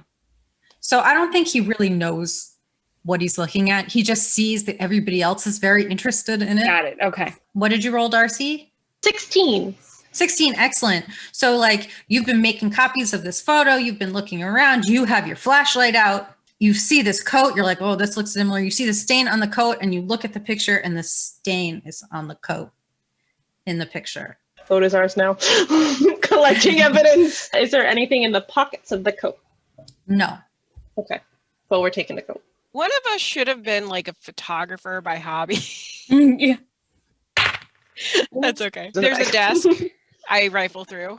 So I don't think he really knows what he's looking at. He just sees that everybody else is very interested in it. Got it. Okay. What did you roll, Darcy? 16. 16. Excellent. So like you've been making copies of this photo. You've been looking around. You have your flashlight out. You see this coat. You're like, oh, this looks similar. You see the stain on the coat and you look at the picture and the stain is on the coat in the picture. Vote is ours now. Collecting evidence. Is there anything in the pockets of the coat? No. Okay. Well, we're taking the coat. One of us should have been like a photographer by hobby. Yeah. That's okay. There's a desk. I rifle through.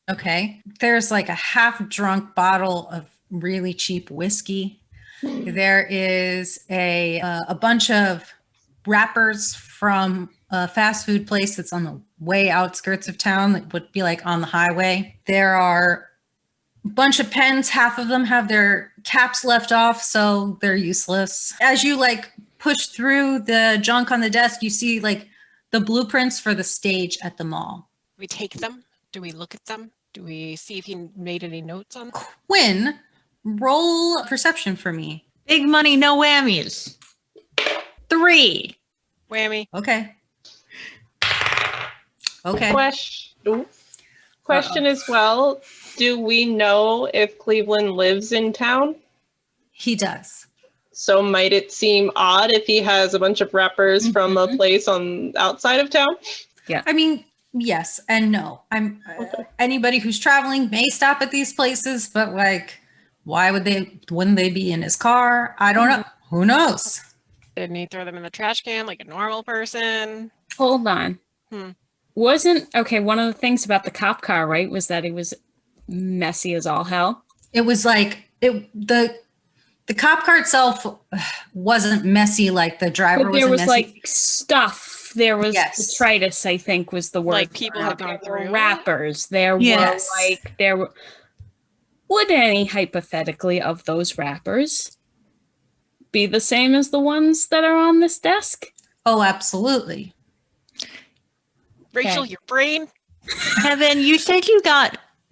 Okay. There's like a half-drunk bottle of really cheap whiskey. There is a bunch of wrappers from a fast food place that's on the way outskirts of town that would be like on the highway. There are a bunch of pens. Half of them have their caps left off, so they're useless. As you like push through the junk on the desk, you see like the blueprints for the stage at the mall. We take them. Do we look at them? Do we see if he made any notes on them? Quinn, roll perception for me. Big money, no whammies. 3. Whammy. Okay. Okay. Question as well. Do we know if Cleveland lives in town? He does. So might it seem odd if he has a bunch of wrappers from a place on outside of town? Yeah. I mean, yes and no. Anybody who's traveling may stop at these places, but like, wouldn't they be in his car? I don't know. Who knows? Didn't he throw them in the trash can like a normal person? Hold on. One of the things about the cop car, right, was that it was messy as all hell. It was like the cop car itself wasn't messy like the driver But there wasn't was messy. like stuff. There was detritus, I think was the word. Like people had gone There were through. wrappers. There Yes. were would any hypothetically of those wrappers be the same as the ones that are on this desk? Oh, absolutely. Rachel, Okay. your brain? Kevin, you said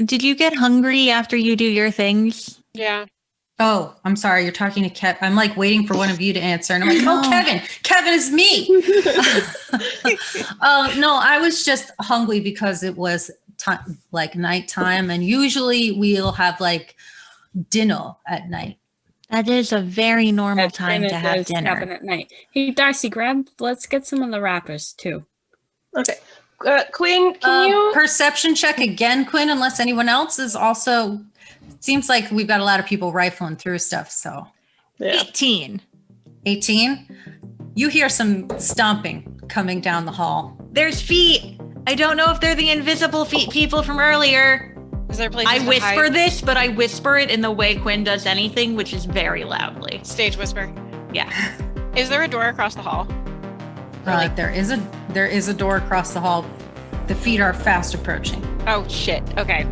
did you get hungry after you do your things? Yeah. Oh, I'm sorry. You're talking to Kev. I'm like waiting for one of you to answer. And I'm like, No. oh, Kevin is me. No, I was just hungry because it was like nighttime. And usually we'll have like dinner at night. That is a very normal That's time when to it have does happen dinner. at night. Hey, Darcy, let's get some of the wrappers too. Okay. Quinn, can you? Perception check again, Quinn, unless anyone else is also. Seems like we've got a lot of people rifling through stuff. So Yeah. 18. 18. You hear some stomping coming down the hall. There's feet. I don't know if they're the invisible feet people from earlier. Is there places I to whisper hide? this, but I whisper it in the way Quinn does anything, which is very loudly. Stage whisper. Yeah. Is there a door across the hall? There is a door across the hall. The feet are fast approaching. Oh shit. Okay.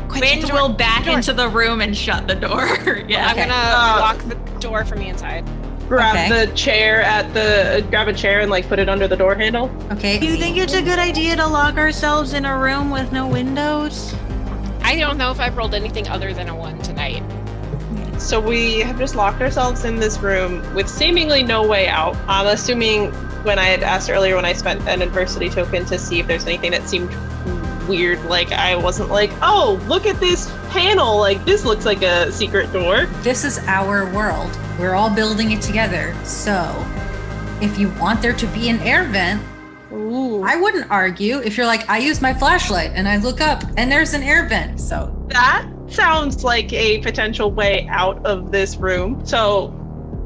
Quinn will back into the room and shut the door. Yeah. I'm gonna lock the door from the inside. Grab a chair and like put it under the door handle. Okay. Do you think it's a good idea to lock ourselves in a room with no windows? I don't know if I've rolled anything other than a 1 tonight. So we have just locked ourselves in this room with seemingly no way out. I'm assuming when I had asked earlier when I spent an adversity token to see if there's anything that seemed weird, like I wasn't like, oh, look at this panel, like this looks like a secret door. This is our world. We're all building it together. So if you want there to be an air vent, I wouldn't argue. If you're like, I use my flashlight and I look up and there's an air vent. So That sounds like a potential way out of this room. So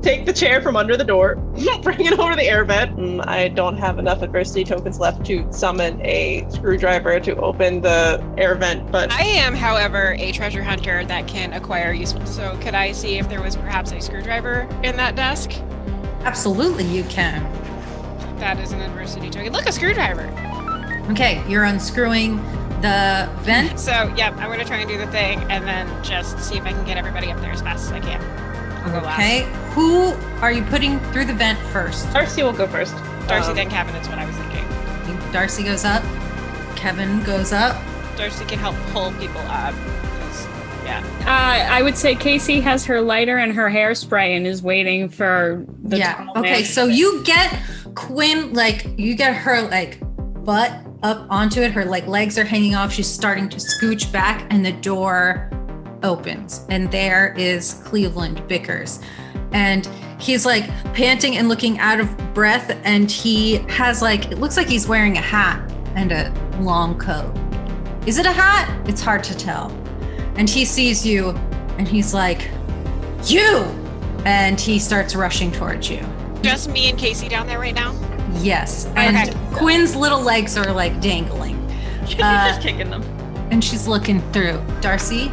take the chair from under the door, bring it over the air vent. I don't have enough adversity tokens left to summon a screwdriver to open the air vent, but I am, however, a treasure hunter that can acquire useful. So could I see if there was perhaps a screwdriver in that desk? absolutely you can. That is an adversity token. Look, a screwdriver. Okay, you're unscrewing the vent. So, yep, I'm going to try and do the thing and then just see if I can get everybody up there as fast as I can. I'll go Okay, who are you putting through the vent first? Darcy will go first. Darcy, then Kevin is what I was thinking. Darcy goes up. Kevin goes up. Darcy can help pull people up. 'Cause, yeah. I would say Casey has her lighter and her hairspray and is waiting for the tall Okay, man. so you get Quinn, like, you get her, like, butt up onto it. Her, like, legs are hanging off. She's starting to scooch back, and the door opens. And there is Cleveland Bickers. And he's, like, panting and looking out of breath. And he has, like, it looks like he's wearing a hat and a long coat. Is it a hat? It's hard to tell. And he sees you, and he's like, you! And he starts rushing towards you. Just me and Casey down there right now? Yes, and Okay. Quinn's little legs are like dangling. She's just kicking them. And she's looking through. Darcy?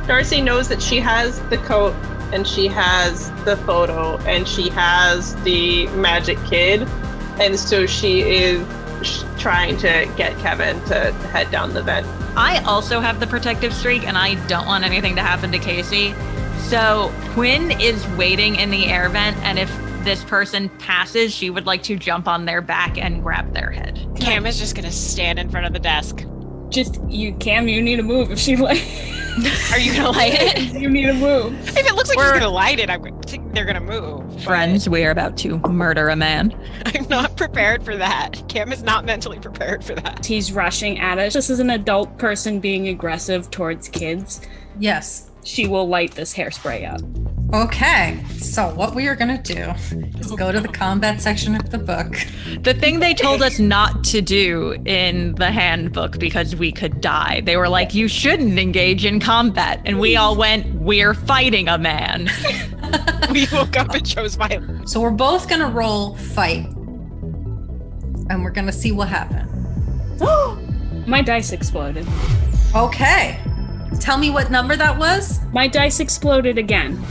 Darcy knows that she has the coat and she has the photo and she has the magic kid. And so she is trying to get Kevin to head down the vent. I also have the protective streak, and I don't want anything to happen to Casey. So Quinn is waiting in the air vent, and if this person passes, she would like to jump on their back and grab their head. Cam is just gonna stand in front of the desk. Cam, you need to move if she like. Are you gonna light it? You need to move. If it looks like she's gonna light it, I think they're gonna move. Friends, we are about to murder a man. I'm not prepared for that. Cam is not mentally prepared for that. He's rushing at us. This is an adult person being aggressive towards kids. Yes. She will light this hairspray up. Okay, so what we are going to do is go to the combat section of the book. The thing they told us not to do in the handbook because we could die. They were like, you shouldn't engage in combat. And we all went, we're fighting a man. We woke up and chose violence. So we're both going to roll fight. And we're going to see what happens. My dice exploded. Okay. Tell me what number that was. My dice exploded again.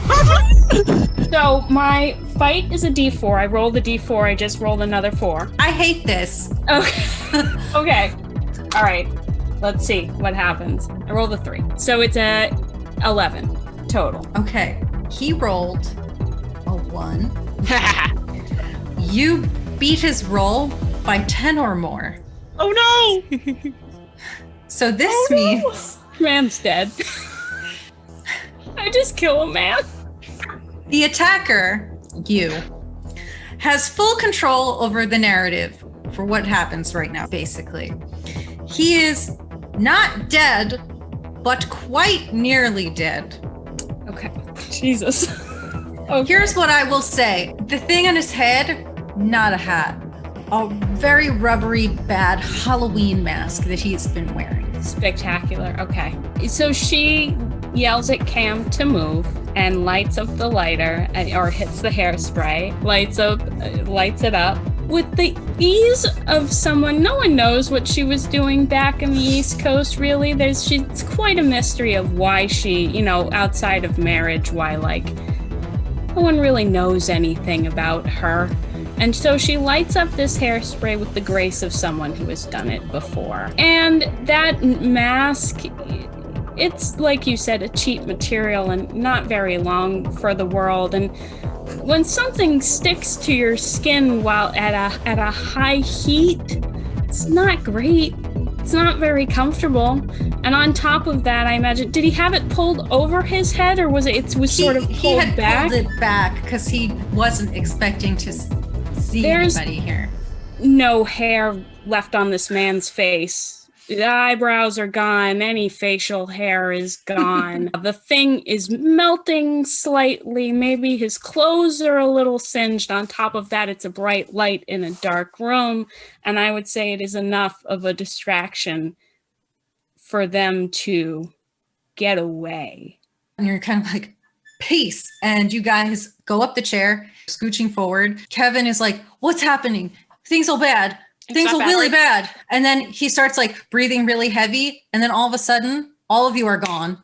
So my fight is a d4. I rolled a d4. I just rolled another 4. I hate this. Okay. Okay. All right. Let's see what happens. I rolled a 3. So it's a 11 total. Okay. He rolled a 1. You beat his roll by 10 or more. Oh no! So this means Man's dead. I just kill a man. the attacker, you, has full control over the narrative for what happens right now, basically. He is not dead, but quite nearly dead. Okay. Jesus. Okay. Here's what I will say. The thing on his head, not a hat. A very rubbery, bad Halloween mask that he's been wearing. Spectacular. Okay. So she yells at Cam to move and lights up the lighter or hits the hairspray, lights it up. With the ease of someone, no one knows what she was doing back in the East Coast, really. It's quite a mystery of why she, outside of marriage, why, no one really knows anything about her. And so she lights up this hairspray with the grace of someone who has done it before. And that mask, it's, like you said, a cheap material and not very long for the world. And when something sticks to your skin while at a high heat, it's not great. It's not very comfortable. And on top of that, I imagine, did he have it pulled over his head, or was it sort of pulled he had back? pulled it back because he wasn't expecting to see anybody here. No hair left on this man's face. The eyebrows are gone. Any facial hair is gone. The thing is melting slightly. Maybe his clothes are a little singed. On top of that, it's a bright light in a dark room. And I would say it is enough of a distraction for them to get away. And you're kind of like, peace. And you guys go up the chair, scooching forward. Kevin is like, what's happening? Things are bad. Things are really bad. And then he starts breathing really heavy. And then all of a sudden, all of you are gone.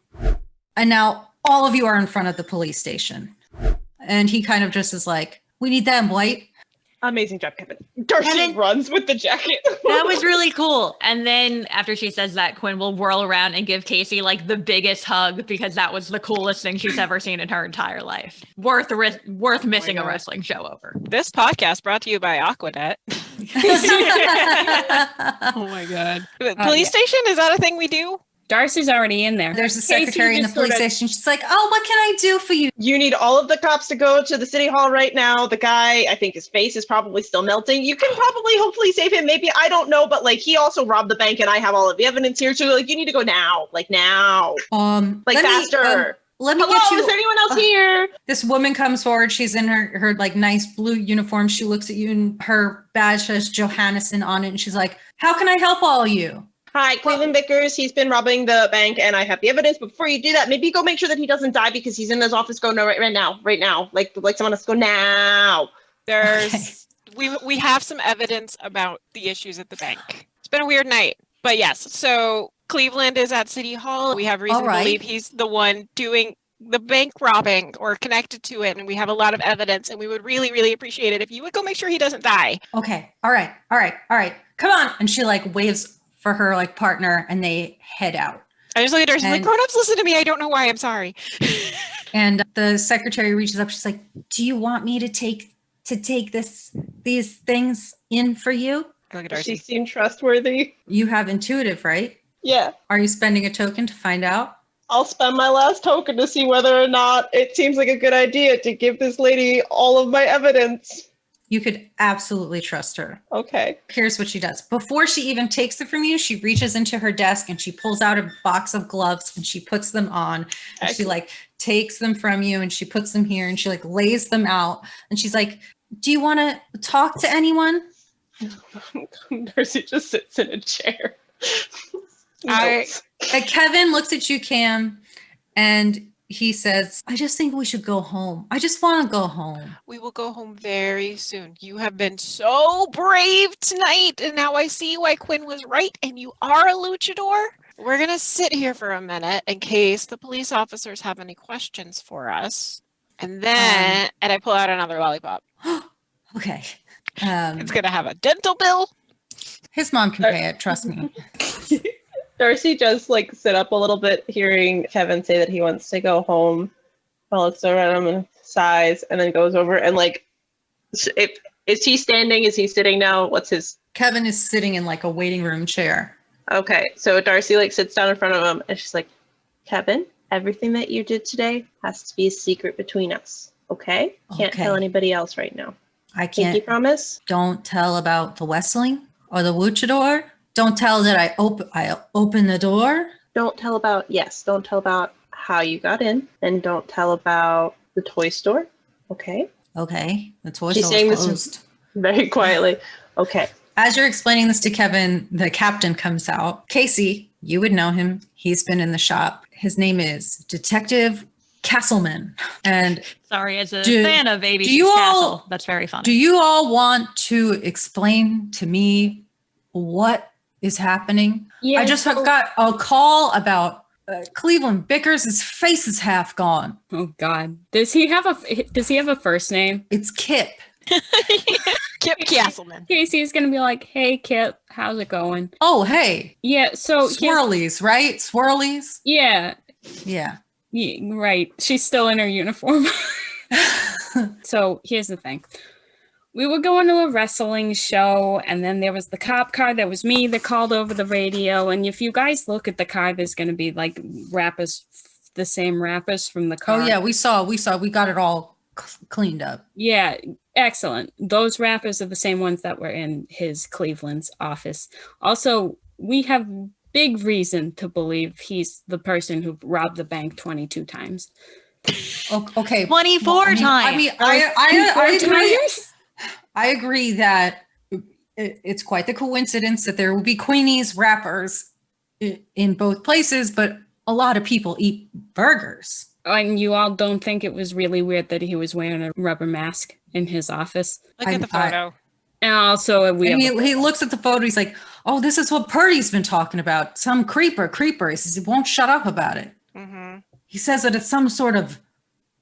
And now all of you are in front of the police station. And he kind of just is like, we need them, White. Amazing job, Kevin. Darcy runs with the jacket. That was really cool. And then after she says that, Quinn will whirl around and give Casey the biggest hug because that was the coolest thing she's ever seen in her entire life. Worth missing a wrestling show over. This podcast brought to you by Aquanet. Oh my God. Police station, is that a thing we do? Darcy's already in there. There's a secretary in the police station. She's like, oh, what can I do for you? You need all of the cops to go to the city hall right now. The guy, I think his face is probably still melting. You can probably hopefully save him. Maybe, I don't know, but he also robbed the bank and I have all of the evidence here. So you need to go now. Now. Faster. Let me Hello, get you. is there anyone else here? This woman comes forward. She's in her nice blue uniform. She looks at you and her badge says Johannesson on it. And she's like, how can I help all you? Hi, Cleveland Vickers. He's been robbing the bank and I have the evidence. But before you do that, maybe go make sure that he doesn't die because he's in his office. Go no, right now. Like someone else, go now. We have some evidence about the issues at the bank. It's been a weird night. But yes, so Cleveland is at City Hall. We have reason to believe he's the one doing the bank robbing or connected to it. And we have a lot of evidence, and we would really, really appreciate it if you would go make sure he doesn't die. Okay. All right. Come on. And she like waves for her like partner, and they head out. I just look at Darcy, like, grown-ups, listen to me. I don't know why. I'm sorry. And the secretary reaches up. She's like, do you want me to take these things in for you? I look at Darcy. She seemed trustworthy. You have intuitive, right? Yeah. Are you spending a token to find out? I'll spend my last token to see whether or not it seems like a good idea to give this lady all of my evidence. You could absolutely trust her. Okay. Here's what she does. Before she even takes it from you, she reaches into her desk and she pulls out a box of gloves and she puts them on. And she like takes them from you and she puts them here and she like lays them out. And she's like, do you want to talk to anyone? Darcy just sits in a chair. Kevin looks at you, Cam, and he says, I just think we should go home. I just want to go home. We will go home very soon. You have been so brave tonight, and now I see why Quinn was right, and you are a luchador. We're going to sit here for a minute in case the police officers have any questions for us. And then, and I pull out another lollipop. Okay. It's going to have a dental bill. His mom can pay it, trust me. Darcy just like sit up a little bit, hearing Kevin say that he wants to go home. Well, looks around him and sighs, and then goes over and like, is he standing? Is he sitting now? What's his? Kevin is sitting in like a waiting room chair. Okay, so Darcy like sits down in front of him, and she's like, Kevin, everything that you did today has to be a secret between us. Okay? Can't tell anybody else right now. I can't. Pinky promise? Don't tell about the Westling or the luchador. Don't tell that I open the door. Don't tell about how you got in, and don't tell about the toy store. Okay? Okay. The toy She's store is closed. This very quietly. Okay. As you're explaining this to Kevin, the captain comes out. Casey, you would know him. He's been in the shop. His name is Detective Castleman. And sorry, as a fan of Baby Castle, that's very funny. Do you all want to explain to me what is happening? Yeah, I just got a call about Cleveland Bickers. His face is half gone. Oh God. Does he have a first name? It's Kip. Kip Castleman. Casey's gonna be like, hey Kip, how's it going? Oh, hey. Yeah, so Swirlies, right? Swirlies? Yeah. Yeah. Yeah, right. She's still in her uniform. So here's the thing. We were going to a wrestling show, and then there was the cop car. That was me that called over the radio. And if you guys look at the car, there's going to be like wrappers, the same wrappers from the car. Oh, yeah, we saw. We got it all cleaned up. Yeah, excellent. Those wrappers are the same ones that were in his Cleveland's office. Also, we have big reason to believe he's the person who robbed the bank 22 times. Okay. 24 times. I mean, I agree. I agree that it's quite the coincidence that there will be Queenie's wrappers in both places, but a lot of people eat burgers. And you all don't think it was really weird that he was wearing a rubber mask in his office? Look at the photo. And also, he looks at the photo. He's like, "Oh, this is what Purdy's been talking about. Some creeper." He says he won't shut up about it. Mm-hmm. He says that it's some sort of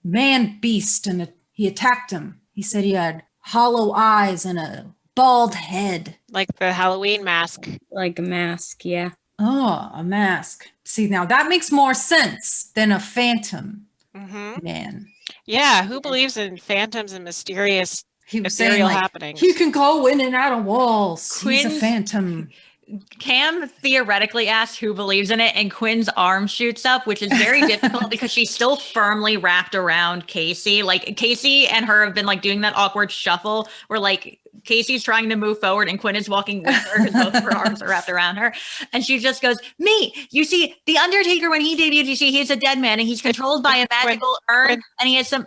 man beast, and he attacked him. He said he had hollow eyes and a bald head, like the Halloween mask. Like a mask, yeah. Oh, a mask. See, now that makes more sense than a phantom man. Yeah, who believes in phantoms and mysterious? He was saying, like, happenings. He can go in and out of walls. He's a phantom. Cam theoretically asked who believes in it, and Quinn's arm shoots up, which is very difficult because she's still firmly wrapped around Casey. Like, Casey and her have been like doing that awkward shuffle where like Casey's trying to move forward and Quinn is walking with her because both of her arms are wrapped around her. And she just goes, me, you see, The Undertaker, when he debuted, you see, he's a dead man and he's controlled by a magical urn and he has some...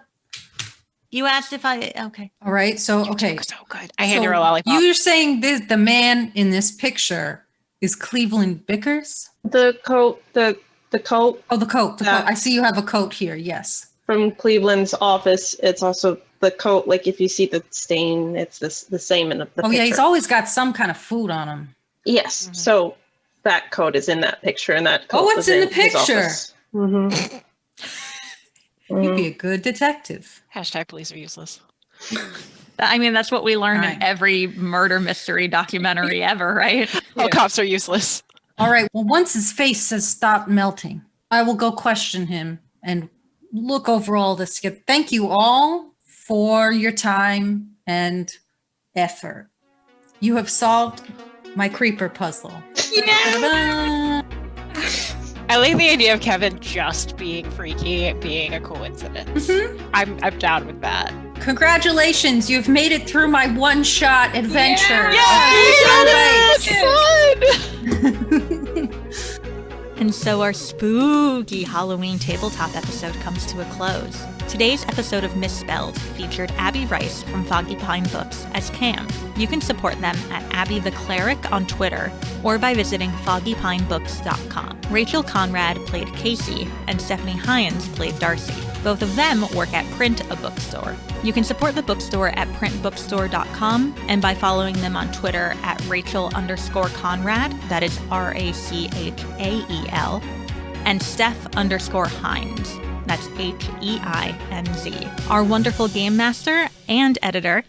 You asked if okay. All right. So, okay. So good. I hand her a lollipop. You're saying the man in this picture is Cleveland Bickers? The coat. Oh, the coat. Coat. I see you have a coat here. Yes. From Cleveland's office. It's also the coat. Like if you see the stain, it's the same in the picture. Yeah. He's always got some kind of food on him. Yes. So that coat is in that picture, and that coat Oh, was it's in the his picture. office. Mm-hmm. You'd be a good detective. Hashtag police are useless. I mean, that's what we learned Right. in every murder mystery documentary ever, right? All cops are useless. All right. Well, once his face has stopped melting, I will go question him and look over all this. Thank you all for your time and effort. You have solved my creeper puzzle. Yeah. I like the idea of Kevin just being freaky, being a coincidence. Mhm. I'm down with that. Congratulations. You've made it through my one-shot adventure. And so our spooky Halloween tabletop episode comes to a close. Today's episode of Misspelled featured Abby Rice from Foggy Pine Books as Cam. You can support them at Abby the Cleric on Twitter or by visiting foggypinebooks.com. Rachael Conrad played Casey and Stephanie Heinz played Darcy. Both of them work at Print a Bookstore. You can support the bookstore at printbookstore.com and by following them on Twitter at Rachael_Conrad, that is RACHAEL, and Steph_Heinz, that's HEINZ. Our wonderful game master and editor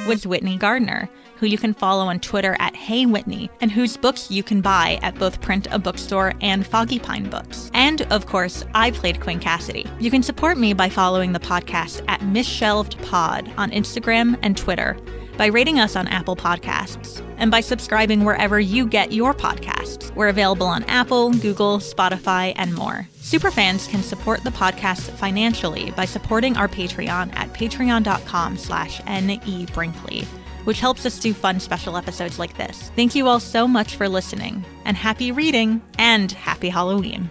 was Whitney Gardner, who you can follow on Twitter at HeyWhitney, and whose books you can buy at both Print a Bookstore and Foggy Pine Books. And, of course, I played Quinn Cassidy. You can support me by following the podcast at Misshelved Pod on Instagram and Twitter, by rating us on Apple Podcasts, and by subscribing wherever you get your podcasts. We're available on Apple, Google, Spotify, and more. Superfans can support the podcast financially by supporting our Patreon at patreon.com/NEBrinkley, which helps us do fun special episodes like this. Thank you all so much for listening, and happy reading, and happy Halloween.